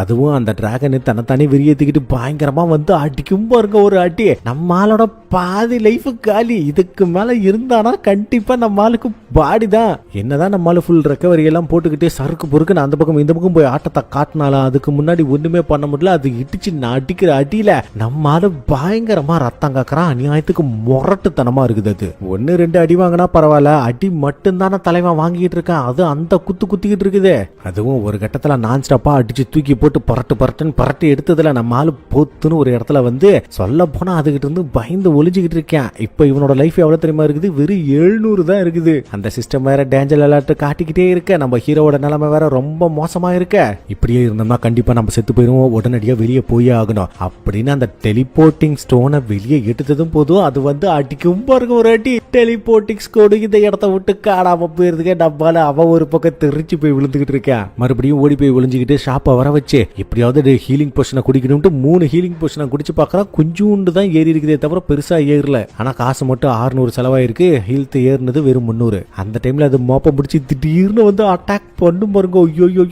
அதுவும் அந்த டிராகன் தன்னைத்தானே வெறியேத்திக்கிட்டு பயங்கரமா வந்து அடிக்கும் பாருங்க ஒரு அடி. நம்ம ஆளோட பாதி லைஃப் காலி. இதுக்கு மேல இருந்தானா கண்டிப்பா நம்ம ஆளுக்கு பாடி தான். என்னதான் நம்ம ஆளு ஃபுல் ரெக்கவரி எல்லாம் போட்டுக்கிட்டே சறுக்கு பொறுக்குன்னு அந்த பக்கம் இந்த பக்கம் போய் ஆட்டத்தை காட்டினாலும் அதுக்கு முன்னாடி ஒண்ணுமே பண்ண முடியல. அது இடிச்சு அடிக்கிற அடியில நம்ம ஆளு பயங்கரமா ரத்தம் காக்குறான். அநியாயத்துக்கு முரட்டுத்தனமா இருக்குது. அது 1-2 அடி வாங்கினா பரவாயில்ல, அடி மட்டும்தானே தலைவன் வாங்கிட்டு இருக்கான். அது அந்த குத்திக்கிட்டு இருக்குது. அதுவும் ஒரு கட்டத்துல நான் ஸ்டாப்பா அடிச்சு தூக்கி போட்டு பரட்டுன்னு பரட்டி எடுத்ததுல நம்ம ஆளு பொத்துன்னு ஒரு இடத்துல வந்து சொல்ல போனா அதுகிட்ட இருந்து பயந்து ஒளிஞ்சுக்கிட்டு இருக்கேன். இப்ப இவனோட லைஃப் எவ்வளவு தெரியுமா இருக்குது? வெறும் 700 தான் இருக்குது. அந்த சிஸ்டம் வேற டேஞ்சர் அலர்ட் காட்டிக்கிட்டே இருக்க. நம்ம ஹீரோவோட நிலைமை வேற ரொம்ப மோசமா இருக்க. இப்படியே இருந்தோம்னா கண்டிப்பா நம்ம செத்து போயிருவோம். உடனடியா வெளியே போயே ஆகணும் அப்படின்னு அந்த டெலிபோர்ட்டிங் ஸ்டோனை வெளியே எடுத்ததும் போதும் அது வந்து அடிக்கும் பாருங்க ஒரு அடி. டெலிபோர்ட்டிங் ஸ்கோடு இந்த இடத்த விட்டு காணாம போயிருதுங்க. நம்மளால அவன் ஒரு பக்கம் தெரிச்சு போய் விழுந்துகிட்டு இருக்கேன். மறுபடியும் ஓடி போய் விழுந்துகிட்டு ஷாப்பை வர வச்சு எப்படியாவது ஹீலிங் போஷனை குடிக்கணும்ட்டு 3 ஹீலிங் போஷனை குடிச்சு பார்க்கறா. கொஞ்சோண்டு தான் ஏறி இருக்குதே தவிர பெருசா ஏறல. ஆனா காசு மட்டும் 600 செலவாயிருக்கு. ஹெல்த் ஏறினது வெறும் 300. அந்த டைம்ல அது மோப்ப முடிச்சு திடீர்னு வந்து அட்டாக் பண்ணும் பாருங்க. ஐயோ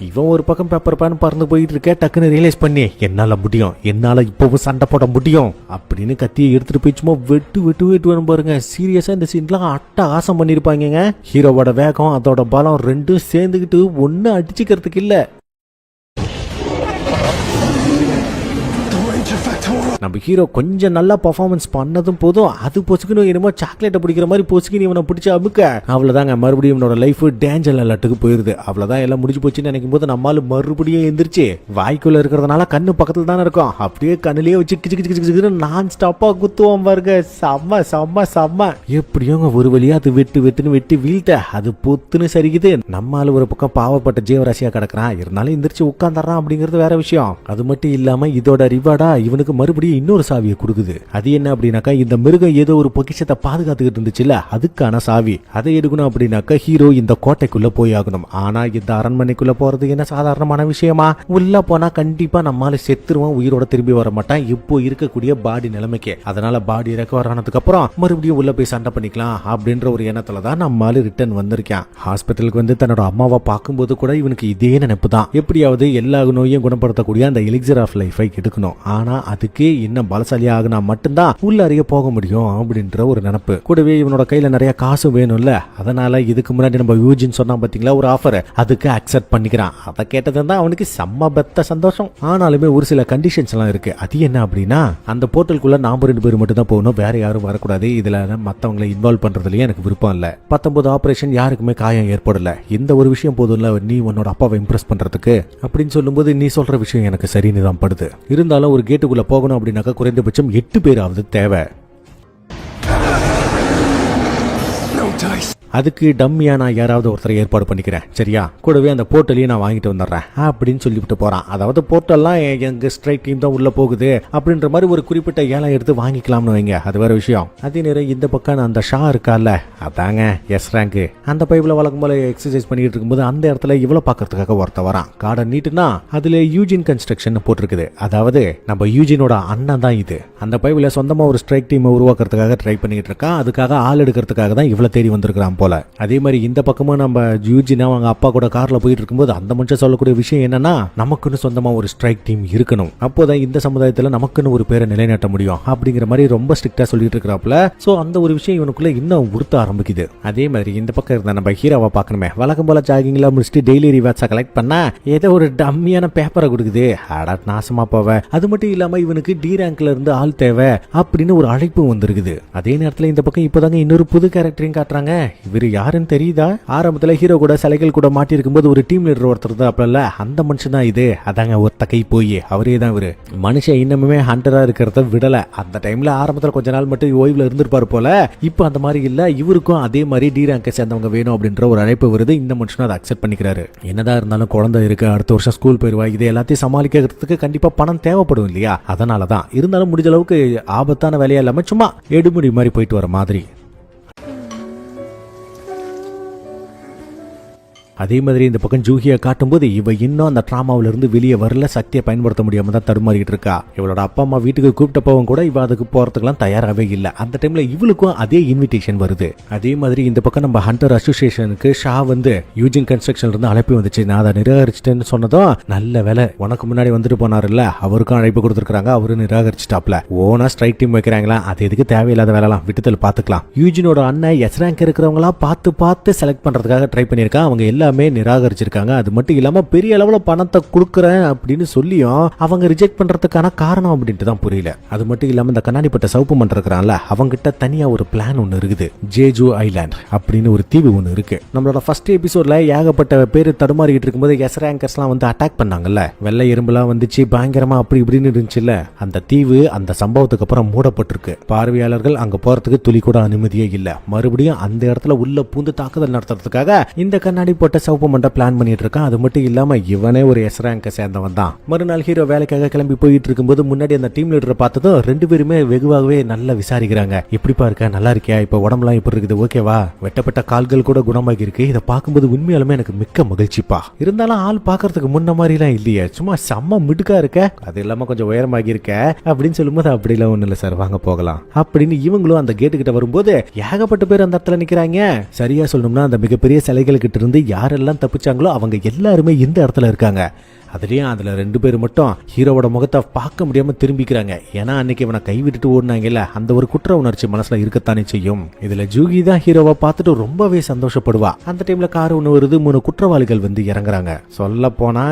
இவன் ஒரு பக்கம் பேப்பர் பேன் பறந்து போயிட்டு இருக்க. டக்குன்னு ரியலைஸ் பண்ணி என்னால முடியும், என்னால இப்பவும் சண்டை போட முடியும் அப்படின்னு கத்தியை எடுத்துட்டு போய் சும்மா வெட்டு பாருங்க. சீரியஸா இந்த சீன்லாம் அட்டகாசம் பண்ணிருப்பாங்க. ஹீரோவோட வேகம் அதோட பலம் ரெண்டும் சேர்ந்துக்கிட்டு ஒன்னு அடிச்சுக்கிறதுக்கு இல்ல. நம்ம ஹீரோ கொஞ்சம் நல்லா பர்ஃபார்மன்ஸ் பண்ணதும் போதும் அது பொசுக்குன்னு என்னமோ சாக்லேட்டை பிடிக்கிற மாதிரி பொசுக்குன்னு இவனை பிடிச்சி அமுக்க அவ்வளவுதாங்க. மறுபடியும் இவனோட லைஃப் டேஞ்சர் அலர்ட்டுக்கு போயிருது. அவ்வளவுதான், எல்லாம் முடிஞ்சு போச்சுன்னு நினைக்கும் போது நம்மளால மறுபடியும் எந்திரிச்சு வாய்க்குள்ள இருக்கிறதுனால கண்ணு பக்கத்துல தானே இருக்கும். அப்படியே கண்ணிலேயே வச்சு கிச்சு நான் ஸ்டாப்பா குத்துவோம் பாருங்க. செம்ம எப்படியோங்க ஒரு வழியா அது வெட்டுன்னு வெட்டி வீழ்த்த அது பொத்துன்னு சரிக்குது. நம்மளால ஒரு பக்கம் பாவப்பட்ட ஜீவராசியா கிடக்குறான். இருந்தாலும் எந்திரிச்சு உட்காந்துறான் அப்படிங்கிறது வேற விஷயம். அது மட்டும் இல்லாம இதோட ரிவார்டா இவனுக்கு மறுபடியும் இன்னொரு சாவியை கொடுக்குது. அது என்ன அப்படின்னாக்கா இந்த மிருகம் ஏதோ ஒரு பொக்கிஷத்தை பாதுகாத்துக்கிட்டு இருந்துச்சுல அதுக்கான சாவி. அதை எடுக்கணும் அப்படின்னாக்கா ஹீரோ இந்த கோட்டைக்குள்ள போய் ஆகணும். ஆனா இந்த அரண்மனைக்குள்ள போறது என்ன சாதாரணமான விஷயமா? உள்ள போனா கண்டிப்பா நம்மால செத்துருவான், உயிரோட திரும்பி வர மாட்டான் இப்போ இருக்கக்கூடிய பாடி நிலைமைக்கு. அதனால பாடி ரெக்கவர் ஆனதுக்கு அப்புறம் மறுபடியும் உள்ள போய் சண்டை பண்ணிக்கலாம் அப்படின்ற ஒரு எண்ணத்துல தான் நம்மால ரிட்டர்ன் வந்திருக்கான். ஹாஸ்பிட்டலுக்கு வந்து தன்னோட அம்மாவை பார்க்கும்போது கூட இவனுக்கு இதே நினைப்பு தான். எப்படியாவது எல்லா நோயும் குணப்படுத்தக்கூடிய அந்த எலிக்சர் ஆஃப் லைஃபை எடுக்கணும். ஆனா அதுக்கு இன்னும் பலசாலியா ஆகினா மட்டும்தான் உள்ள அறிய போக முடியும் அப்படின்ற ஒரு நினைப்பு. கூடவே இவனோட கையில நிறைய காசு வேணும்ல. அதனால இதுக்கு முன்னாடி நம்ம யூஜின் சொன்னா பாத்தீங்களா ஒரு ஆஃபர், அதுக்கு அக்செப்ட் பண்ணிக்கிறான். அதை கேட்டது தான் அவனுக்கு செம்ம பெத்த சந்தோஷம். ஆனாலுமே ஒரு சில கண்டிஷன்ஸ் எல்லாம் இருக்கு. அது என்ன அப்படின்னா அந்த போர்ட்டலுக்குள்ள நாம 2 பேர் மட்டும் தான் போகணும், வேற யாரும் வரக்கூடாது. இதுல மத்தவங்களை இன்வால்வ் பண்றதுலயே எனக்கு விருப்பம் இல்ல. 19 ஆபரேஷன் யாருக்குமே காயம் ஏற்படல. இந்த ஒரு விஷயம் போதும்ல நீ உன்னோட அப்பாவை இம்ப்ரெஸ் பண்றதுக்கு அப்படின்னு சொல்லும்போது நீ சொல்ற விஷயம் எனக்கு சரின்னு தான் படுது. இருந்தாலும் ஒரு கேட்டுக்குள்ள போகணும் அப்படின்னாக்கா குறைந்தபட்சம் 8 பேராவது தேவை. அதுக்கு டம்மியா நான் யாராவது ஒருத்தரை ஏற்பாடு பண்ணிக்கிறேன் சரியா? கூடவே அந்த போர்ட்டலையும் நான் வாங்கிட்டு வந்துடுறேன் அப்படின்னு சொல்லிவிட்டு போறான். அதாவது போர்ட்டல்லாம் எங்க ஸ்ட்ரைக் டீம் தான் உள்ள போகுது அப்படின்ற மாதிரி ஒரு குறிப்பிட்ட ஏலம் எடுத்து வாங்கிக்கலாம்னு வைங்க, அது வேற விஷயம். அதே நேரம் இந்த பக்கம் அந்த ஷா இருக்கால அதாங்க எஸ் ரேங்க், அந்த பைப்ல வழக்கம் போல எக்ஸசைஸ் பண்ணிட்டு இருக்கும்போது அந்த இடத்துல இவ்வளவு பாக்கிறதுக்காக ஒருத்த வரான். கார்டன் நீட்டுனா அதுல யூஜின் கன்ஸ்ட்ரக்ஷன் போட்டிருக்குது. அதாவது நம்ம யூஜினோட அண்ணன் தான் இது. அந்த பைப்ல சொந்தமா ஒரு ஸ்ட்ரைக் டீம் உருவாக்குறதுக்காக ட்ரை பண்ணிட்டு இருக்கான். அதுக்காக ஆள் எடுக்கிறதுக்காக தான் இவ்வளவு தேடி வந்திருக்கிறான் போல. அதே மாதிரி இந்த பக்கமும் நம்ம யூஜினா அவங்க அப்பா கூட கார்ல போயிட்டு இருக்கும்போது அந்த மனுஷன் சொல்லக்கூடிய விஷயம் என்னன்னா நமக்குன்னு சொந்தமா ஒரு ஸ்ட்ரைக் டீம் இருக்கணும், அப்போதான் இந்த சமுதாயத்துல நமக்குன்னு ஒரு பேரை நிலைநாட்ட முடியும் அப்படிங்கிற மாதிரி ரொம்ப ஸ்ட்ரிக்டா சொல்லிட்டு இருக்கிறாப்ல. சோ அந்த ஒரு விஷயம் இவனுக்குள்ள இன்னும் உறுத்த ஆரம்பிக்குது. அதே மாதிரி இந்த பக்கம் இருந்தா நம்ம ஹீரோவை பார்க்கணுமே, வழக்கம் போல ஜாகிங்ல முடிச்சுட்டு டெய்லி ரிவார்ட்ஸை கலெக்ட் பண்ணா ஏதோ ஒரு டம்மியான பேப்பரை கொடுக்குது. அட நாசமா போவ. அது மட்டும் இல்லாம இவனுக்கு டி ரேங்க்ல இருந்து ஆள் தேவை அப்படின்னு ஒரு அழைப்பு வந்திருக்குது. அதே நேரத்துல இந்த பக்கம் இப்பதாங்க இன்னொரு புது கேரக்டரையும் காட்டுறாங்க. இவரு யாருன்னு தெரியுதா? ஆரம்பத்துல ஹீரோ கூட சிலைகள் கூட மாட்டி இருக்கும்போது ஒரு டீம் லீடர் ஒருத்தர் தான் அப்பல அந்த மனுஷன் தான் இது. அதாங்க ஒத்த கை போய் அவரே தான் இவரு. மனுஷன் இன்னமுமே ஹண்டரா இருக்கிறத விடல. அந்த டைம்ல ஆரம்பத்துல கொஞ்ச நாள் மட்டும் ஓய்வுல இருந்திருப்பாரு போல. இப்ப அந்த மாதிரி இல்ல. இவருக்கும் அதே மாதிரி டி ரேங்கை சேர்ந்தவங்க வேணும் அப்படின்ற ஒரு அழைப்பு வருது. இந்த மனுஷனும் அதை அக்செப்ட் பண்ணிக்கிறாரு. என்னதான் இருந்தாலும் குழந்தை இருக்கு, அடுத்த வருஷம் ஸ்கூல் போயிருவா, இதை எல்லாத்தையும் சமாளிக்கிறதுக்கு கண்டிப்பா பணம் தேவைப்படும் இல்லையா? அதனாலதான் இருந்தாலும் முடிஞ்ச அளவுக்கு ஆபத்தான வேலையா இல்லாம சும்மா எடுமுடி மாதிரி போயிட்டு வர மாதிரி. அதே மாதிரி இந்த பக்கம் ஜூஹியை காட்டும்போது இவ இன்னும் அந்த டிராமாவில இருந்து வெளியே வரல, சக்தியை பயன்படுத்த முடியாம தான் தடுமாறிட்டு இருக்கா. இவளோட அப்பா அம்மா வீட்டுக்கு கூப்பிட்டப்பவும் கூட இவ அதுக்கு போறதுக்குலாம் தயாராகவே இல்லை. அந்த டைம்ல இவளுக்கும் அதே இன்விடேஷன் வருது. அதே மாதிரி இந்த பக்கம் நம்ம ஹண்டர் அசோசியேஷனுக்கு ஷா வந்து யூஜின் கன்ஸ்ட்ரக்ஷன்ல இருந்து அழைப்பு வந்துச்சு. நான் அதை நிராகரிச்சிட்டேன்னு சொன்னதும், நல்ல வேலை உனக்கு முன்னாடி வந்துட்டு போனாருல்ல, அவருக்கும் அழைப்பு கொடுத்துருக்காங்க, அவரு நிராகரிச்சுட்டாப்ல. ஓனா ஸ்ட்ரைக் டீம் வைக்கிறாங்களா, அது எதுக்கு தேவையில்லாத வேலைலாம் விட்டுதல் பாத்துக்கலாம். யூஜினோட அண்ணன் எஸ் ரேங்க் இருக்கிறவங்களா பார்த்து செலக்ட் பண்றதுக்காக ட்ரை பண்ணிருக்காங்க. அவங்க எல்லாமே நிராகரிச்சிருக்காங்க. அது மட்டும் இல்லாம பெரிய அளவுல பணத்தை கொடுக்குறேன் அப்படின்னு சொல்லியும் அவங்க ரிஜெக்ட் பண்றதுக்கான காரணம் அப்படின்ட்டு தான் புரியல. அது மட்டும் இல்லாம இந்த கண்ணாடிப்பட்ட சவுப்பு மன்றம் இருக்கிறான்ல, அவங்கிட்ட தனியா ஒரு பிளான் ஒன்னு இருக்குது. ஜேஜு ஐலாண்ட் அப்படின்னு ஒரு தீவு ஒன்னு இருக்கு. நம்மளோட ஃபர்ஸ்ட் எபிசோட்ல ஏகப்பட்ட பேர் தடுமாறிட்டு இருக்கும்போது எஸ் ரேங்கர்ஸ்லாம் வந்து அட்டாக் பண்ணாங்கல்ல, வெள்ளை எறும்புலாம் வந்துச்சு பயங்கரமா அப்படி இப்படின்னு இருந்துச்சுல்ல, அந்த தீவு அந்த சம்பவத்துக்கு அப்புறம் மூடப்பட்டிருக்கு. பார்வையாளர்கள் அங்க போறதுக்கு துளி கூட அனுமதியே இல்ல. மறுபடியும் அந்த இடத்துல உள்ள பூந்து தாக்குதல் நடத்துறதுக்காக இந்த கண்ணாடி போட்ட சவுப்பு மன்றம் பிளான் பண்ணிட்டு இருக்கான். அது மட்டும் இல்லாம இவனே ஒரு எஸ் ரேங்க சேர்ந்தவன் தான். மறுநாள் ஹீரோ வேலைக்காக கிளம்பி போயிட்டு இருக்கும்போது முன்னாடி அந்த டீம் லீடரை பார்த்ததும் ரெண்டு பேருமே வெகுவாகவே நல்லா விசாரிக்கிறாங்க. எப்படிப்பா இருக்க, நல்லா இருக்கியா, இப்ப உடம்புலாம் எப்படி இருக்குது, ஓகேவா, வெட்டப்பட்ட கால்கள் கூட குணமாகி இருக்கு. இதை பார்க்கும்போது உண்மையாலுமே எனக்கு மிக்க மகிழ்ச்சிப்பா. இருந்தாலும் ஆள் பாக்குறதுக்கு முன்ன மாதிரி எல்லாம் இல்லையே, சும்மா செம்ம மிடுக்கா இருக்க, அது இல்லாம கொஞ்சம் உயரமாகி இருக்க அப்படின்னு சொல்லும்போது, அப்படிலாம் ஒண்ணு இல்ல சார், வாங்க போகலாம் அப்படின்னு இவங்களும் அந்த கேட்டு கிட்ட வரும்போது ஏகப்பட்ட பேர் அந்த இடத்துல நிக்கிறாங்க. சரியா சொல்லணும்னா அந்த மிகப்பெரிய சிலைகள் கிட்ட இருந்து யாரெல்லாம் தப்பிச்சாங்களோ அவங்க எல்லாருமே இந்த இடத்துல இருக்காங்க. அதுல ரெண்டு பேர் மட்டும் ஹீரோவோட முகத்தை பார்க்க முடியாம திரும்பிக்கிறாங்க. ஏன்னா அன்னைக்கு இவனை கைவிட்டுட்டு ஓடினாங்கல்ல, அந்த ஒரு குற்ற உணர்ச்சி மனசுல இருக்கத்தானே செய்யும். இதுல ஜூகி தான் ஹீரோவை பார்த்துட்டு ரொம்பவே சந்தோஷப்படுவா. அந்த டைம்ல கார் ஒண்ணு வருது, 3 குற்றவாளிகள் வந்து இறங்குறாங்க. சொல்ல போனா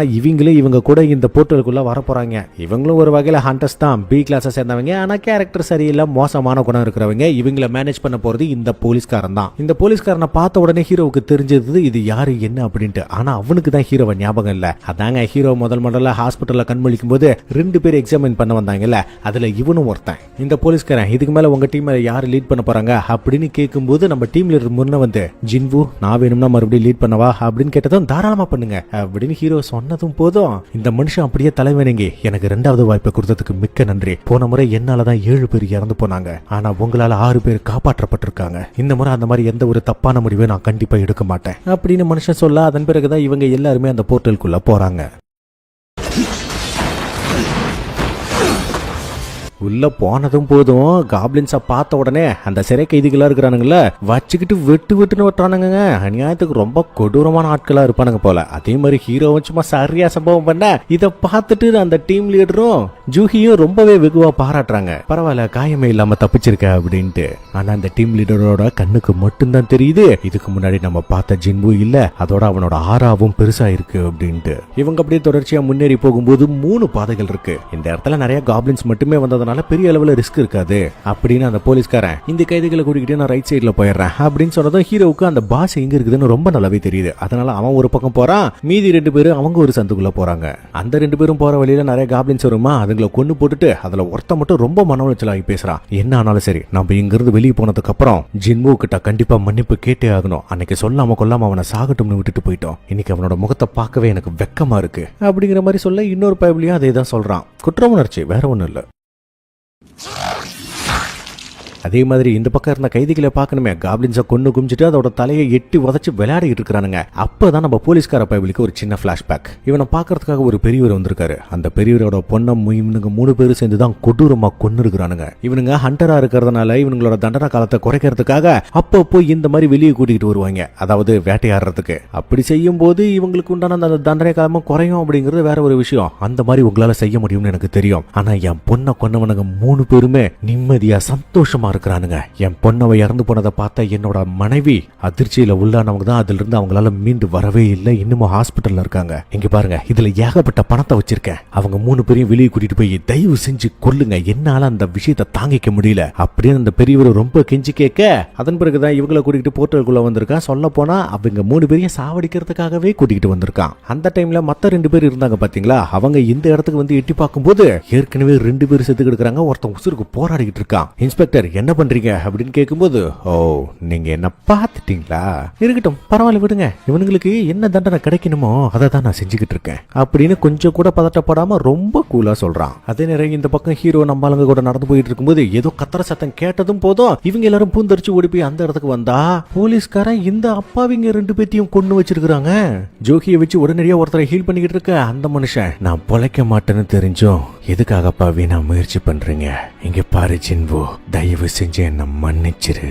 இவங்க கூட இந்த போர்ட்டலுக்குள்ள வர போறாங்க. இவங்களும் ஒரு வகையில ஹண்டர்ஸ் தான், பி கிளாஸ் சேர்ந்தவங்க. ஆனா கேரக்டர் சரியில்லை, மோசமான குணம் இருக்கிறவங்க. இவங்கள மேனேஜ் பண்ண போறது இந்த போலீஸ்காரன் தான். இந்த போலீஸ்காரனை பார்த்த உடனே ஹீரோவுக்கு தெரிஞ்சது இது யாரு என்ன அப்படின்ட்டு. ஆனா அவனுக்கு தான் ஹீரோவை ஞாபகம் இல்ல. அதாங்க ஹீரோ முதல்ல ஹாஸ்பிட்டல்ல கண்மொழிக்கும் போது 2 பேர் எக்ஸாமின் பண்ண வந்தாங்கல்ல, அதுல இவனும் ஒருத்தன். இந்த போலீஸ்காரன் இதுக்கு மேல உங்க டீம் யாரு லீட் பண்ண போறாங்க அப்படின்னு கேட்கும்போது நம்ம டீம் லீடர் முன்ன வந்து, ஜின்வு நான் வேணும்னா மறுபடியும் லீட் பண்ணவா அப்படின்னு கேட்டதும், தாராளமா பண்ணுங்க அப்படின்னு ஹீரோ சொன்னதும் போதும் இந்த மனுஷன் அப்படியே தலைவனங்கி, எனக்கு 2வது வாய்ப்பை கொடுத்ததுக்கு மிக்க நன்றி. போன முறை என்னாலதான் 7 பேர் இறந்து போனாங்க, ஆனா உங்களால 6 பேர் காப்பாற்றப்பட்டிருக்காங்க. இந்த முறை அந்த மாதிரி எந்த ஒரு தப்பான முடிவை நான் கண்டிப்பா எடுக்க மாட்டேன் அப்படின்னு மனுஷன் சொல்ல, அதன் பிறகுதான் இவங்க எல்லாருமே அந்த போர்ட்டலுக்குள்ள போறாங்க. உள்ள போனதும் போதும் காப்ளின்ஸை பார்த்த உடனே அந்த சிறை கைதிகளா இருக்கிறானுங்கள வச்சுக்கிட்டு வெட்டுன்னு வெட்டுறானுங்க. அநியாயத்துக்கு ரொம்ப கொடூரமான ஆட்களா இருப்பானுங்க போல. அதே மாதிரி ஹீரோவும் சும்மா சரியா சம்பவம் பண்ண இதை பார்த்துட்டு அந்த டீம் லீடரும் ஜூஹியும் ரொம்பவே வெகுவா பாராட்டுறாங்க. பரவாயில்ல, காயமே இல்லாம தப்பிச்சிருக்க அப்படின்ட்டு. ஆனா அந்த டீம் லீடரோட கண்ணுக்கு மட்டும்தான் தெரியுது இதுக்கு முன்னாடி நம்ம பார்த்த ஜின்வு இல்ல, அதோட அவனோட ஆறாவும் பெருசா இருக்கு அப்படின்ட்டு. இவங்க அப்படியே தொடர்ச்சியா முன்னேறி போகும்போது 3 பாதைகள் இருக்கு. இந்த இடத்துல நிறைய காப்ளின்ஸ் மட்டுமே வந்ததுனால பெரிய அளவுல ரிஸ்க் இருக்காது அப்படின்னு அந்த போலீஸ்காரன் இந்த கைதிகளை கூட்டிக்கிட்டு நான் ரைட் சைடுல போயிடுறேன் அப்படின்னு சொன்னதும் ஹீரோவுக்கு அந்த பாஸ் எங்க இருக்குதுன்னு ரொம்ப நல்லாவே தெரியுது. அதனால அவன் ஒரு பக்கம் போறான், மீதி 2 பேரும் அவங்க ஒரு சந்துக்குள்ள போறாங்க. அந்த 2 பேரும் போற வழியில நிறைய காப்ளின்ஸ் வருமா, அதுங்களை கொண்டு போட்டுட்டு அதுல ஒருத்த மட்டும் ரொம்ப மன உளைச்சலாகி பேசுறான். என்ன ஆனாலும் சரி, நம்ம இங்க இருந்து வெளியே போனதுக்கு அப்புறம் ஜின்வு கிட்ட கண்டிப்பா மன்னிப்பு கேட்டே ஆகணும். அன்னைக்கு சொல்லாம கொல்லாம அவனை சாகட்டும்னு விட்டுட்டு போயிட்டோம். இன்னைக்கு அவனோட முகத்தை பார்க்கவே எனக்கு வெக்கமா இருக்கு அப்படிங்கிற மாதிரி சொல்ல, இன்னொரு பயபிளியும் அதே தான் சொல்றான். குற்ற உணர்ச்சி, வேற ஒண்ணும் இல்ல. அதே மாதிரி இந்த பக்கம் இருந்த கைதிகளை பார்க்கணுமே, காப்ளின்ஸை கொண்டு குமிச்சிட்டு அதோட தலையை எட்டி உதச்சு விளையாடிட்டு இருக்கானுங்க. அப்பதான் நம்ம போலீஸ்கார பயபிளுக்கு ஒரு சின்ன பிளாஷ்பேக். இவனை பார்க்கறதுக்காக ஒரு பெரியவர் வந்திருக்காரு. அந்த பெரியவரோட பொண்ணை இவனுங்க 3 பேரும் சேர்ந்து தான் கொடூரமா கொன்னு இருக்கிறானுங்க. இவனுங்க ஹண்டரா இருக்கிறதுனால இவங்களோட தண்டனை காலத்தை குறைக்கிறதுக்காக அப்பப்போ இந்த மாதிரி வெளியே கூட்டிகிட்டு வருவாங்க, அதாவது வேட்டையாடுறதுக்கு. அப்படி செய்யும் போது இவங்களுக்கு உண்டான அந்த தண்டனை காலமும் குறையும் அப்படிங்கிறது வேற ஒரு விஷயம். அந்த மாதிரி உங்களால செய்ய முடியும்னு எனக்கு தெரியும். ஆனா என் பொண்ணை கொன்னவனுங்க 3 பேருமே நிம்மதியா சந்தோஷமா இருக்கிறானுங்க. என் பொண்ணவை இறந்து போனதை பார்த்த என்னோட மனைவி அதிர்ச்சியில உள்ளானவங்க தான். அதுல இருந்து அவங்களால மீண்டு வரவே இல்லை, இன்னமும் ஹாஸ்பிட்டல்ல இருக்காங்க. இங்க பாருங்க, இதுல ஏகப்பட்ட பணத்தை வச்சிருக்கேன். அவங்க 3 பேரையும் வெளியே கூட்டிட்டு போய் தயவு செஞ்சு கொல்லுங்க, என்னால அந்த விஷயத்தை தாங்கிக்க முடியல அப்படின்னு அந்த பெரியவர் ரொம்ப கெஞ்சி கேட்க, அதன் பிறகுதான் இவங்களை கூட்டிட்டு போர்ட்டலுக்குள்ள வந்திருக்கான். சொல்ல போனா அவங்க 3 பேரையும் சாவடிக்கிறதுக்காகவே கூட்டிகிட்டு வந்திருக்கான். அந்த டைம்ல மத்த 2 பேர் இருந்தாங்க பாத்தீங்களா, அவங்க இந்த இடத்துக்கு வந்து எட்டி பார்க்கும்போது ஏற்கனவே 2 பேர் செத்து கிடக்குறாங்க. ஒருத்தன் உசுருக்கு போராடிக்கிட்டு இருக்கான். இன்ஸ்பெக்டர் என்ன பண்றீங்க அப்படின்னு கேட்கும்போது, ஓ நீங்க என்ன பார்த்துட்டீங்க புரிஞ்சுக்கிட்டீங்களா? இருக்கட்டும், பரவாயில்ல விடுங்க, இவனுங்களுக்கு என்ன தண்டனை கிடைக்கணுமோ அதை தான் நான் செஞ்சுக்கிட்டு இருக்கேன் அப்படின்னு கொஞ்சம் கூட பதட்டப்படாம ரொம்ப கூலா சொல்றான். அதே நேரம் இந்த பக்கம் ஹீரோ நம்ம ஆளுங்க கூட நடந்து போயிட்டு இருக்கும்போது ஏதோ கத்தர சத்தம் கேட்டதும் போதும் இவங்க எல்லாரும் பூந்தரிச்சு ஓடி போய் அந்த இடத்துக்கு வந்தா போலீஸ்காரன் இந்த அப்பாவிங்க 2 பேத்தையும் கொண்டு வச்சிருக்காங்க. ஜோகியை வச்சு உடனடியா ஒருத்தரை ஹீல் பண்ணிக்கிட்டு இருக்க அந்த மனுஷன், நான் பொழைக்க மாட்டேன்னு தெரிஞ்சும் எதுக்காகப்பா வீணா முயற்சி பண்றீங்க? இங்க பாரு ஜின்வோ, தயவு செஞ்சு என்ன மன்னிச்சிரு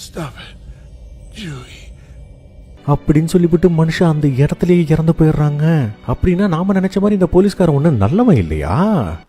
Stop it, Julie. அப்படின்னு சொல்லிவிட்டு மனுஷன் அந்த இடத்துலயே இறந்து போயிடுறாங்க. அப்படின்னா நாம நினைச்ச மாதிரி இந்த போலீஸ்காரன் ஒண்ணு நல்லவன் இல்லையா?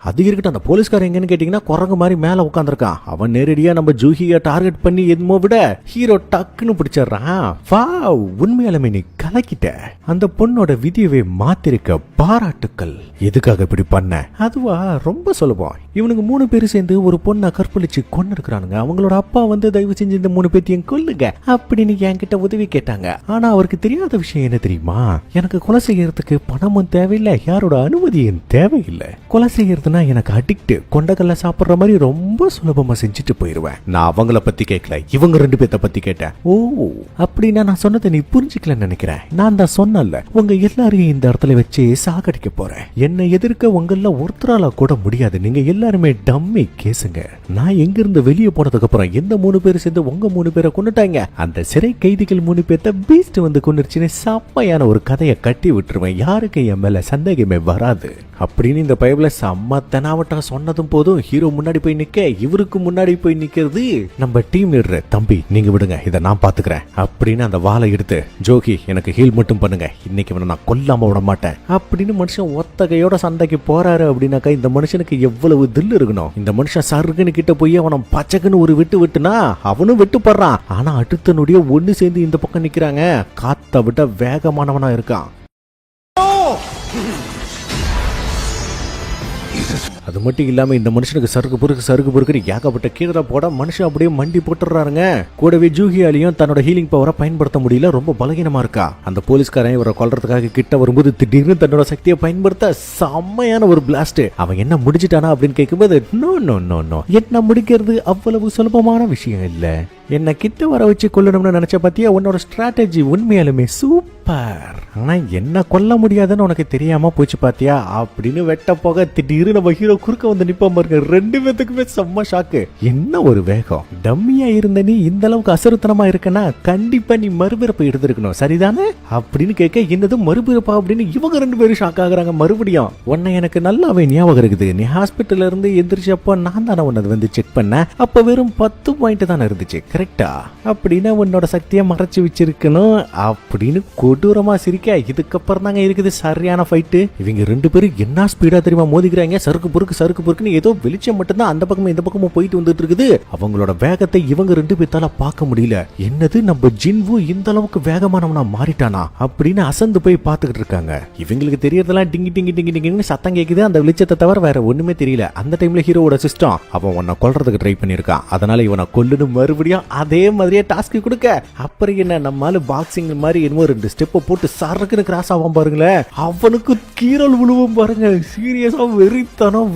அது இருக்கட்டும், அந்த போலீஸ்காரன் எங்கன்னு கேட்டீங்கன்னா குரங்கு மாதிரி மேல உட்காந்துருக்கான். அவன் நேரடியா நம்ம ஜூஹியை டார்கெட் பண்ணி எதுமோ விட ஹீரோ டக்குன்னு பிடிச்சிடறான். வாவ், உண்மையாலுமே நீ கலக்கிட்ட. அந்த பொண்ணோட விதியவே மாத்திருக்க, பாராட்டுக்கள். எதுக்காக இப்படி பண்ண? அதுவா, ரொம்ப சுலபம். இவனுக்கு 3 பேரும் சேர்ந்து ஒரு பொண்ணை கற்பழிச்சு கொண்டு இருக்கிறானுங்க. அவங்களோட அப்பா வந்து தயவு செஞ்சு இந்த 3 பேத்தையும் கொல்லுங்க அப்படின்னு என்கிட்ட உதவி கேட்டாங்க. ஆனா அவருக்கு தெரியாத விஷயம் என்ன தெரியுமா? எனக்கு கொலை செய்யறதுக்கு பணமும் தேவையில்லை, யாரோட அனுமதியும் தேவையில்லை. கொலை செய்யறதுனா எனக்கு அடிக்ட். கொண்டகல்ல சாப்பிடுற மாதிரி ரொம்ப சுலபமா செஞ்சுட்டு போயிருவேன். நான் அவங்கள பத்தி கேட்கல, இவங்க 2 பேத்த பத்தி கேட்டேன். ஓ, அப்படின்னா நான் சொன்னதை நீ புரிஞ்சுக்கலன்னு நினைக்கிறேன். நான் தான் சொன்னல, உங்க எல்லாரையும் இந்த இடத்துல வச்சு சாகடிக்க போறேன். என்னை எதிர்க்க உங்கள ஒருத்தரால கூட முடியாது. நீங்க எல்லாருமே டம்மி கேசுங்க. நான் எங்க இருந்து வெளியே போனதுக்கு அப்புறம் எந்த 3 பேர் சேர்ந்து உங்க 3 பேரை கொண்டுட்டாங்க. அந்த சிறை கைதிகள் 3 பேர்த்த பீஸ்ட் வந்து கொண்டுருச்சுன்னு செம்மையான ஒரு கதையை கட்டி விட்டுருவேன். யாருக்கு என் மேல சந்தேகமே வராது அப்படின்னு இந்த பைபிள செம்ம தெனாவட்டா சொன்னதும் போதும் ஹீரோ முன்னாடி போய் நிக்க, இவருக்கு முன்னாடி போய் நிக்கிறது நம்ம டீம் லீடர். தம்பி நீங்க விடுங்க, இதை நான் பாத்துக்கிறேன் அப்படின்னு அந்த வாளை எடுத்து, ஜோகி எனக்கு ஹீல் மட்டும் பண்ணுங்க, இன்னைக்கு இவனை நான் கொல்லாம விட மாட்டேன் அப்படின்னு மனுஷன் ஒத்தகையோட சண்டைக்கு போறாரு. அப்படின்னாக்கா இந்த மனுஷனுக்கு எவ்வளவு தில் இருக்கணும். இந்த மனுஷன் சருக்குன்னு கிட்ட போய் அவனை பச்சைக்குன்னு ஒரு விட்டுனா அவனும் வெட்டுப்படுறான். ஆனா அடுத்த நொடிய ஒண்ணு சேர்ந்து இந்த பக்கம் நிக்கிறாங்க. காத்த விட வேகமானவனா இருக்கான். அது மட்டும் இல்லாம இந்த மனுஷனுக்கு சறுக்கு பொறுக்கு ஏகப்பட்ட கீழே போட மனுஷன் அப்படியே மண்டி போட்டுறாருங்க. கூடவே ஜூஹியாலையும் தன்னோட ஹீலிங் பவரை பயன்படுத்த முடியல, ரொம்ப பலகீனமா இருக்கா. அந்த போலீஸ்காரன் இவரை கொல்றதுக்காக கிட்ட வரும்போது திடீர்னு தன்னோட சக்தியை பயன்படுத்த செம்மையான ஒரு பிளாஸ்ட். அவன் என்ன முடிச்சிட்டானா அப்படின்னு கேட்கும்போது, நோ நோ நோ நோ, என்ன முடிக்கிறது அவ்வளவு சுலபமான விஷயம் இல்ல. என்ன கிட்ட வர வச்சு கொல்லணும்னு நினைச்ச பத்தியா, உன்னோட ஸ்ட்ராட்டஜி உண்மையாலுமே சூப்பர். ஆனா என்ன கொல்ல முடியாதுன்னு உனக்கு தெரியாம போச்சு பாத்தியா அப்படின்னு வெட்ட போக திடீர்னு நம்ம ஹீரோ குறுக்க வந்து நிப்பாம இருக்க. 2 பேத்துக்குமே செம்ம ஷாக்கு. என்ன ஒரு வேகம். டம்மியா இருந்த நீ இந்த அளவுக்கு அசருத்தனமா இருக்கனா கண்டிப்பா நீ மறுபிறப்பு எடுத்திருக்கணும், சரிதானே அப்படின்னு கேட்க, என்னது மறுபிறப்பா அப்படின்னு இவங்க 2 பேரும் ஷாக் ஆகுறாங்க. மறுபடியும் உன்னை எனக்கு நல்லாவே ஞாபகம் இருக்குது. நீ ஹாஸ்பிட்டல்ல இருந்து எந்திரிச்சப்போ நான் தானே உன்னை வந்து செக் பண்ண. அப்ப வெறும் 10 பாயிண்ட் தானே இருந்துச்சு, கரெக்டா? அப்படின்னா உன்னோட சக்தியை மறைச்சு வச்சிருக்கணும் அப்படின்னு கொடூரமா சிரிக்க. இதுக்கப்புறம் தாங்க இருக்குது சரியான ஃபைட்டு. இவங்க 2 பேரும் என்ன ஸ்பீடா தெரியுமா மோதிக்கிறாங்க. சறுக்கு பொறுக்குன்னு ஏதோ வெளிச்சம் மட்டும்தான் அந்த பக்கமும் இந்த பக்கமும் போயிட்டு வந்துட்டு இருக்குது. அவங்களோட வேகத்தை இவங்க 2 பேத்தால பார்க்க முடியல. என்னது, நம்ம ஜின்வு இந்த அளவுக்கு வேகமானவனா மாறிட்டானா அப்படின்னு அசந்து போய் பார்த்துக்கிட்டு இருக்காங்க. இவங்களுக்கு தெரியறதெல்லாம் டிங்கி டிங்கி டிங்கி டிங்கின்னு சத்தம் கேக்குது. அந்த வெளிச்சத்தை தவிர வேற ஒண்ணுமே தெரியல. அந்த டைம்ல ஹீரோவோட சிஸ்டம் அவன் உன்னை கொல்றதுக்கு ட்ரை பண்ணிருக்கான். அதனால இவனை கொல்லுன்னு மறுபடியும் அதே மாதிரியே டாஸ்க் கொடுக்க, அப்புறம் என்ன நம்மால பாக்ஸிங் மாதிரி என்னமோ 2 ஸ்டெப்பை போட்டு சரக்குன்னு கிராஸ் ஆகும் பாருங்களேன். அவனுக்கு கீரல் விழுவும் பாருங்க. சீரியஸா வெறித்தனம்.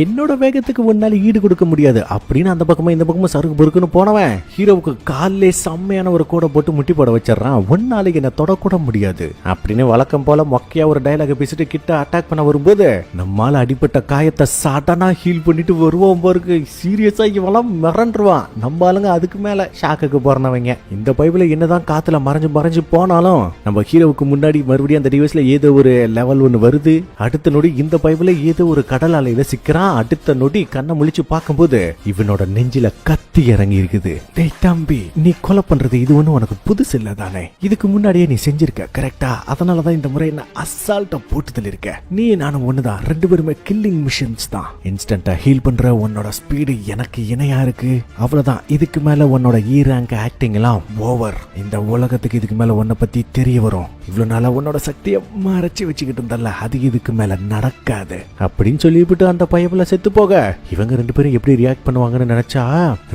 என்னோட வேகத்துக்கு ஒன்னால ஈடு கொடுக்க முடியாது அப்படின்னு அந்த பக்கமா இந்த பக்கமா சறுக்கு பொறுக்குன்னு போனவன் ஹீரோவுக்கு காலிலே செம்மையான ஒரு கோடை போட்டு முட்டி போட வச்சிடறான். ஒன்னால என்ன தொடக்கூட முடியாது அப்படின்னு வழக்கம் போல மொக்கையா ஒரு டயலாக பேசிட்டு கிட்ட அட்டாக் பண்ண வரும்போது நம்மால அடிப்பட்ட காயத்தை சடனா ஹீல் பண்ணிட்டு வருவோம் பாருங்க. சீரியஸா இவெல்லாம் மிரண்டுருவான். நம்ம ஆளுங்க அதுக்கு மேல ஷாக்குக்கு போறனவங்க. இந்த பைபிள என்னதான் காத்துல மறைஞ்சு போனாலும் நம்ம ஹீரோவுக்கு முன்னாடி மறுபடியும் அந்த டிவைஸ்ல ஏதோ ஒரு லெவல் ஒன்று வருது. அடுத்த நொடி இந்த பைபிள ஏதோ ஒரு கடல் அலையில சிக்கிற. அடுத்த நொடி கண்ணை முழிச்சு பார்க்கும்போது இவனோட நெஞ்சில கத்தி இறங்கி இருக்குது. டேய் தம்பி, நீ கொலை பண்றது இது ஒண்ணு உனக்கு புதுசு இல்ல தானே? இதுக்கு முன்னாடியே நீ செஞ்சிருக்க, கரெக்டா? அதனாலதான் இந்த முறை என்ன அசால்ட்டா போட்டுதல் இருக்க. நீ நானும் ஒண்ணுதான், 2 பேருமே கில்லிங் மிஷன்ஸ் தான். இன்ஸ்டன்டா ஹீல் பண்ற உன்னோட ஸ்பீடு எனக்கு இணையா இருக்கு. அவ்வளவுதான். இதுக்கு மேல உன்னோட ரேங்க் ஆக்டிங் எல்லாம் ஓவர். இந்த உலகத்துக்கு இதுக்கு மேல உன்னை பத்தி தெரிய வரும். இவ்வளவு நாளா உன்னோட சக்தியை மறைச்சு வச்சுக்கிட்டு இருந்தல்ல, அது இதுக்கு மேல நடக்காது அப்படின்னு சொல்லிவிட்டு அந்த பையன் பயபுல செத்து போக இவங்க 2 பேரும் எப்படி ரியாக்ட் பண்ணுவாங்கன்னு நினைச்சா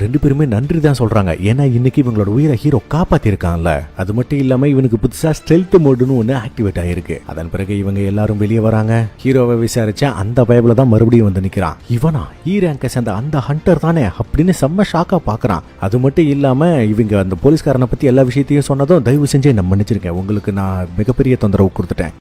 2 பேருமே நன்றி தான் சொல்றாங்க. ஏன்னா இன்னைக்கு இவங்களோட உயிரை ஹீரோ காப்பாத்திருக்கான்ல. அது மட்டும் இல்லாம இவனுக்கு புதுசா ஸ்டெல்த் மோடுன்னு ஒண்ணு ஆக்டிவேட் ஆயிருக்கு. அதன் பிறகு இவங்க எல்லாரும் வெளியே வராங்க. ஹீரோவை விசாரிச்சா அந்த பயபுல தான் மறுபடியும் வந்து நிக்கிறான். இவனா ஈ ரேங்க சேர்ந்த அந்த ஹண்டர் தானே அப்படின்னு செம்ம ஷாக்கா பாக்குறான். அது மட்டும் இல்லாம இவங்க அந்த போலீஸ்காரனை பத்தி எல்லா விஷயத்தையும் சொன்னதும் தயவு செஞ்சு நான் மன்னிச்சிருக்கேன், உங்களுக்கு நான் மிகப்பெரிய தொந்தரவு கொடுத்துட்டேன்.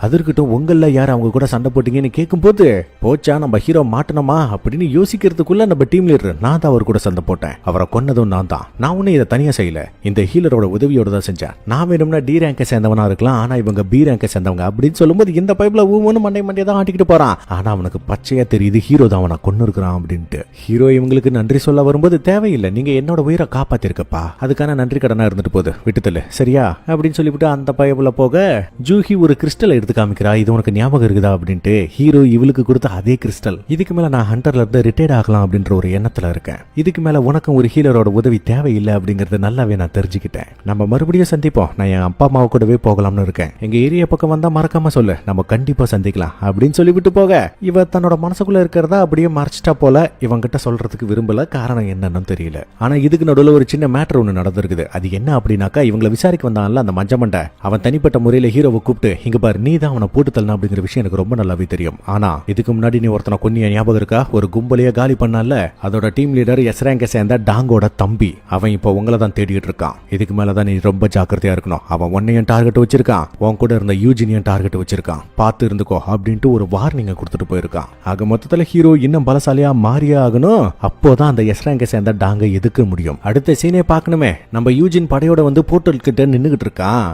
அது இருக்கட்டும், உங்கள யார் அவங்க கூட சண்டை போட்டீங்கன்னு கேட்கும்போது போச்சா நம்ம ஹீரோ மாட்டணுமா அப்படின்னு யோசிக்கிறதுக்குள்ள நம்ம டீம் லீடர் நான் தான் அவர் கூட சண்டை போட்டேன், அவரை கொன்னதும் நான் தான், நான் ஒன்னும் இதை தனியா செய்யல, இந்த ஹீலரோட உதவியோட தான் செஞ்சேன், நான் வேணும்னா டி ரேங்கை சேர்ந்தவனா இருக்கலாம், ஆனா இவங்க பி ரேங்கை சேர்ந்தவங்க அப்படின்னு சொல்லும்போது இந்த பைப்ல ஊமனு மண்டே தான் ஆட்டிக்கிட்டு போறான். ஆனா அவனுக்கு பச்சையா தெரியுது ஹீரோ தான் அவனை கொன்னு இருக்கிறான் அப்படின்ட்டு. ஹீரோ இவங்களுக்கு நன்றி சொல்ல வரும்போது தேவையில்லை, நீங்க என்னோட உயிரை காப்பாத்திருக்கப்பா, அதுக்கான நன்றி கடனா இருந்துட்டு போகுது, விட்டுத்தல சரியா அப்படின்னு சொல்லிவிட்டு அந்த பைப்ல போக ஜூஹி ஒரு கிறிஸ்டல் எடுத்து காமிக்கிறா. இது உனக்கு ஞாபகம் இருக்குதா அப்படின்ட்டு. ஹீரோ இவளுக்கு கொடுத்த அதே கிறிஸ்டல். இதுக்கு மேல நான் ஹண்டர்ல இருந்து ரிட்டையர்ட் ஆகலாம் அப்படின்ற ஒரு எண்ணத்துல இருக்கேன். இதுக்கு மேல உனக்கும் ஒரு ஹீலரோட உதவி தேவையில்லை அப்படிங்கறது நல்லாவே நான் தெரிஞ்சுக்கிட்டேன். நம்ம மறுபடியும் சந்திப்போம், நான் என் அப்பா அம்மாவை கூடவே போகலாம்னு இருக்கேன், எங்க ஏரியா பக்கம் வந்தா மறக்காம சொல்லு, நம்ம கண்டிப்பா சந்திக்கலாம் அப்படின்னு சொல்லிவிட்டு போக இவ தன்னோட மனசுக்குள்ள இருக்கிறதா அப்படியே மறைச்சிட்டா போல. இவங்கிட்ட சொல்றதுக்கு விரும்பல, காரணம் என்னன்னு தெரியல. ஆனா இதுக்கு நடுவில் ஒரு சின்ன மேட்டர் ஒன்று நடந்திருக்குது. அது என்ன அப்படின்னாக்கா இவங்களை விசாரிக்க வந்தான்ல அந்த மஞ்சமண்டை, அவன் தனிப்பட்ட முறையில ஹீரோவை கூப்பிட்டு இங்க பாரு நீ தான் அவனை போட்டு தள்ளணும் அப்படிங்கிற விஷயம் எனக்கு ரொம்ப நல்லாவே தெரியும். ஆனா இதுக்கு முன்னாடி நீ ஒருத்தனை கொன்னிய ஞாபகம் இருக்கா, ஒரு கும்பலையே காலி பண்ணால, அதோட டீம் லீடர் எஸ் ரேங்க சேர்ந்த டாங்கோட தம்பி, அவன் இப்போ உங்களை தான் தேடிட்டு இருக்கான். இதுக்கு மேலதான் நீ ரொம்ப ஜாக்கிரதையா இருக்கணும். அவன் உன்னையும் டார்கெட் வச்சிருக்கான், உன் கூட இருந்த யூஜினியன் டார்கெட் வச்சிருக்கான், பார்த்து இருந்துக்கோ அப்படின்ட்டு ஒரு வார்னிங்க கொடுத்துட்டு போயிருக்கான். ஆக மொத்தத்துல ஹீரோ இன்னும் பலசாலியா மாறியே ஆகணும். அப்போதான் அந்த எஸ் ரேங்க சேர்ந்த டாங்க எதுக்க முடியும். அடுத்த சீனே பார்க்கணுமே, நம்ம யூஜின் படையோட வந்து போர்ட்டல் கிட்ட நின்னுகிட்டு இருக்கான்.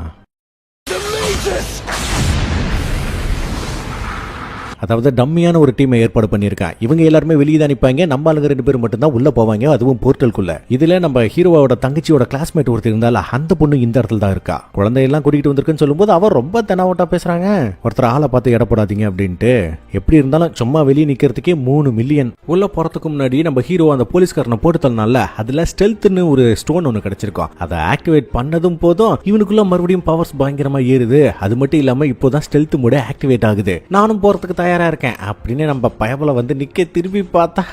அதாவது டம்மியான ஒரு டீமை ஏற்பாடு பண்ணியிருக்கான். இவங்க எல்லாருமே வெளியே தான் நிற்பாங்க, நம்ம ஆளுங்க 2 பேர் மட்டும் தான் உள்ள போவாங்க, அதுவும் போர்ட்டலுக்குள்ள. இதுல நம்ம ஹீரோவோட தங்கச்சியோட கிளாஸ்மேட் ஒருத்தர் இருந்தால அந்த பொண்ணு இந்த இடத்துல தான் இருக்கா. குழந்தையெல்லாம் கூட்டிகிட்டு வந்திருக்குன்னு சொல்லும்போது அவ ரொம்ப தெனாவட்டா பேசுறாங்க, ஒருத்தர் ஆளை பார்த்து இடப்படாதீங்க அப்படின்ட்டு. எப்படி இருந்தாலும் சும்மா வெளியே நிக்கிறதுக்கே 3 மில்லியன். உள்ள போறதுக்கு முன்னாடி நம்ம ஹீரோ அந்த போலீஸ்காரனை போட்டு தள்ளனால அதுல ஸ்டெல்த்னு ஒரு ஸ்டோன் ஒன்று கிடைச்சிருக்கும். அதை ஆக்டிவேட் பண்ணதும் போதும் இவனுக்குள்ள மறுபடியும் பவர்ஸ் பயங்கரமா ஏறுது. அது மட்டும் இல்லாம இப்போதான் ஸ்டெல்த் மோட ஆக்டிவேட் ஆகுது. நானும் போறதுக்கு தயாரா இருக்கேன் அப்படின்னு நம்ம பயபுல வந்து நிக்க திரும்பி பார்த்தா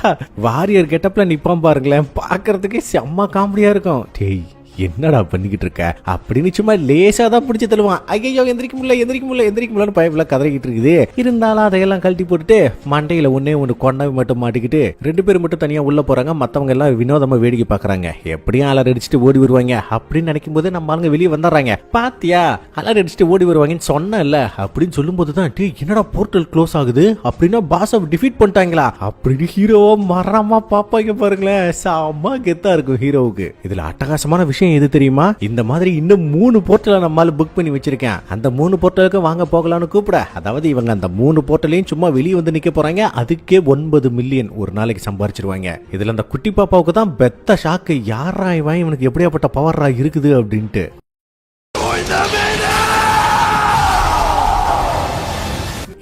வாரியர் கெட்டப்ல நிப்பான் பாருங்களேன், பாக்குறதுக்கே செம்ம காமெடியா இருக்கும். டேய் என்னடா பண்ணிக்கிட்டு இருக்க அப்படின்னு சும்மா லேசா தான் பிடிச்சி தள்ளுவான். ஐயோ எந்திரிக்க முடியலன்னு பயபுல கதறிக்கிட்டு இருக்குது. இருந்தாலும் அதையெல்லாம் கழட்டி போட்டுட்டு மண்டையில ஒண்ணு கொண்டாவை மட்டும் மாட்டிக்கிட்டு 2 பேர் மட்டும் தனியா உள்ள போறாங்க. மத்தவங்க எல்லாம் வினோதமா வேடிக்கை பாக்குறாங்க. எப்படியும் அலர் அடிச்சுட்டு ஓடி வருவாங்க அப்படின்னு நினைக்கும் போது நம்ம ஆளுங்க வெளியே வந்துடுறாங்க. பாத்தியா அலர் அடிச்சுட்டு ஓடி வருவாங்கன்னு சொன்னல அப்படின்னு சொல்லும் போதுதான் என்னடா போர்ட்டல் க்ளோஸ் ஆகுது அப்படின்னா பாஸ் டிஃபீட் பண்ணிட்டாங்களா அப்படின்னு ஹீரோவா மரமா பாப்பாங்க பாருங்களேன். செம்ம கெத்தா இருக்கும் ஹீரோவுக்கு. இதுல அட்டகாசமான விஷயம் எது தெரியுமா, இந்த மாதிரி இன்னும் 3 போர்ட்டலை நம்மால புக் பண்ணி வச்சிருக்கேன். அந்த 3 போர்ட்டலுக்கு வாங்க போகலான்னு கூப்பிட, அதாவது இவங்க அந்த 3 போர்ட்டலையும் சும்மா வெளியே வந்து நிக்க போறாங்க. அதுக்கே 9 மில்லியன் ஒரு நாளைக்கு சம்பாரிச்சிருவாங்க. இதுல அந்த குட்டி பாப்பாவுக்கு தான் பெத்த ஷாக்கு, யாரா இவன் இவனுக்கு எப்படியாப்பட்ட பவரா இருக்குது அப்படின்ட்டு.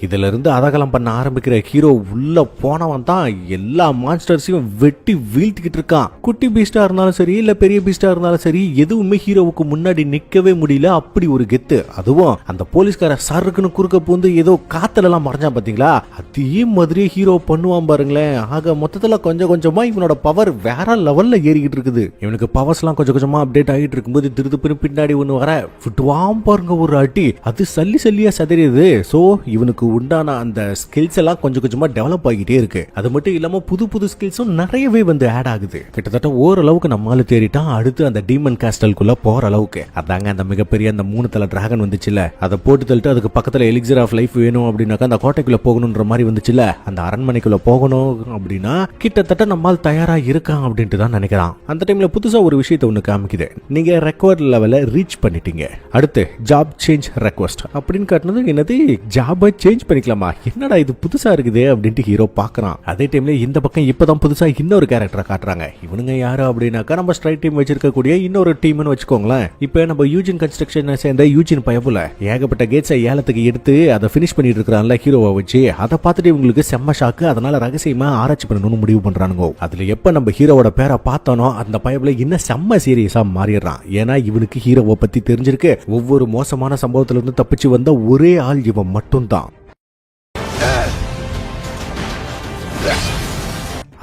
இதுல இருந்து அதகலம் பண்ண ஆரம்பிக்கிற ஹீரோ உள்ள போனவன் தான் எல்லா மான்ஸ்டர்ஸையும் வெட்டி வீழ்த்திக்கிட்டு இருக்கான். குட்டி பீஸ்டா இருந்தாலும் சரி இல்ல பெரிய பீஸ்டா இருந்தாலும் சரி எதுவுமே ஹீரோவுக்கு முன்னாடி நிக்கவே முடியல. அப்படி ஒரு கெத்து. அதுவும் அந்த போலீஸ்கார சருக்குன்னு குறுக்க பூந்து ஏதோ காத்துல எல்லாம் மறைஞ்சான் பாத்தீங்களா, அதே மாதிரி ஹீரோ பண்ணுவான் பாருங்களேன். ஆக மொத்தத்துல கொஞ்சம் கொஞ்சமா இவனோட பவர் வேற லெவல்ல ஏறிக்கிட்டு இருக்குது. இவனுக்கு பவர்ஸ் எல்லாம் கொஞ்சம் கொஞ்சமா அப்டேட் ஆகிட்டு இருக்கும்போது திருதுப்புன்னு பின்னாடி ஒண்ணு வர விட்டுவான் பாருங்க ஒரு அடி. அது சல்லியா சதறியது. சோ இவனுக்கு உண்டான அந்த ஸ்கில்ஸ் எல்லாம் கொஞ்சம் கொஞ்சமா டெவலப் ஆகிட்டே இருக்கு. அது மட்டும் இல்லாம புது புது ஸ்கில்ஸும் நிறையவே வந்து ஆட் ஆகுது. கிட்டத்தட்ட ஓரளவுக்கு நம்மால தேறிட்டான். அடுத்து அந்த டீமன் கேஸ்டலுக்குள்ள போற அளவுக்கு அதாங்க அந்த மிகப்பெரிய அந்த 3 தலை டிராகன் வந்துச்சுல, அதை போட்டு தள்ளிட்டு அதுக்கு பக்கத்துல எலிக்சர் ஆஃப் லைஃப் வேணும் அப்படின்னாக்கா அந்த கோட்டைக்குள்ள போகணும்ன்ற மாதிரி வந்துச்சுல, அந்த அரண்மனைக்குள்ள போகணும் அப்படின்னா கிட்டத்தட்ட நம்மால் தயாரா இருக்கான் அப்படின்ட்டு தான் நினைக்கிறான். அந்த டைம்ல புதுசா ஒரு விஷயத்தை ஒண்ணு காமிக்குது. நீங்க ரெக்வயர்ட் லெவல ரீச் பண்ணிட்டீங்க, அடுத்து ஜாப் சேஞ்ச் ரெக்வெஸ்ட் அப்படின்னு காட்டினது. என்னது ஜாபை சேஞ்ச் சேஞ்ச் பண்ணிக்கலாமா, என்னடா இது புதுசா இருக்குது அப்படின்ட்டு ஹீரோ பாக்குறான். அதே டைம்ல இந்த பக்கம் இப்பதான் புதுசா இன்னொரு கேரக்டரை காட்டுறாங்க. இவனுங்க யாரு அப்படின்னாக்கா நம்ம ஸ்ட்ரைட் டீம் வச்சிருக்கக்கூடிய இன்னொரு டீம்னு வச்சுக்கோங்களேன். இப்ப நம்ம யூஜின் கன்ஸ்ட்ரக்ஷன் சேர்ந்த யூஜின் பயபுல ஏகப்பட்ட கேட்ஸை ஏலத்துக்கு எடுத்து அதை பினிஷ் பண்ணிட்டு இருக்கிறான்ல ஹீரோவை வச்சு. அதை பார்த்துட்டு இவங்களுக்கு செம்ம ஷாக்கு. அதனால ரகசியமா ஆராய்ச்சி பண்ணணும்னு முடிவு பண்றானுங்க. அதுல எப்ப நம்ம ஹீரோவோட பேரை பார்த்தானோ அந்த பயபுல இன்னும் செம்ம சீரியஸா மாறிடுறான். ஏன்னா இவனுக்கு ஹீரோவை பத்தி தெரிஞ்சிருக்கு. ஒவ்வொரு மோசமான சம்பவத்துல இருந்து தப்பிச்சு வந்த ஒரே ஆள் இவன் மட்டும்தான்.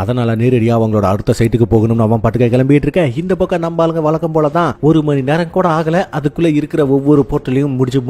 அதனால நேரடியா அவங்களோட அடுத்த சைட்டுக்கு போகணும்னு அவன் பாட்டுக்க கிளம்பிட்டு இருக்கேன். இந்த பக்கம் நம்ம ஆளுங்க வழக்கம் போலதான் 1 மணி நேரம் கூட ஆகல, அதுக்குள்ள இருக்கிற ஒவ்வொரு போர்ட்டலையும் முடிச்சு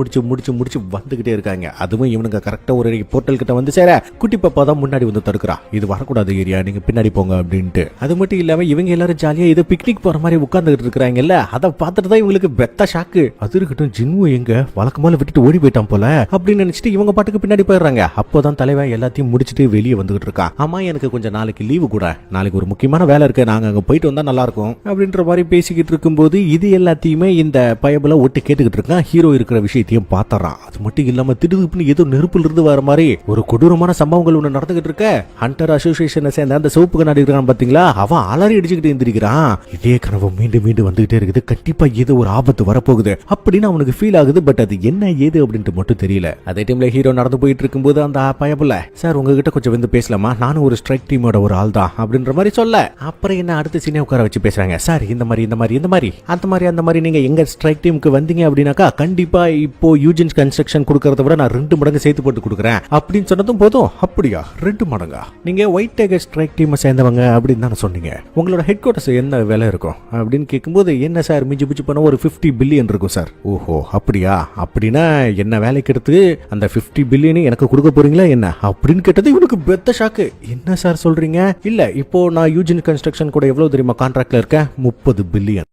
வந்துகிட்டே இருக்காங்க. அதுவும் இவனுங்க கரெக்டா ஒரு போர்ட்டல் கிட்ட வந்து சேர குட்டி பாப்பா தான் முன்னாடி வந்து தடுக்கிறா. இது வரக்கூடாது ஏரியா, நீங்க பின்னாடி போங்க அப்படின்ட்டு. அது மட்டும் இல்லாம இவங்க எல்லாரும் ஜாலியா ஏதோ பிக்னிக் போற மாதிரி உட்கார்ந்துகிட்டு இருக்காங்கல்ல. அதை பார்த்துட்டு தான் இவங்களுக்கு பெத்த ஷாக்கு. அது இருக்கட்டும், ஜின்வு எங்க வழக்கமால விட்டுட்டு ஓடி போயிட்டான் போல அப்படின்னு நினைச்சிட்டு இவங்க பாட்டுக்கு பின்னாடி போயிடுறாங்க. அப்போதான் தலைவன் எல்லாத்தையும் முடிச்சுட்டு வெளியே வந்துகிட்டு இருக்கான். ஆமா, எனக்கு கொஞ்சம் நாளைக்கு கூட நாளைக்கு ஒரு முக்கியமான வேலை இருக்கு, நாங்க அங்க போயிட்டு வந்தா நல்லா இருக்கும் அப்படின்ற மாதிரி பேசிக்கிட்டு இருக்கும்போது இது எல்லாத்தையுமே இந்த பயபுல ஒட்டு கேட்டுக்கிட்டு இருக்கான். ஹீரோ இருக்கிற விஷயத்தையும் பாத்துறான். அது மட்டும் இல்லாம திடுதுப்புன்னு ஏதோ நெருப்புல இருந்து வர மாதிரி ஒரு கொடூரமான சம்பவங்கள் ஒண்ணு நடந்துகிட்டு இருக்க. ஹண்டர் அசோசியேஷனை சேர்ந்த அந்த சிவப்பு கண்ணாடி இருக்கான் பாத்தீங்களா, அவன் அலறி அடிச்சுக்கிட்டு எந்திரிக்கிறான். இதே கனவு மீண்டும் மீண்டும் வந்துகிட்டே இருக்குது. கண்டிப்பா ஏதோ ஒரு ஆபத்து வரப்போகுது அப்படின்னு அவனுக்கு ஃபீல் ஆகுது. பட் அது என்ன ஏது அப்படின்ட்டு மட்டும் தெரியல. அதே டைம்ல ஹீரோ நடந்து போயிட்டு இருக்கும்போது அந்த பயபுல, சார் உங்ககிட்ட கொஞ்சம் வந்து பேசலாமா, நானும் ஒரு ஸ்ட்ரைக் டீமோட ஒரு ஆள் தான் அப்படின்ற மாதிரி சொல்ல, அப்புறம் என்ன அடுத்த சீனே உட்கார வச்சு பேசுறாங்க. சார் இந்த மாதிரி நீங்க எங்க ஸ்ட்ரைக் டீமுக்கு வந்தீங்க அப்படின்னாக்கா கண்டிப்பா இப்போ யூஜின் கன்ஸ்ட்ரக்ஷன் கொடுக்கறத விட நான் 2 மடங்கு சேர்த்து போட்டு கொடுக்குறேன் அப்படின்னு சொன்னதும் போதும். அப்படியா 2 மடங்கா, நீங்க ஒயிட் டைகர் ஸ்ட்ரைக் டீமை சேர்ந்தவங்க அப்படின்னு தானே சொன்னீங்க, உங்களோட ஹெட் குவார்டர்ஸ் என்ன வேலை இருக்கும் அப்படின்னு கேட்கும்போது, என்ன சார் மிஞ்சி பண்ண ஒரு 50 பில்லியன் இருக்கும் சார். ஓஹோ அப்படியா, அப்படின்னா என்ன வேலைக்கு எடுத்து அந்த 50 பில்லியன் எனக்கு கொடுக்க போறீங்களா என்ன அப்படின்னு கேட்டது இவனுக்கு பெத்த ஷாக்கு. என்ன சார் சொல்றீங்க? இல்ல இப்போ நான் யூஜின் கன்ஸ்ட்ரக்ஷன் கூட எவ்வளவு தெரியுமா கான்ட்ராக்ட்ல இருக்கேன், 30 பில்லியன்.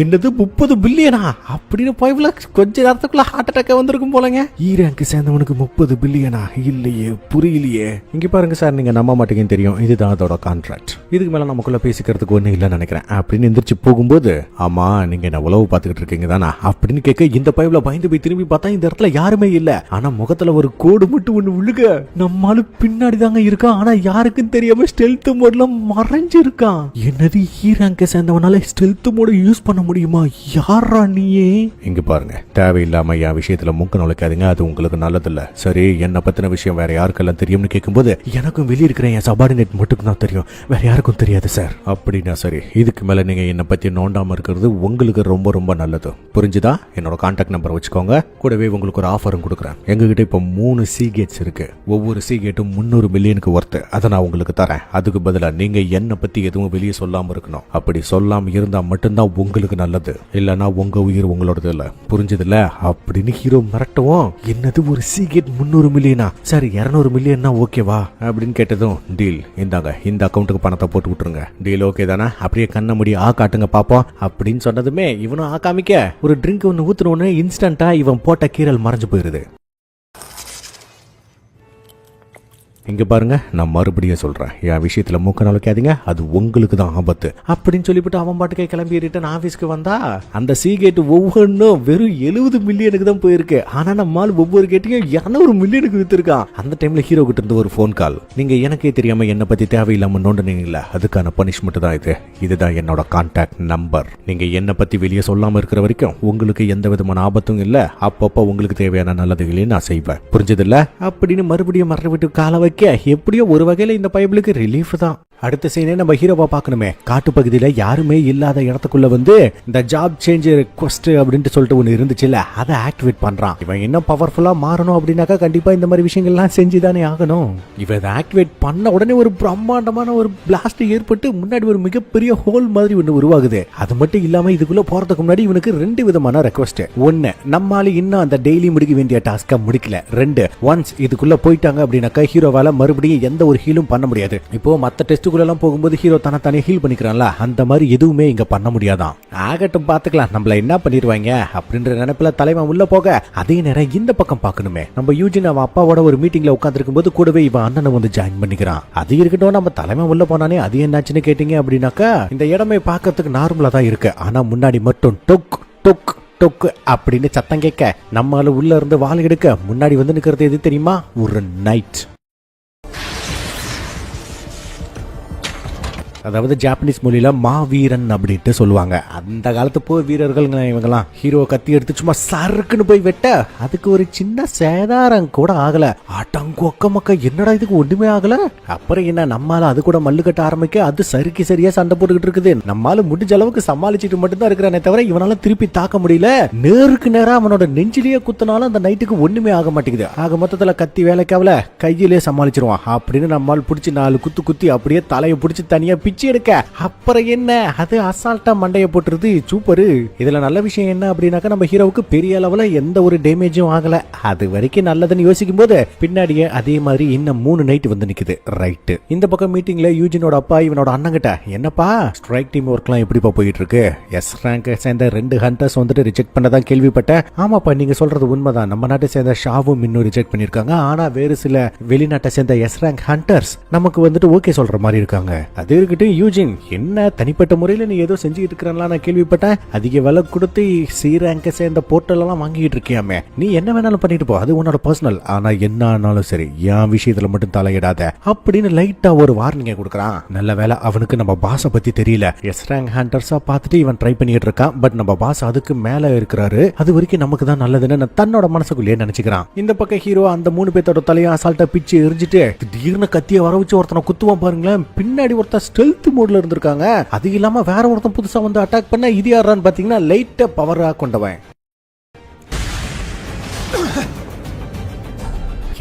என்னது 30 பில்லியனா அப்படின்னு போய்ல கொஞ்ச நேரத்துக்குள்ள ஹார்ட் அட்டாக் வந்திருக்கும் போலங்க. ஈரானுக்கு சேர்ந்தவனுக்கு 30 பில்லியனா, இல்லையே புரியலையே. இங்க பாருங்க சார், நீங்க நம்ப மாட்டீங்கன்னு தெரியும், இதுதான் அதோட கான்ட்ராக்ட். இதுக்கு மேல நமக்குள்ள பேசிக்கிறதுக்கு ஒண்ணு இல்லைன்னு நினைக்கிறேன் அப்படின்னு எந்திரிச்சு போகும்போது, ஆமா நீங்க என்ன உளவு பார்த்துக்கிட்டு இருக்கீங்க தானா அப்படின்னு கேட்க இந்த பைப்ல பயந்து போய் திரும்பி பார்த்தா இந்த இடத்துல யாருமே இல்ல. ஆனா முகத்துல ஒரு கோடு மட்டும் ஒண்ணு விழுக, நம்மால பின்னாடி தாங்க இருக்கான். ஆனா யாருக்கும் தெரியாம ஸ்டெல்த் மோட்ல மறைஞ்சு இருக்கான். என்னது ஈரானுக்கு சேர்ந்தவனால ஸ்டெல்த் மோட யூஸ் பண்ண முடியுமா? யாரா நீயே? இங்க பாருங்க, தேவையில்லாம என் விஷயத்துல மூக்க நுழைக்காதீங்க, அது உங்களுக்கு நல்லதில்ல. சரி, என்ன பத்தின விஷயம் வேற யாருக்கெல்லாம் தெரியும்னு கேட்கும்போது, எனக்கும் வெளியே இருக்கிற என் சபார்டினேட் மட்டும் தான் தெரியும், வேற யாருக்கும் தெரியாது சார். அப்படின்னா சரி, இதுக்கு மேல நீங்க என்ன பத்தி நோண்டாம இருக்கிறது உங்களுக்கு ரொம்ப ரொம்ப நல்லது, புரிஞ்சுதா? என்னோட கான்டாக்ட் நம்பர் வச்சுக்கோங்க. கூடவே உங்களுக்கு ஒரு ஆஃபரும் கொடுக்குறேன். எங்ககிட்ட இப்ப 3 சி கேட்ஸ் இருக்கு. ஒவ்வொரு சி கேட்டும் 300 மில்லியனுக்கு ஒர்த்து. அதை நான் உங்களுக்கு தரேன். அதுக்கு பதிலா நீங்க என்ன பத்தி எதுவும் வெளியே சொல்லாம இருக்கணும். அப்படி சொல்லாம இருந்தா மட்டும்தான் உங்களுக்கு நல்லது, இல்லனா உங்க உயிர் உங்களோடது இல்ல, புரிஞ்சதுல அப்படின்னு ஹீரோ மிரட்டவும், என்னது ஒரு சீகேட் 300 மில்லியனா, சரி 200 மில்லியன்னா ஓகேவா அப்படின்னு கேட்டதும், டீல், இந்தாங்க இந்த அக்கௌண்ட்டுக்கு பணத்தை போட்டு விட்டுருங்க. டீல் ஓகே தானே? அப்படியே கண்ண முடி காட்டுங்க பாப்போம் அப்படின்னு சொன்னதுமே இவனும் காமிக்க ஒரு ட்ரிங்க் ஒன்னு ஊத்துனோன்னு இன்ஸ்டன்டா இவன் போட்ட கீரல் மறைஞ்சு போயிருது. இங்க பாருங்க, நான் மறுபடியும் சொல்றேன், என் விஷயத்துல மூக்க நுழைக்காதீங்க, அது உங்களுக்கு தான் ஆபத்து அப்படின்னு சொல்லிவிட்டு அவன் பாட்டுக்கே கிளம்பி ரிட்டன் ஆபீஸ்க்கு வந்தா, அந்த சி கேட் ஒவ்வொன்றும் வெறும் 70 மில்லியனுக்கு தான் போயிருக்கு. ஆனா நம்மால் ஒவ்வொரு கேட்டையும் 200 மில்லியனுக்கு வித்துருக்கான். அந்த டைம்ல ஹீரோ கிட்ட இருந்து ஒரு போன் கால். நீங்க எனக்கே தெரியாம என்ன பத்தி தேவையில்லாம நோண்டினீங்களா, அதுக்கான பனிஷ்மெண்ட் தான் இது. இதுதான் என்னோட கான்டாக்ட் நம்பர். நீங்க என்ன பத்தி வெளியே சொல்லாம இருக்கிற வரைக்கும் உங்களுக்கு எந்த விதமான ஆபத்தும் இல்ல. அப்பப்ப உங்களுக்கு தேவையான நல்லதுகளையும் நான் செய்வேன், புரிஞ்சது இல்ல அப்படின்னு மறுபடியும் மறந்துவிட்டு கால எப்படியோ ஒரு வகையில இந்த பைபிளுக்கு ரிலீஃப் தான். அடுத்த சீனே நம்ம ஹீரோவா பார்க்கணுமே. காட்டுப்பகுதியில யாருமே இல்லாத இடத்துக்குள்ள வந்து இந்த ஜாப் சேஞ்ச் ரெக்வெஸ்ட் அப்படின்ட்டு சொல்லிட்டு ஒன்று இருந்துச்சுல்ல, அதை ஆக்டிவேட் பண்றான். இவன் இன்னும் பவர்ஃபுல்லா மாறணும் அப்படின்னாக்கா கண்டிப்பா இந்த மாதிரி விஷயங்கள்லாம் செஞ்சுதானே ஆகணும். இவன் இதை ஆக்டிவேட் பண்ண உடனே ஒரு பிரம்மாண்டமான ஒரு பிளாஸ்ட் ஏற்பட்டு முன்னாடி ஒரு மிகப்பெரிய ஹோல் மாதிரி ஒன்று உருவாகுது. அது மட்டும் இல்லாம இதுக்குள்ள போறதுக்கு முன்னாடி இவனுக்கு 2 விதமான ரெக்வெஸ்ட். ஒன்னு, நம்மால இன்னும் அந்த டெய்லி முடிக்க வேண்டிய டாஸ்க முடிக்கல. 2, ஒன்ஸ் இதுக்குள்ள போயிட்டாங்க அப்படின்னாக்கா ஹீரோவால மறுபடியும் எந்த ஒரு ஹீலும் பண்ண முடியாது. இப்போ மத்த டெஸ்ட் போகும்போது ஹீரோ தனத்தானே ஹீல் பண்ணிக்கிறான்ல, அந்த மாதிரி எதுவுமே இங்க பண்ண முடியாதான். ஆகட்டும் பாத்துக்கலாம், நம்மள என்ன பண்ணிடுவாங்க அப்படின்ற நினைப்புல தலைவன் உள்ள போக, அதே நேரம் இந்த பக்கம் பார்க்கணுமே, நம்ம யூஜின் அவன் அப்பாவோட ஒரு மீட்டிங்ல உட்கார்ந்துருக்கும் போது கூடவே இவன் அண்ணனை வந்து ஜாயின் பண்ணிக்கிறான். அது இருக்கட்டும், நம்ம தலைவன் உள்ள போனானே அது என்னாச்சுன்னு கேட்டீங்க அப்படின்னாக்கா, இந்த இடமே பார்க்கறதுக்கு நார்மலா தான் இருக்கு. ஆனா முன்னாடி மட்டும் டொக் டொக் டொக்கு அப்படின்னு சத்தம் கேட்க நம்மால உள்ள இருந்து வாள் எடுக்க முன்னாடி வந்து நிக்கிறது எது தெரியுமா? ஒரு நைட். அதாவது ஜாப்பனீஸ் மொழியில மாவீரன் அப்படின்ட்டு சொல்லுவாங்க. அந்த காலத்து போர் வீரர்கள் இவங்கெல்லாம் ஹீரோ கத்தி எடுத்து சும்மா சறுக்குன்னு போய் வெட்ட அதுக்கு ஒரு சின்ன சேதாரம் கூட ஆகல. ஆட்டங்கொக்க மக்க என்னடா இதுக்கு ஒண்ணுமே ஆகல. அப்புறம் என்ன நம்மால அது கூட மல்லு கட்ட ஆரம்பிக்க அது சரிக்கு சரியா சண்டை போட்டுக்கிட்டு இருக்குது. நம்மால முடிஞ்ச அளவுக்கு சமாளிச்சுட்டு மட்டும்தான் இருக்கிறானே தவிர இவனால திருப்பி தாக்க முடியல. நேருக்கு நேரா அவனோட நெஞ்சிலேயே குத்தினாலும் அந்த நைட்டுக்கு ஒண்ணுமே ஆக மாட்டேங்குது. ஆக மொத்தத்துல கத்தி வேலைக்காவல கையிலே சமாளிச்சிருவான் அப்படின்னு நம்மால் பிடிச்சி 4 குத்து குத்தி அப்படியே தலையை பிடிச்சி தனியா பிச்சு எடுக்க அப்புறம் என்ன அது அசால்ட்டா மண்டைய போட்டுருது. சூப்பரு. இதுல நல்ல விஷயம் என்ன அப்படின்னாக்கா நம்ம ஹீரோவுக்கு பெரிய அளவுல எந்த ஒரு டேமேஜும் ஆகல. அது வரைக்கும் நல்லதுன்னு யோசிக்கும் போது பின்னாடியே அதே மாதிரி இன்னும் 3 நைட் வந்து நிக்குது. ரைட். இந்த பக்கம் மீட்டிங்ல யூஜினோட அப்பா இவனோட அண்ணன் கிட்ட என்னப்பா ஸ்ட்ரைக் டீம் ஒர்க்லாம் எப்படிப்பா போயிட்டு இருக்கு? எஸ் ரேங்க் சேர்ந்த 2 ஹண்டர்ஸ் வந்துட்டு ரிஜெக்ட் பண்ணதான் கேள்விப்பட்டேன். ஆமாப்பா நீங்க சொல்றது உண்மைதான். நம்ம நாட்டை சேர்ந்த ஷாவும் இன்னும் ரிஜெக்ட் பண்ணிருக்காங்க. ஆனா வேறு சில வெளிநாட்டை சேர்ந்த எஸ் ரேங்க் ஹண்டர்ஸ் நமக்கு வந்துட்டு ஓகே சொல்ற மாதிரி இருக்காங்க. அது இருக்கட்டும் யூஜின், என்ன தனிப்பட்ட முறையில் நீ ஏதோ செஞ்சுக்கிட்டு இருக்கிறலாம் நான் கேள்விப்பட்டேன். அதிக விலை கொடுத்து சி ரேங்க சேர்ந்த போர்ட்டல் எல்லாம் வாங்கிட்டு இருக்கியாமே. நீ என்ன வேணாலும் பண்ணிட்டு போ, அது உன்னோட பர்சனல். ஆனா என்ன ஆனாலும் சரி என் விஷயத்துல மட்டும் தலையிடாத அப்படின்னு லைட்டா ஒரு வார்னிங்க கொடுக்கறான். நல்ல வேலை அவனுக்கு நம்ம பாஸ பத்தி தெரியல. எஸ் ரேங்க் ஹண்டர்ஸா பார்த்துட்டு இவன் ட்ரை பண்ணிட்டு இருக்கான். பட் நம்ம பாஸ் அதுக்கு மேல இருக்கிறாரு. அது வரைக்கும் நமக்கு தான் நல்லதுன்னு தன்னோட மனசுக்குள்ளேயே நினைச்சுக்கிறான். இந்த பக்கம் ஹீரோ அந்த 3 பேத்தோட தலையை அசால்ட்டா பிச்சு எரிஞ்சிட்டு திடீர்னு கத்திய வர வச்சு ஒருத்தனை குத்துவான் பாருங்களேன். பின்னாடி ஒருத்தன் ஸ்டெல்த் மோட்ல இருந்திருக்காங்க. அது இல்லாம வேற ஒருத்தன் புதுசா வந்து அட்டாக் பண்ண இது யாரான்னு பாத்தீங்கன்னா லைட்டா பவரா கொண்டவன்.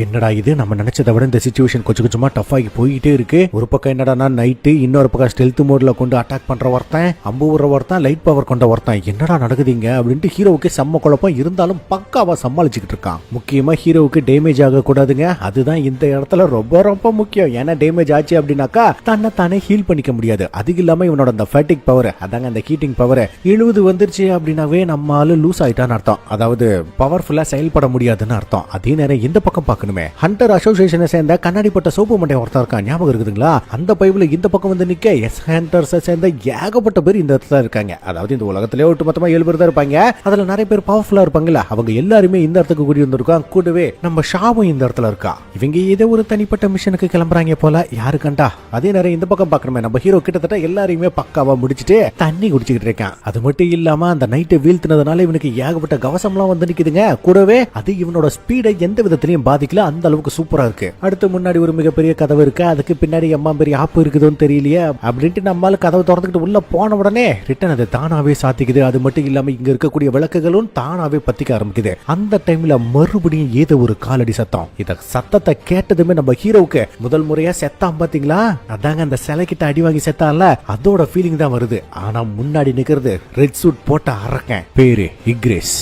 என்னடா இது நம்ம நினைச்சதை விட இந்த சிச்சுவேஷன் கொஞ்சம் கொஞ்சமா டஃப் ஆகி போயிட்டே இருக்கு. ஒரு பக்கம் என்னடா நைட்டு, இன்னொரு பக்கம் ஸ்டெல்த் மோட்ல கொண்டு அட்டாக் பண்ற ஒருத்தன், அம்பு விடுற ஒருத்தன், லைட் பவர் கொண்ட ஒருத்தன். என்னடா நடக்குதுங்க அப்படின்ட்டு ஹீரோவுக்கு செம்ம குழப்பம். இருந்தாலும் பக்காவா சமாளிச்சுக்கிட்டு இருக்கான். முக்கியமா ஹீரோவுக்கு டேமேஜ் ஆக கூடாதுங்க. அதுதான் இந்த இடத்துல ரொம்ப ரொம்ப முக்கியம். ஏன்னா டேமேஜ் ஆச்சு அப்படின்னாக்கா தன்னை தானே ஹீல் பண்ணிக்க முடியாது. அதுக்கு இல்லாம இவனோட அந்த ஃபேட்டிக் பவர், அதாங்க அந்த ஹீட்டிங் பவர் 70 வந்துருச்சு அப்படின்னாவே நம்ம ஆளு லூஸ் ஆயிட்டான்னு அர்த்தம். அதாவது பவர்ஃபுல்லா செயல்பட முடியாதுன்னு அர்த்தம். அதே நேரம் இந்த பக்கம் பார்க்கணுமே, ஹண்டர் அசோசியேஷனை சேர்ந்த கண்ணாடி பட்ட சோப்பு மண்டை ஒருத்தர் இருக்கான். ஞாபகம் இருக்குதுங்களா? அந்த பைப்ல இந்த பக்கம் வந்து நிக்க எஸ் ஹண்டர்ஸ் சேர்ந்த ஏகப்பட்ட பேர் இந்த இடத்துல இருக்காங்க. அதாவது இந்த உலகத்திலே ஒட்டுமொத்தமா 7 பேர் தான் இருப்பாங்க. அதுல நிறைய பேர் பவர்ஃபுல்லா இருப்பாங்கல்ல, அவங்க எல்லாருமே இந்த இடத்துக்கு கூடி வந்திருக்காங்க. கூடவே நம்ம ஷாவும் இந்த இடத்துல இருக்கா. இவங்க ஏதோ ஒரு தனிப்பட்ட மிஷனுக்கு கிளம்புறாங்க போல, யாரு கண்டா. அதே நேரம் இந்த பக்கம் பார்க்கணுமே, நம்ம ஹீரோ கிட்டத்தட்ட எல்லாரையுமே பக்காவா முடிச்சுட்டு தண்ணி குடிச்சுக்கிட்டு இருக்கான். அது மட்டும் இல்லாம அந்த நைட்டை வீழ்த்தினதுனால இவனுக்கு ஏகப்பட்ட கவசம்லாம் வந்து நிக்குதுங்க. கூடவே அது இவனோட ஸ்பீடை எந்த விதத்திலையும் பாதிக்கல. அந்த அளவுக்கு சூப்பரா இருக்கு. அடுத்து முன்னாடி ஒரு மிகப்பெரிய கதவு இருக்கு. அதுக்கு பின்னாடி அம்மா பெரிய ஆப்பு இருக்குதுன்னு தெரியலையே அப்படின்ட்டு நம்மால கதவை திறந்துக்கிட்டு உள்ள போன உடனே ரிட்டன் அது தானாவே சாத்திக்குது. அது மட்டும் இல்லாம இங்க இருக்கக்கூடிய விளக்குகளும் தானாவே பத்திக்க ஆரம்பிக்குது. அந்த டைம்ல மறுபடியும் ஏதோ ஒரு காலடி சத்தம். இத சத்தத்தை கேட்டதுமே நம்ம ஹீரோவுக்கு முதல் முறையா செத்தான் பாத்தீங்களா, அதாங்க அந்த சிலை கிட்ட அடி வாங்கி செத்தான்ல, அதோட ஃபீலிங் தான் வருது. ஆனா முன்னாடி நிக்கிறது ரெட் சூட் போட்ட அரக்கன், பேரு இக்ரேஸ்.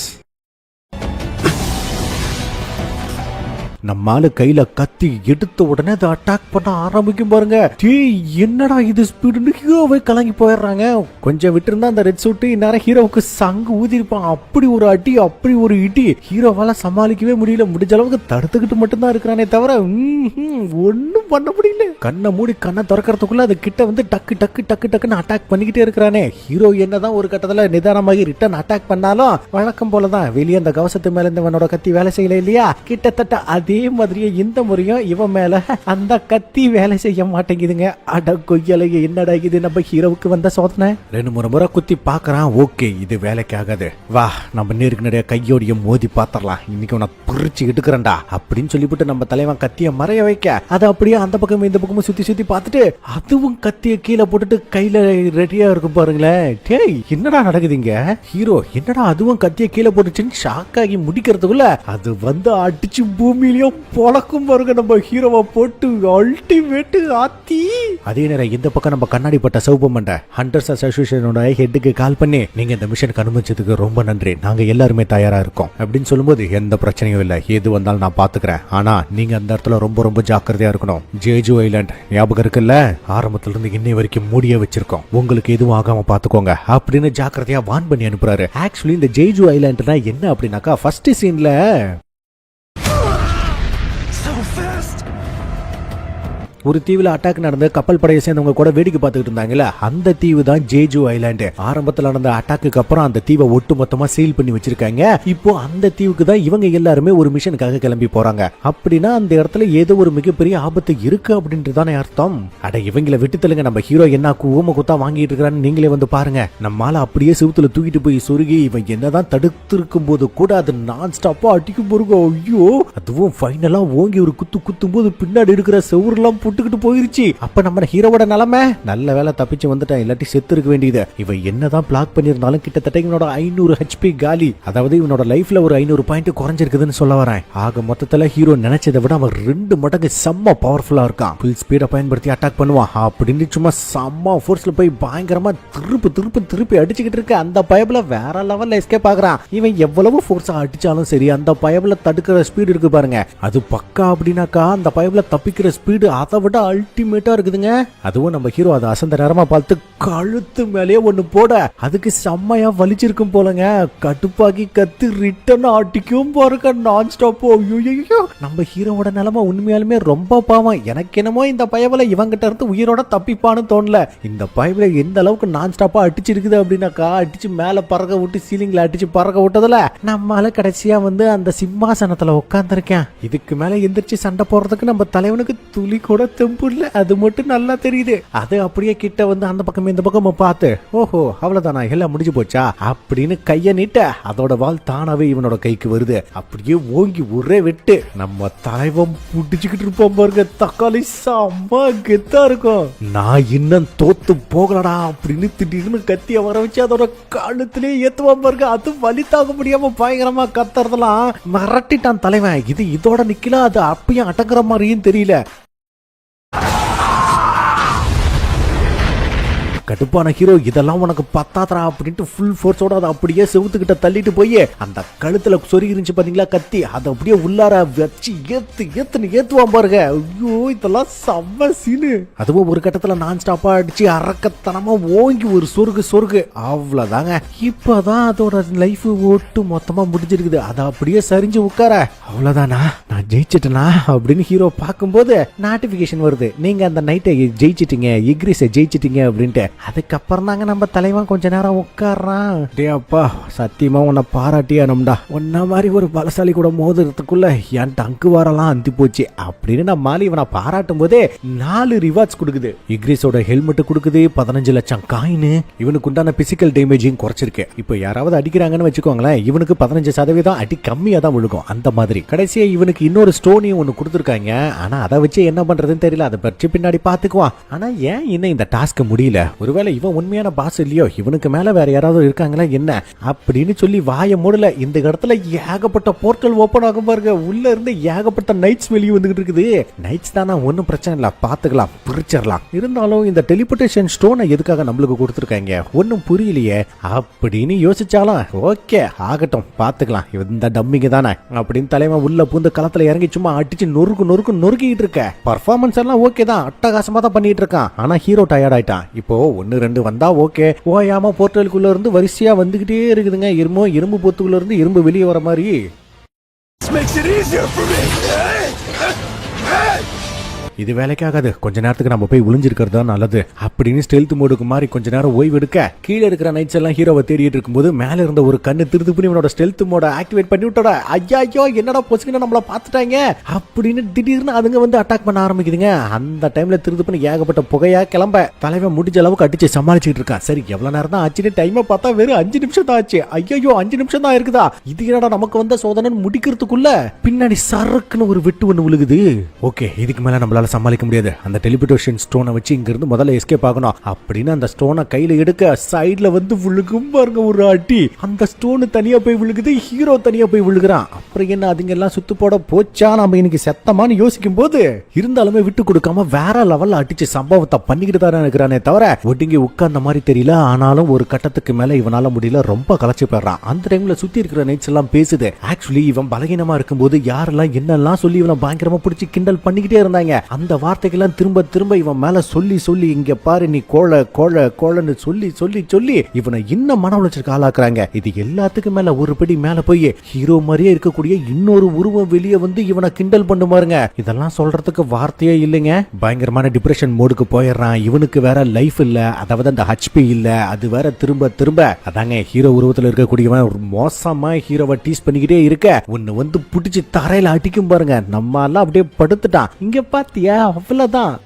நம்மால கையில கத்தி எடுத்த உடனே அதை அட்டாக் பண்ண ஆரம்பிக்கும் பாருங்க. என்னடா இது ஸ்பீடுன்னு ஹீரோவை கலங்கி போயிடுறாங்க. கொஞ்சம் விட்டு இருந்தா அந்த ரெட் சூட் இந்நேரம் ஹீரோவுக்கு சங்கு ஊதிருப்பான். அப்படி ஒரு அடி, அப்படி ஒரு இடி. ஹீரோவால சமாளிக்கவே முடியல. முடிஞ்ச அளவுக்கு தடுத்துக்கிட்டு மட்டும்தான் இருக்கிறானே தவிர ஒன்னும் பண்ண முடியல. கண்ணை மூடி கண்ணை திறக்கிறதுக்குள்ள அது கிட்ட வந்து டக்கு டக்கு டக்கு டக்குன்னு அட்டாக் பண்ணிக்கிட்டே இருக்கிறானே. ஹீரோ என்னதான் ஒரு கட்டத்துல நிதானமாகி ரிட்டர்ன் அட்டாக் பண்ணாலும் வழக்கம் போலதான் வெளியே அந்த கவசத்து மேல இவனோட கத்தி வேலை செய்யல இல்லையா. கிட்டத்தட்ட அதே மாதிரியே இந்த முறையும் இவன் மேல அந்த கத்தி வேலை செய்ய மாட்டேங்குதுங்க. அட கொய்யலைய, என்னடா இது நம்ம ஹீரோவுக்கு வந்த சோதனை. 2-3 முறை குத்தி பாக்குறான். ஓகே இது வேலைக்கு ஆகாது, வா நம்ம நேருக்கு நிறைய கையோடைய மோதி பாத்திரலாம், இன்னைக்கு உன பிரிச்சு எடுக்கிறேன்டா அப்படின்னு சொல்லிவிட்டு நம்ம தலைவன் கத்திய மறைய வைக்க அது அப்படியே அந்த பக்கம் இந்த பக்கமும் சுத்தி சுத்தி பார்த்துட்டு அதுவும் கத்திய கீழே போட்டுட்டு கையில ரெடியா இருக்கும் பாருங்களேன். டேய் என்னடா நடக்குதுங்க? ஹீரோ என்னடா அதுவும் கத்திய கீழே போட்டுச்சுன்னு ஷாக் ஆகி முடிக்கிறதுக்குள்ள அது வந்து அடிச்சு பூமியில பொழக்கும் பாருங்க நம்ம ஹீரோவை போட்டு அல்டிமேட் ஆத்தி. அதே நேரம் இந்த பக்கம் நம்ம கண்ணாடி பட்ட சிவப்பு மண்டை ஹண்டர்ஸ் அசோசியேஷனோட ஹெட்டுக்கு கால் பண்ணி நீங்க இந்த மிஷனுக்கு அனுமதிச்சதுக்கு ரொம்ப நன்றி, நாங்க எல்லாருமே தயாரா இருக்கோம் அப்படின்னு சொல்லும்போது எந்த பிரச்சனையும் இல்லை, எது வந்தாலும் நான் பாத்துக்கிறேன். ஆனா நீங்க அந்த இடத்துல ரொம்ப ரொம்ப ஜாக்கிரதையா இருக்கணும். ஜேஜு ஐலாண்ட் ஞாபகம் இருக்குல்ல, ஆரம்பத்துல இருந்து இன்னை வரைக்கும் மூடிய வச்சிருக்கோம், உங்களுக்கு எதுவும் ஆகாம பாத்துக்கோங்க அப்படின்னு ஜாக்கிரதையா வான் பண்ணி அனுப்புறாரு. ஆக்சுவலி இந்த ஜேஜு ஐலாண்ட்னா என்ன அப்படின்னாக்கா ஃபர்ஸ்ட் சீன்ல ஒரு தீவுல அட்டாக் நடந்து கப்பல் படையை சேர்ந்தவங்க கூட வேடிக்கை பார்த்துக்கிட்டு இருந்தாங்கல்ல, அந்த தீவு தான் ஜேஜு ஐலாண்டு. ஆரம்பத்துல நடந்த அட்டாக்கு அப்புறம் அந்த தீவை ஒட்டு மொத்தமா சீல் பண்ணி வச்சிருக்காங்க. இப்போ அந்த தீவுக்கு தான் இவங்க எல்லாருமே ஒரு மிஷனுக்காக கிளம்பி போறாங்க. அப்படின்னா அந்த இடத்துல ஏதோ ஒரு மிகப்பெரிய ஆபத்து இருக்கு அப்படின்றதானே அர்த்தம். அட இவங்கள விட்டு தள்ளுங்க, நம்ம ஹீரோ என்ன ஊம குத்தா வாங்கிட்டு இருக்கான்னு நீங்களே வந்து பாருங்க. நம்மால அப்படியே செவுத்துல தூக்கிட்டு போய் சொருகி இவன் என்னதான் தடுத்து இருக்கும் போது கூட அது நான் ஸ்டாப்பா அடிக்கும் போருங்க. ஐயோ, அதுவும் ஃபைனலா ஓங்கி ஒரு குத்தும் போது பின்னாடி இருக்கிற செவுரெல்லாம் புட்டுக்கிட்டு போயிருச்சு. அப்ப நம்ம ஹீரோவோட நிலைமை நல்ல வேலை தப்பிச்சு வந்துட்டான், இல்லாட்டி செத்து இருக்க வேண்டியது. இவன் என்னதான் பிளாக் பண்ணிருந்தாலும் கிட்டத்தட்ட இவனோட 500 HP காலி. அதாவது இவனோட லைஃப்ல ஒரு 500 பாயிண்ட் குறைஞ்சிருக்குதுன்னு சொல்ல வரேன். ஆக மொத்தத்துல ஹீரோ நினைச்சதை விட அவன் 2 மடங்கு செம்ம பவர்ஃபுல்லா இருக்கான். ஃபுல் ஸ்பீட பயன்படுத்தி அட்டாக் பண்ணுவான். அப்படின்னு சும்மா செம்ம ஃபோர்ஸ்ல போய் பயங்கரமா திருப்பி அடிச்சுக்கிட்டு இருக்க அந்த பயபுல வேற லெவல்ல எஸ்கேப் ஆகுறான். இவன் எவ்வளவு ஃபோர்ஸா அடிச்சாலும் சரி அந்த பயபுல தடுக்கிற ஸ்பீடு இருக்கு பாருங்க, அது பக்கா. அப்படின்னாக்கா அந்த பயபுல தப்பிக்கிற ஸ்பீடு அதை விட அல்டிமேட்டா இருக்குதுங்க. அதுவும் நம்ம ஹீரோ அதை அசந்த நேரமா பார்த்து கழுத்து மேலேயே ஒண்ணு போட அதுக்கு செம்மையா வலிச்சிருக்கும் போலங்க. கடுப்பாக்கி கத்து ரிட்டன் அடிக்கும் பாருங்க நான் ஸ்டாப். நம்ம ஹீரோவோட நிலைமை உண்மையாலுமே ரொம்ப பாவம். எனக்கு என்னமோ இந்த பயபுல இவங்கிட்ட இருந்து உயிரோட தப்பிப்பான்னு தோணல. இந்த பயபுல எந்த அளவுக்கு நான் ஸ்டாப்பா அடிச்சிருக்குது அப்படின்னாக்கா, அடிச்சு மேல பறக்க விட்டு சீலிங்ல அடிச்சு பறக்க விட்டதுல நம்மால கடைசியா வந்து அந்த சிம்மாசனத்துல உட்கார்ந்துருக்கேன். இதுக்கு மேல எந்திரிச்சு சண்டை போடுறதுக்கு நம்ம தலைவனுக்கு துளி கூட தெம்பு இல்ல, அது மட்டும் நல்லா தெரியுது. அது அப்படியே கிட்ட வந்து அந்த பக்கம் இந்த பக்கம் பார்த்து ஓஹோ அவ்வளவுதானா எல்லாம் முடிஞ்சு போச்சா அப்படின்னு கைய நீட்ட அதோட வால் தானாவே இவனோட கைக்கு வருது. அப்படியே ஓங்கி ஒரே வெட்டு நம்ம தலைவன் புடிச்சுக்கிட்டு இருப்போம் பாருங்க. தக்காளி செம்ம கெத்தா இருக்கும். நான் இன்னும் தோத்து போகலடா அப்படின்னு திடீர்னு கத்திய வர வச்சு அதோட கழுத்திலே ஏத்துவான் பாருங்க. அது வலி தாங்க முடியாம பயங்கரமா கத்துறதெல்லாம் மிரட்டிட்டான் தலைவன். இது இதோட நிக்கல, அது அப்பயும் அடங்குற மாதிரியும் தெரியல. கடுப்பான ஹீரோ இதெல்லாம் உனக்கு பத்தாதரா அப்படின்ட்டு ஃபுல் ஃபோர்ஸோட அதை அப்படியே செவுத்துக்கிட்ட தள்ளிட்டு போய் அந்த கழுத்துல சொருகி இருந்துச்சு பாத்தீங்களா கத்தி, அதை அப்படியே உள்ளார வச்சு ஏத்துவான் பாருங்க. ஐயோ இதெல்லாம் செம்ம சீனு. அதுவும் ஒரு கட்டத்துல நான் ஸ்டாப்பா அடிச்சு அரக்கத்தனமா ஓங்கி ஒரு சொருகு அவ்வளவுதாங்க. இப்பதான் அதோட லைஃப் ஓட்டு மொத்தமா முடிஞ்சிருக்குது. அதை அப்படியே சரிஞ்சு உட்கார அவ்வளவுதானா நான் ஜெயிச்சிட்டேனா அப்படின்னு ஹீரோ பார்க்கும்போது நோட்டிபிகேஷன் வருது, நீங்க அந்த நைட்டை ஜெயிச்சிட்டீங்க, இக்ரிஸை ஜெயிச்சிட்டீங்க அப்படின்ட்டு. அதுக்கப்புறம் தாங்க நம்ம தலைவன் கொஞ்ச நேரம் உட்கார்றான். டே அப்பா சத்தியமா உன்னை பாராட்டியானும்டா, உன்ன மாதிரி ஒரு பலசாலி கூட மோதுறதுக்குள்ள என் டங்கு வரலாம் அந்தி போச்சு அப்படின்னு நம்ம இவனை பாராட்டும் போதே 4 ரிவார்ட்ஸ் கொடுக்குது. இக்ரிஸோட ஹெல்மெட் கொடுக்குது, 15 லட்சம் காயின், இவனுக்கு உண்டான பிசிக்கல் டேமேஜிங் குறைச்சிருக்கு. இப்போ யாராவது அடிக்கிறாங்கன்னு வச்சுக்கோங்களேன், இவனுக்கு 15% அடி கம்மியா தான் விழுகும். அந்த மாதிரி கடைசியா இவனுக்கு இன்னொரு ஸ்டோனையும் ஒன்னு கொடுத்துருக்காங்க. ஆனா அதை வச்சு என்ன பண்றதுன்னு தெரியல, அதை பற்றி பின்னாடி பாத்துக்குவான். ஆனா ஏன் இன்னும் இந்த டாஸ்க் முடியல, ஒருவேளை இவன் உண்மையான பாஸ் இல்லையோ, இவனுக்கு மேல வேற யாராவது இருக்காங்களா என்ன அப்படின்னு சொல்லி வாய மூடல. இந்த இடத்துல ஏகப்பட்ட போர்ட்டல் ஓபன் ஆகும் பாருங்க. உள்ள இருந்து ஏகப்பட்ட நைட்ஸ் வெளியே வந்துகிட்டு இருக்குது. நைட்ஸ் தானா ஒன்னும் பிரச்சனை இல்ல, பாத்துக்கலாம், பிரிச்சிடலாம். இருந்தாலும் இந்த டெலிபோர்டேஷன் ஸ்டோனை எதுக்காக நம்மளுக்கு கொடுத்துருக்காங்க ஒன்னும் புரியலையே அப்படின்னு யோசிச்சாலும் ஓகே ஆகட்டும் பாத்துக்கலாம், இந்த டம்மிங்க தானே அப்படின்னு தலைவன் உள்ள பூந்து களத்துல இறங்கி சும்மா அடிச்சு நொறுக்கிட்டு இருக்க. பர்ஃபார்மன்ஸ் எல்லாம் ஓகே தான், அட்டகாசமா தான் பண்ணிட்டு இருக்கான். ஆனா ஹீரோ டயர்ட் ஆயிட்டான். இப்போ 1-2 வந்தா ஓகே, ஓயாம போர்ட்டலுக்குள்ள இருந்து வரிசையா வந்துகிட்டே இருக்குதுங்க. இரும்பு பொத்துக்குள்ள இருந்து இரும்பு வெளியே வர மாதிரி. இது வேலைக்காகாது, கொஞ்ச நேரத்துக்கு நம்ம போய் ஒளிஞ்சிருக்கிறது தான் நல்லது அப்படின்னு ஸ்டெல்த் மோடுக்கு மாதிரி கொஞ்ச நேரம் ஓய்வு எடுக்க கீழே இருக்கிற நைட்ஸ் எல்லாம் ஹீரோவை தேடிட்டு இருக்கும்போது மேல இருந்த ஒரு கண்ணு திருப்பி இவனோட ஸ்டெல்த் மோட ஆக்டிவேட் பண்ணி விட்டோட. ஐயோ என்னடா பொசுக்கின நம்மள பாத்துட்டாங்க அப்படின்னு திடீர்னு அதுங்க வந்து அட்டாக் பண்ண ஆரம்பிக்குதுங்க. அந்த டைம்ல திருப்பி ஏகப்பட்ட புகையா கிளம்ப தலைவன் முடிஞ்ச அளவுக்கு அடிச்சு சமாளிச்சுட்டு இருக்கான். சரி எவ்வளவு நேரம் தான் ஆச்சுன்னு டைமை பார்த்தா வெறும் 5 நிமிஷம் தான் ஆச்சு. ஐயோ 5 நிமிஷம் தான் இருக்குதா, இது என்னடா நமக்கு வந்த சோதனை முடிக்கிறதுக்குள்ள பின்னாடி சரக்குன்னு ஒரு வெட்டு ஒண்ணு விழுகுது. ஓகே இதுக்கு மேல நம்மளால சமாளிக்க முடியாது, அந்த டெலிபோர்டேஷன் ஸ்டோனை வச்சு இங்க இருந்து முதல்ல எஸ்கேப் ஆகணும் அப்படின்னு அந்த ஸ்டோனை கையில எடுக்க சைடுல வந்து விழுகும் பாருங்க ஒரு அடி. அந்த ஸ்டோன் தனியா போய் விழுகுது, ஹீரோ தனியா போய் விழுகுறான். அப்புறம் என்ன அதுங்க எல்லாம் சுத்து போட போச்சா நம்ம இன்னைக்கு செத்தமான்னு யோசிக்கும் போது இருந்தாலுமே விட்டு கொடுக்காம வேற லெவல்ல அடிச்சு சம்பவத்தை பண்ணிக்கிட்டு தான் இருக்கிறானே தவிர ஒடுங்கி உட்கார்ந்த மாதிரி தெரியல. ஆனாலும் ஒரு கட்டத்துக்கு மேல இவனால முடியல, ரொம்ப களைச்சு போயிடுறான். அந்த டைம்ல சுத்தி இருக்கிற நைட்ஸ் எல்லாம் பேசுது. ஆக்சுவலி இவன் பலகீனமா இருக்கும்போது யாரெல்லாம் என்னெல்லாம் சொல்லி இவனை பயங்கரமா பிடிச்சி கிண்டல் பண்ணிக்கிட்டே இருந்தாங்க. அந்த வார்த்தைகள்லாம் திரும்ப திரும்ப இவன் மேல சொல்லி சொல்லி இங்க பாரு நீ கோழன்னு சொல்லி இவனை இன்னும் மன உளைச்சலுக்கு ஆளாக்குறாங்க. இது எல்லாத்துக்கும் மேல ஒரு படி மேல போய் ஹீரோ மாதிரியே இருக்கக்கூடிய இன்னொரு உருவம் வெளியே வந்து இவனை கிண்டல் பண்ணுமாருங்க. இதெல்லாம் சொல்றதுக்கு வார்த்தையே இல்லைங்க. பயங்கரமான டிப்ரெஷன் மோடுக்கு போயிடுறான். இவனுக்கு வேற லைஃப் இல்ல, அதாவது அந்த ஹெச்பி இல்ல, அது வேற திரும்ப அதாங்க ஹீரோ உருவத்துல இருக்கக்கூடியவன் மோசமா ஹீரோவை டீஸ் பண்ணிக்கிட்டே இருக்க ஒன்னு வந்து புடிச்சு தரையில அடிக்கும் பாருங்க. நம்ம எல்லாம் அப்படியே படுத்துட்டான். இங்க பாத்தியா அவ்வளவுதான்.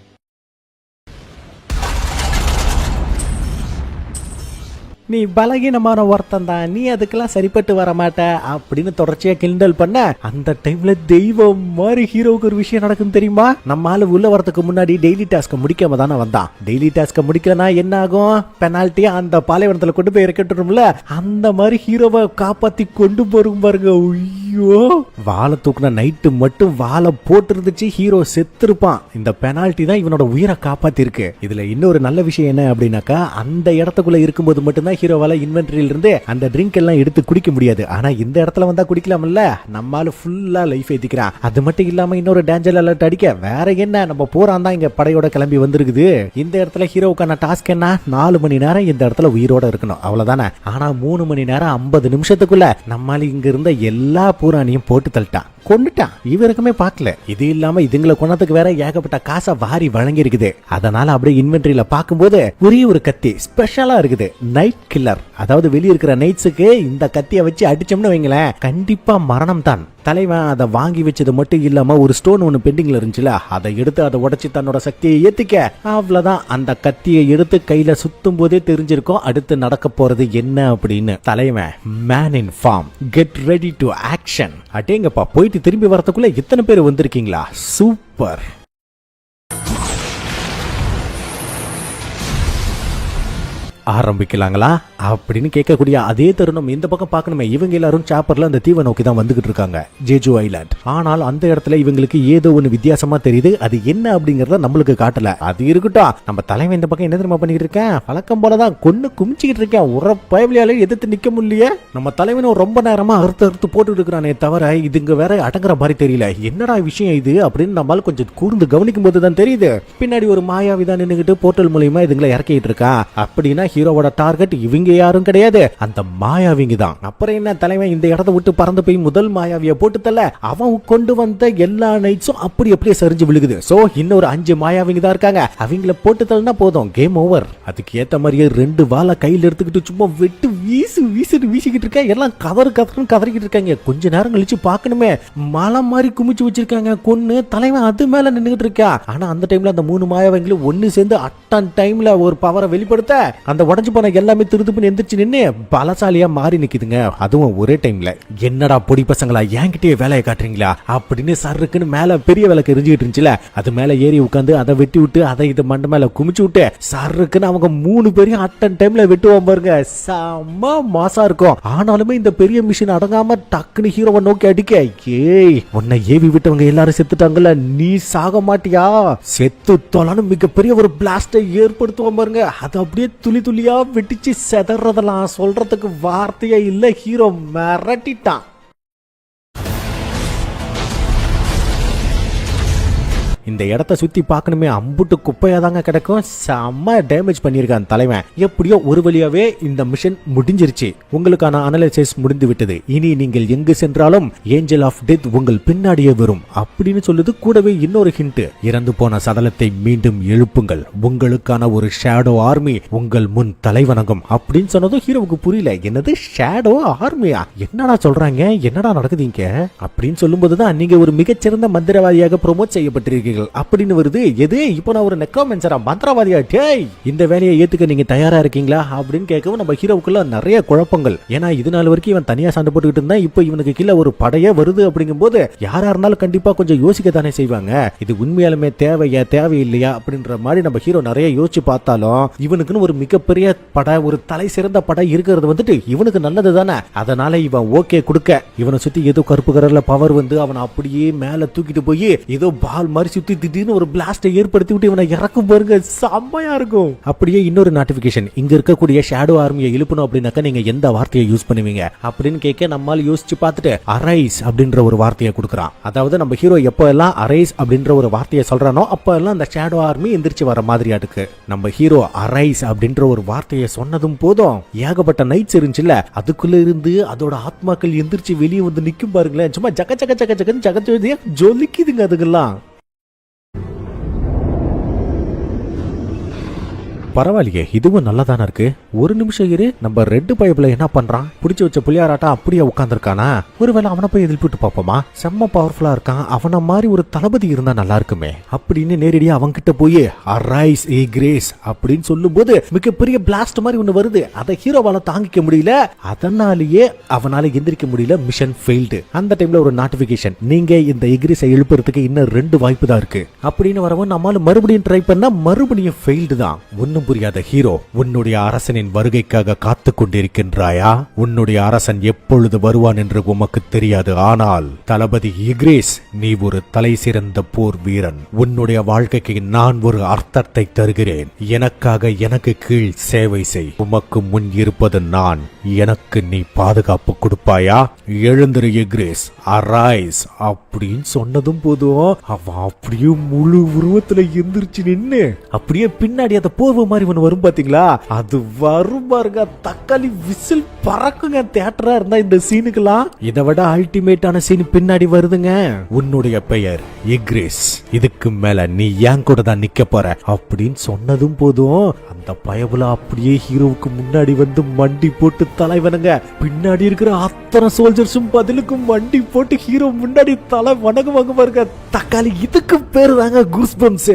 நீ பலகீனமான ஒருத்தன் தான், நீ அதுக்கெல்லாம் சரிப்பட்டு வர மாட்ட அப்படின்னு தொடர்ச்சியா கிண்டல் பண்ண அந்த டைம்ல தெய்வம் மாதிரி ஹீரோவுக்கு ஒரு விஷயம் நடக்கும் தெரியுமா? நம்ம ஆளு உள்ள வரதுக்கு முன்னாடி டெய்லி டாஸ்க முடிக்காம தானே வந்தான். டெய்லி டாஸ்க முடிக்கலனா என்ன ஆகும்? பெனால்ட்டியா அந்த பாலைவனத்துல கொண்டு போய் இறக்கட்டும்ல. அந்த மாதிரி ஹீரோவை காப்பாத்தி கொண்டு போறோம் பாருங்க. ஐயோ, வாழை தூக்குன நைட்டு மட்டும் வாழை போட்டு இருந்துச்சு, ஹீரோ செத்துருப்பான். இந்த பெனால்ட்டி தான் இவனோட உயிரை காப்பாத்தி இருக்கு. இதுல இன்னொரு நல்ல விஷயம் என்ன அப்படின்னாக்கா, அந்த இடத்துக்குள்ள இருக்கும்போது மட்டும்தான் ஹீரோவால இன்வென்டரியில இருந்து அந்த ட்ரிங்க் எல்லாம் எடுத்து குடிக்க முடியாது. ஆனா இந்த இடத்துல வந்தா குடிக்கலாம்ல. நம்மால ஃபுல்லா லைஃப் ஏத்திக்கிறான். அது மட்டும் இல்லாம இன்னொரு டேஞ்சர் அலர்ட் அடிக்க வேற என்ன, நம்ம போறான் தான் இங்க படையோட கிளம்பி வந்திருக்குது. இந்த இடத்துல ஹீரோவுக்கான டாஸ்க் என்ன? 4 மணி நேரம் இந்த இடத்துல உயிரோட இருக்கணும், அவ்வளவுதானே. ஆனா 3 மணி நேரம் 50 நிமிஷத்துக்குள்ள நம்மால இங்க இருந்த எல்லா பூராணியும் போட்டு தள்ளிட்டான், கொண்டுட்டான். இவருக்குமே பார்க்கல. இது இல்லாம இதுங்களை கொண்டதுக்கு வேற ஏகப்பட்ட காசை வாரி வழங்கி இருக்குது. அதனால அப்படியே இன்வென்டரியில பார்க்கும்போது ஒரே ஒரு கத்தி ஸ்பெஷலா இருக்குது, நைட் கில்லர். அதாவது வெளியே இருக்கிற நைட்ஸுக்கு இந்த கத்தியை வச்சு அடிச்சோம்னு வைங்களேன், கண்டிப்பா மரணம் தான். தலைவன் அதை வாங்கி வச்சது மட்டும் இல்லாம ஒரு ஸ்டோன் ஒன்னு பெண்டிங்ல இருந்துச்சுல, அதை எடுத்து அதை உடைச்சு தன்னோட சக்தியை ஏத்திக்க. அவ்வளவுதான். அந்த கத்தியை எடுத்து கையில சுத்தும் போதே தெரிஞ்சிருக்கும் அடுத்து நடக்க போறது என்ன அப்படின்னு. தலைவன் man in form, get ready to action. அடேங்கப்பா, போயிட்டு திரும்பி வரதுக்குள்ள இத்தனை பேர் வந்திருக்கீங்களா? சூப்பர். ஆரம்பிக்கலாங்களா அப்படின்னு கேட்கக்கூடிய அதே தருணம் இந்த பக்கம் பார்க்கணுமே. இவங்க எல்லாரும் சாப்பர்ல அந்த தீவை நோக்கி தான் வந்துகிட்டு இருக்காங்க, ஜேஜு ஐலாண்ட். ஆனால் அந்த இடத்துல இவங்களுக்கு ஏதோ ஒன்று வித்தியாசமா தெரியுது. அது என்ன அப்படிங்கறத நம்மளுக்கு காட்டல. அது இருக்கட்டும், நம்ம தலைவன் இந்த பக்கம் என்ன தெரியுமா பண்ணிக்கிட்டு இருக்கேன்? வழக்கம் போலதான் கொன்னு குமிச்சிக்கிட்டு இருக்கேன். ஒரு பயவிலியால எதிர்த்து நிக்க முடியலையே. நம்ம தலைவனும் ரொம்ப நேரமா அறுத்து போட்டு இருக்கிறானே தவிர இதுங்க வேற அடங்குற மாதிரி தெரியல. என்னடா விஷயம் இது அப்படின்னு நம்மளால கொஞ்சம் கூர்ந்து கவனிக்கும் போது தான் தெரியுது. பின்னாடி ஒரு மாயாவிதான் நின்னுகிட்டு போர்ட்டல் மூலியமா இதுங்களை இறக்கிட்டு இருக்கா. அப்படின்னா ஹீரோவோட டார்கெட் இவங்க யாரும் கிடையாது, அந்த மாயாவிங்க தான். அப்புறம் என்ன, தலைவன் இந்த இடத்தை விட்டு பறந்து போய் முதல் மாயாவிய போட்டு தள்ள அவன் கொண்டு வந்த எல்லா நைட்ஸும் அப்படியே சரிஞ்சு விழுகுது. சோ இன்னொரு 5 மாயாவிங்க தான் இருக்காங்க. அவங்கள போட்டு தள்ளனா போதும், கேம் ஓவர். அதுக்கு ஏத்த மாதிரியே 2 வாளை கையில எடுத்துக்கிட்டு சும்மா வெட்டு வீசிக்கிட்டு இருக்க. எல்லாம் கதறிக்கிட்டு இருக்காங்க. கொஞ்ச நேரம் கழிச்சு பார்க்கணுமே, மலை மாதிரி குமிச்சு வச்சிருக்காங்க கொன்னு. தலைவன் அது மேல நின்னுகிட்டு இருக்கா. ஆனா அந்த டைம்ல அந்த 3 மாயாவிங்களும் ஒன்னு சேர்ந்து அட்டன் டைம்ல ஒரு பவரை வெளிப்படுத்த அந்த உடஞ்சு போன எல்லாமே திருதுப்புன்னு எந்திரிச்சு நின்று பலசாலியா மாறி நிக்குதுங்க. அதுவும் ஒரே டைம்ல. என்னடா பொடி பசங்களா, என்கிட்டயே வேலையை காட்டுறீங்களா அப்படின்னு சருக்குன்னு மேல பெரிய விளக்கு எரிஞ்சுக்கிட்டு இருந்துச்சுல, அது மேல ஏறி உட்காந்து அதை வெட்டி விட்டு அதை இது மண்ட மேல குமிச்சு விட்டு சருக்குன்னு அவங்க 3 பேரையும் அட்டன் டைம்ல வெட்டுவான் பாருங்க. செம்ம மாசா இருக்கும். ஆனாலுமே இந்த பெரிய மிஷின் அடங்காம டக்குன்னு ஹீரோவை நோக்கி அடிக்க, ஏய் உன்னை ஏவி விட்டவங்க எல்லாரும் செத்துட்டாங்கல்ல, நீ சாக மாட்டியா? செத்து தொலான்னு மிகப்பெரிய ஒரு பிளாஸ்டை ஏற்படுத்துவான் பாருங்க. அது அப்படியே துளியா வெட்டிச்சு செதறதெல்லாம் சொல்றதுக்கு வார்த்தையே இல்ல. ஹீரோ மிரட்டிட்டான். இந்த இடத்த சுத்தி பார்க்கணுமே, அம்புட்டு குப்பையா தாங்க கிடக்கும். செம்ம டேமேஜ் பண்ணியிருக்கான் தலைவன். எப்படியோ ஒரு வழியாவே இந்த மிஷன் முடிஞ்சிருச்சு. உங்களுக்கான அனலைசிஸ் முடிந்து விட்டது. இனி நீங்கள் எங்கு சென்றாலும் ஏஞ்சல் ஆஃப் டெத் உங்கள் பின்னாடியே வரும் அப்படின்னு சொல்லுது. கூடவே இன்னொரு ஹிண்ட், இறந்து போன சடலத்தை மீண்டும் எழுப்புங்கள், உங்களுக்கான ஒரு ஷேடோ ஆர்மி உங்கள் முன் தலைவணங்கும் அப்படின்னு சொன்னதும் ஹீரோவுக்கு புரியல. என்னது ஷேடோ ஆர்மியா? என்னடா சொல்றாங்க, என்னடா நடக்குதுங்க அப்படின்னு சொல்லும் போதுதான் நீங்க ஒரு மிகச்சிறந்த மந்திரவாதியாக ப்ரோமோட் செய்யப்பட்டிருக்கீங்க அப்படின்னு வருது. எது இப்போ நான் ஒரு நெக்ரோமேன்சரா, மந்திரவாதியா? டேய், இந்த வேலையை ஏத்துக்க நீங்க தயாரா இருக்கீங்களா அப்படின்னு கேட்கவும் நம்ம ஹீரோவுக்குள்ள நிறைய குழப்பங்கள். ஏன்னா இது நாள் வரைக்கும் இவன் தனியா சண்டை போட்டுக்கிட்டு இருந்தா, இப்போ இவனுக்கு கீழே ஒரு படையே வருது அப்படிங்கும் போது யாரா இருந்தாலும் கண்டிப்பா கொஞ்சம் யோசிக்க தானே செய்வாங்க. இது உண்மையாலுமே தேவையில்லையா அப்படின்ற மாதிரி நம்ம ஹீரோ நிறைய யோசிச்சு பார்த்தாலும் இவனுக்குன்னு ஒரு மிகப்பெரிய படை, ஒரு தலை சிறந்த படை இருக்கிறது வந்துட்டு இவனுக்கு நல்லது தானே. அதனால இவன் ஓகே கொடுக்க, இவனை சுத்தி ஏதோ கருப்பு கலர்ல பவர் வந்து அவன் அப்படியே மேல தூக்கிட்டு போய் ஏதோ பால் மாதிரி சுத்தி திடீர்னு ஒரு பிளாஸ்டை ஏற்படுத்தி விட்டு இவனை இறக்கும் பாருங்க, செம்மையா இருக்கும். அப்படியே இன்னொரு நோட்டிபிகேஷன், இங்க இருக்கக்கூடிய ஷேடோ ஆர்மியை எழுப்பணும் அப்படின்னாக்கா நீங்க எந்த வார்த்தையை யூஸ் பண்ணுவீங்க அப்படின்னு கேட்க நம்மால் யோசிச்சு பார்த்துட்டு அரைஸ் அப்படின்ற ஒரு வார்த்தையை கொடுக்குறான். அதாவது நம்ம ஹீரோ எப்போ எல்லாம் அரைஸ் அப்படின்ற ஒரு வார்த்தையை சொல்றானோ அப்ப எல்லாம் அந்த ஷேடோ ஆர்மி எந்திரிச்சு வர மாதிரியா இருக்கு. நம்ம ஹீரோ அரைஸ் அப்படின்ற ஒரு வார்த்தையை சொன்னதும் போதும் ஏகப்பட்ட நைட்ஸ் இருந்துச்சுல்ல, அதுக்குள்ள இருந்து அதோட ஆத்மாக்கள் எந்திரிச்சு வெளியே வந்து நிக்கும் பாருங்களேன், சும்மா ஜக ஜக ஜக ஜகன்னு ஜகஜோதியா ஜொலிக்குதுங்க அதுக்கெல்லாம். பரவாயில்லையே, இதுவும் நல்லா தானே இருக்கு. ஒரு நிமிஷம் இரு, நம்ம ரெட் பைப்ல என்ன பண்றான், பிடிச்சி வச்ச புளியாராட்டா அப்படியே உட்காந்துருக்கானா, ஒருவேளை அவனை போய் எதிர்ப்பிட்டு பாப்போமா, செம்ம பவர்ஃபுல்லா இருக்கான், அவன மாதிரி ஒரு தளபதி இருந்தா நல்லா இருக்குமே அப்படின்னு நேரடியா அவங்க கிட்ட போய் அரைஸ் ஏ கிரேஸ் அப்படின்னு சொல்லும் போது மிகப்பெரிய பிளாஸ்ட் மாதிரி ஒண்ணு வருது. அதை ஹீரோவால தாங்கிக்க முடியல, அதனாலேயே அவனால எந்திரிக்க முடியல, மிஷன் ஃபெயில்டு. அந்த டைம்ல ஒரு நோட்டிபிகேஷன், நீங்க இந்த எக்ரிஸை எழுப்புறதுக்கு இன்னும் 2 வாய்ப்பு தான் இருக்கு அப்படின்னு வரவும் நம்மால மறுபடியும் ட்ரை பண்ணா மறுபடியும் ஃபெயில்டு தான். ஒன்னும் புரியாத ஹீரோ, உன்னுடைய அரசனின் வருகைக்காக காத்து கொண்டிருக்கின்றாயா? உன்னுடைய அரசன் எப்பொழுது வருவான் என்று உமக்கு தெரியாது. ஆனால் தளபதி இக்ரேஸ், நீ ஒரு தலை சிறந்த போர் வீரன். உன்னுடைய வாழ்க்கைக்கு நான் ஒரு அர்த்தத்தை தருகிறேன். எனக்காக எனக்கு கீழ் சேவை செய். உமக்கு முன் இருப்பது நான். எனக்கு நீ பாதுகாப்பு கொடுப்பாயா? எழுந்திரு இக்ரேஸ், அரைஸ் அப்படின்னு சொன்னதும் போதும் அவன் அப்படியே முழு உருவத்துல எந்திரிச்சு நின்னு அப்படியே பின்னாடி அந்த போர்வை மாதிரி ஒன்று வரும் பாத்தீங்களா, அது வரும் பாருங்க, தக்காளி விசில் பறக்குங்க தியேட்டரா இருந்தா இந்த சீனுக்கெல்லாம். இதை விட அல்டிமேட்டான சீன் பின்னாடி வருதுங்க. உன்னுடைய பெயர் இக்ரேஸ், இதுக்கு மேல நீ ஏன் கூட தான் நிக்க போற அப்படின்னு சொன்னதும் போதும் அந்த பயபுல அப்படியே ஹீரோவுக்கு முன்னாடி வந்து மண்டி போட்டு தலைவனுங்க. பின்னாடி இருக்கிற அத்தனை சோல்ஜர்ஸும் பதிலுக்கும் மண்டி போட்டு ஹீரோ முன்னாடி தலை வணங்குவாங்க பாருங்க. தக்காளி, இதுக்கு பேரு தாங்க கூஸ்பம்ஸ்.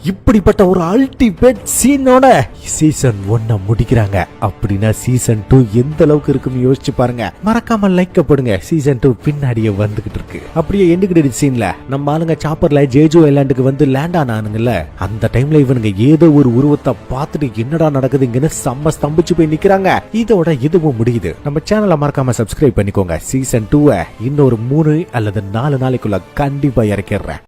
இப்படிப்பட்ட ஒரு அல்டிமேட் சீனோட சீசன் 1 முடிக்கிறாங்க. அப்படின்னா சீசன் 2 எந்த அளவுக்கு இருக்குன்னு யோசிச்சு பாருங்க. மறக்காம லைக் பண்ணுங்க. சீசன் 2 பின்னாடியே வந்துகிட்டு இருக்கு. அப்படியே எண்டு கிரெடிட் சீன்ல நம்ம ஆளுங்க சாப்பர்ல ஜேஜோ ஐலாண்டுக்கு வந்து லேண்ட் ஆனானுங்கல்ல, அந்த டைம்ல இவனுங்க ஏதோ ஒரு உருவத்தை பார்த்துட்டு என்னடா நடக்குதுங்கன்னு செம்ம ஸ்தம்பிச்சு போய் நிக்கிறாங்க. இதோட இதுவும் முடியுது. நம்ம சேனலை மறக்காம சப்ஸ்கிரைப் பண்ணிக்கோங்க. சீசன் 2 இன்னொரு 3 அல்லது 4 நாளைக்குள்ள கண்டிப்பா இறக்கிடுறேன்.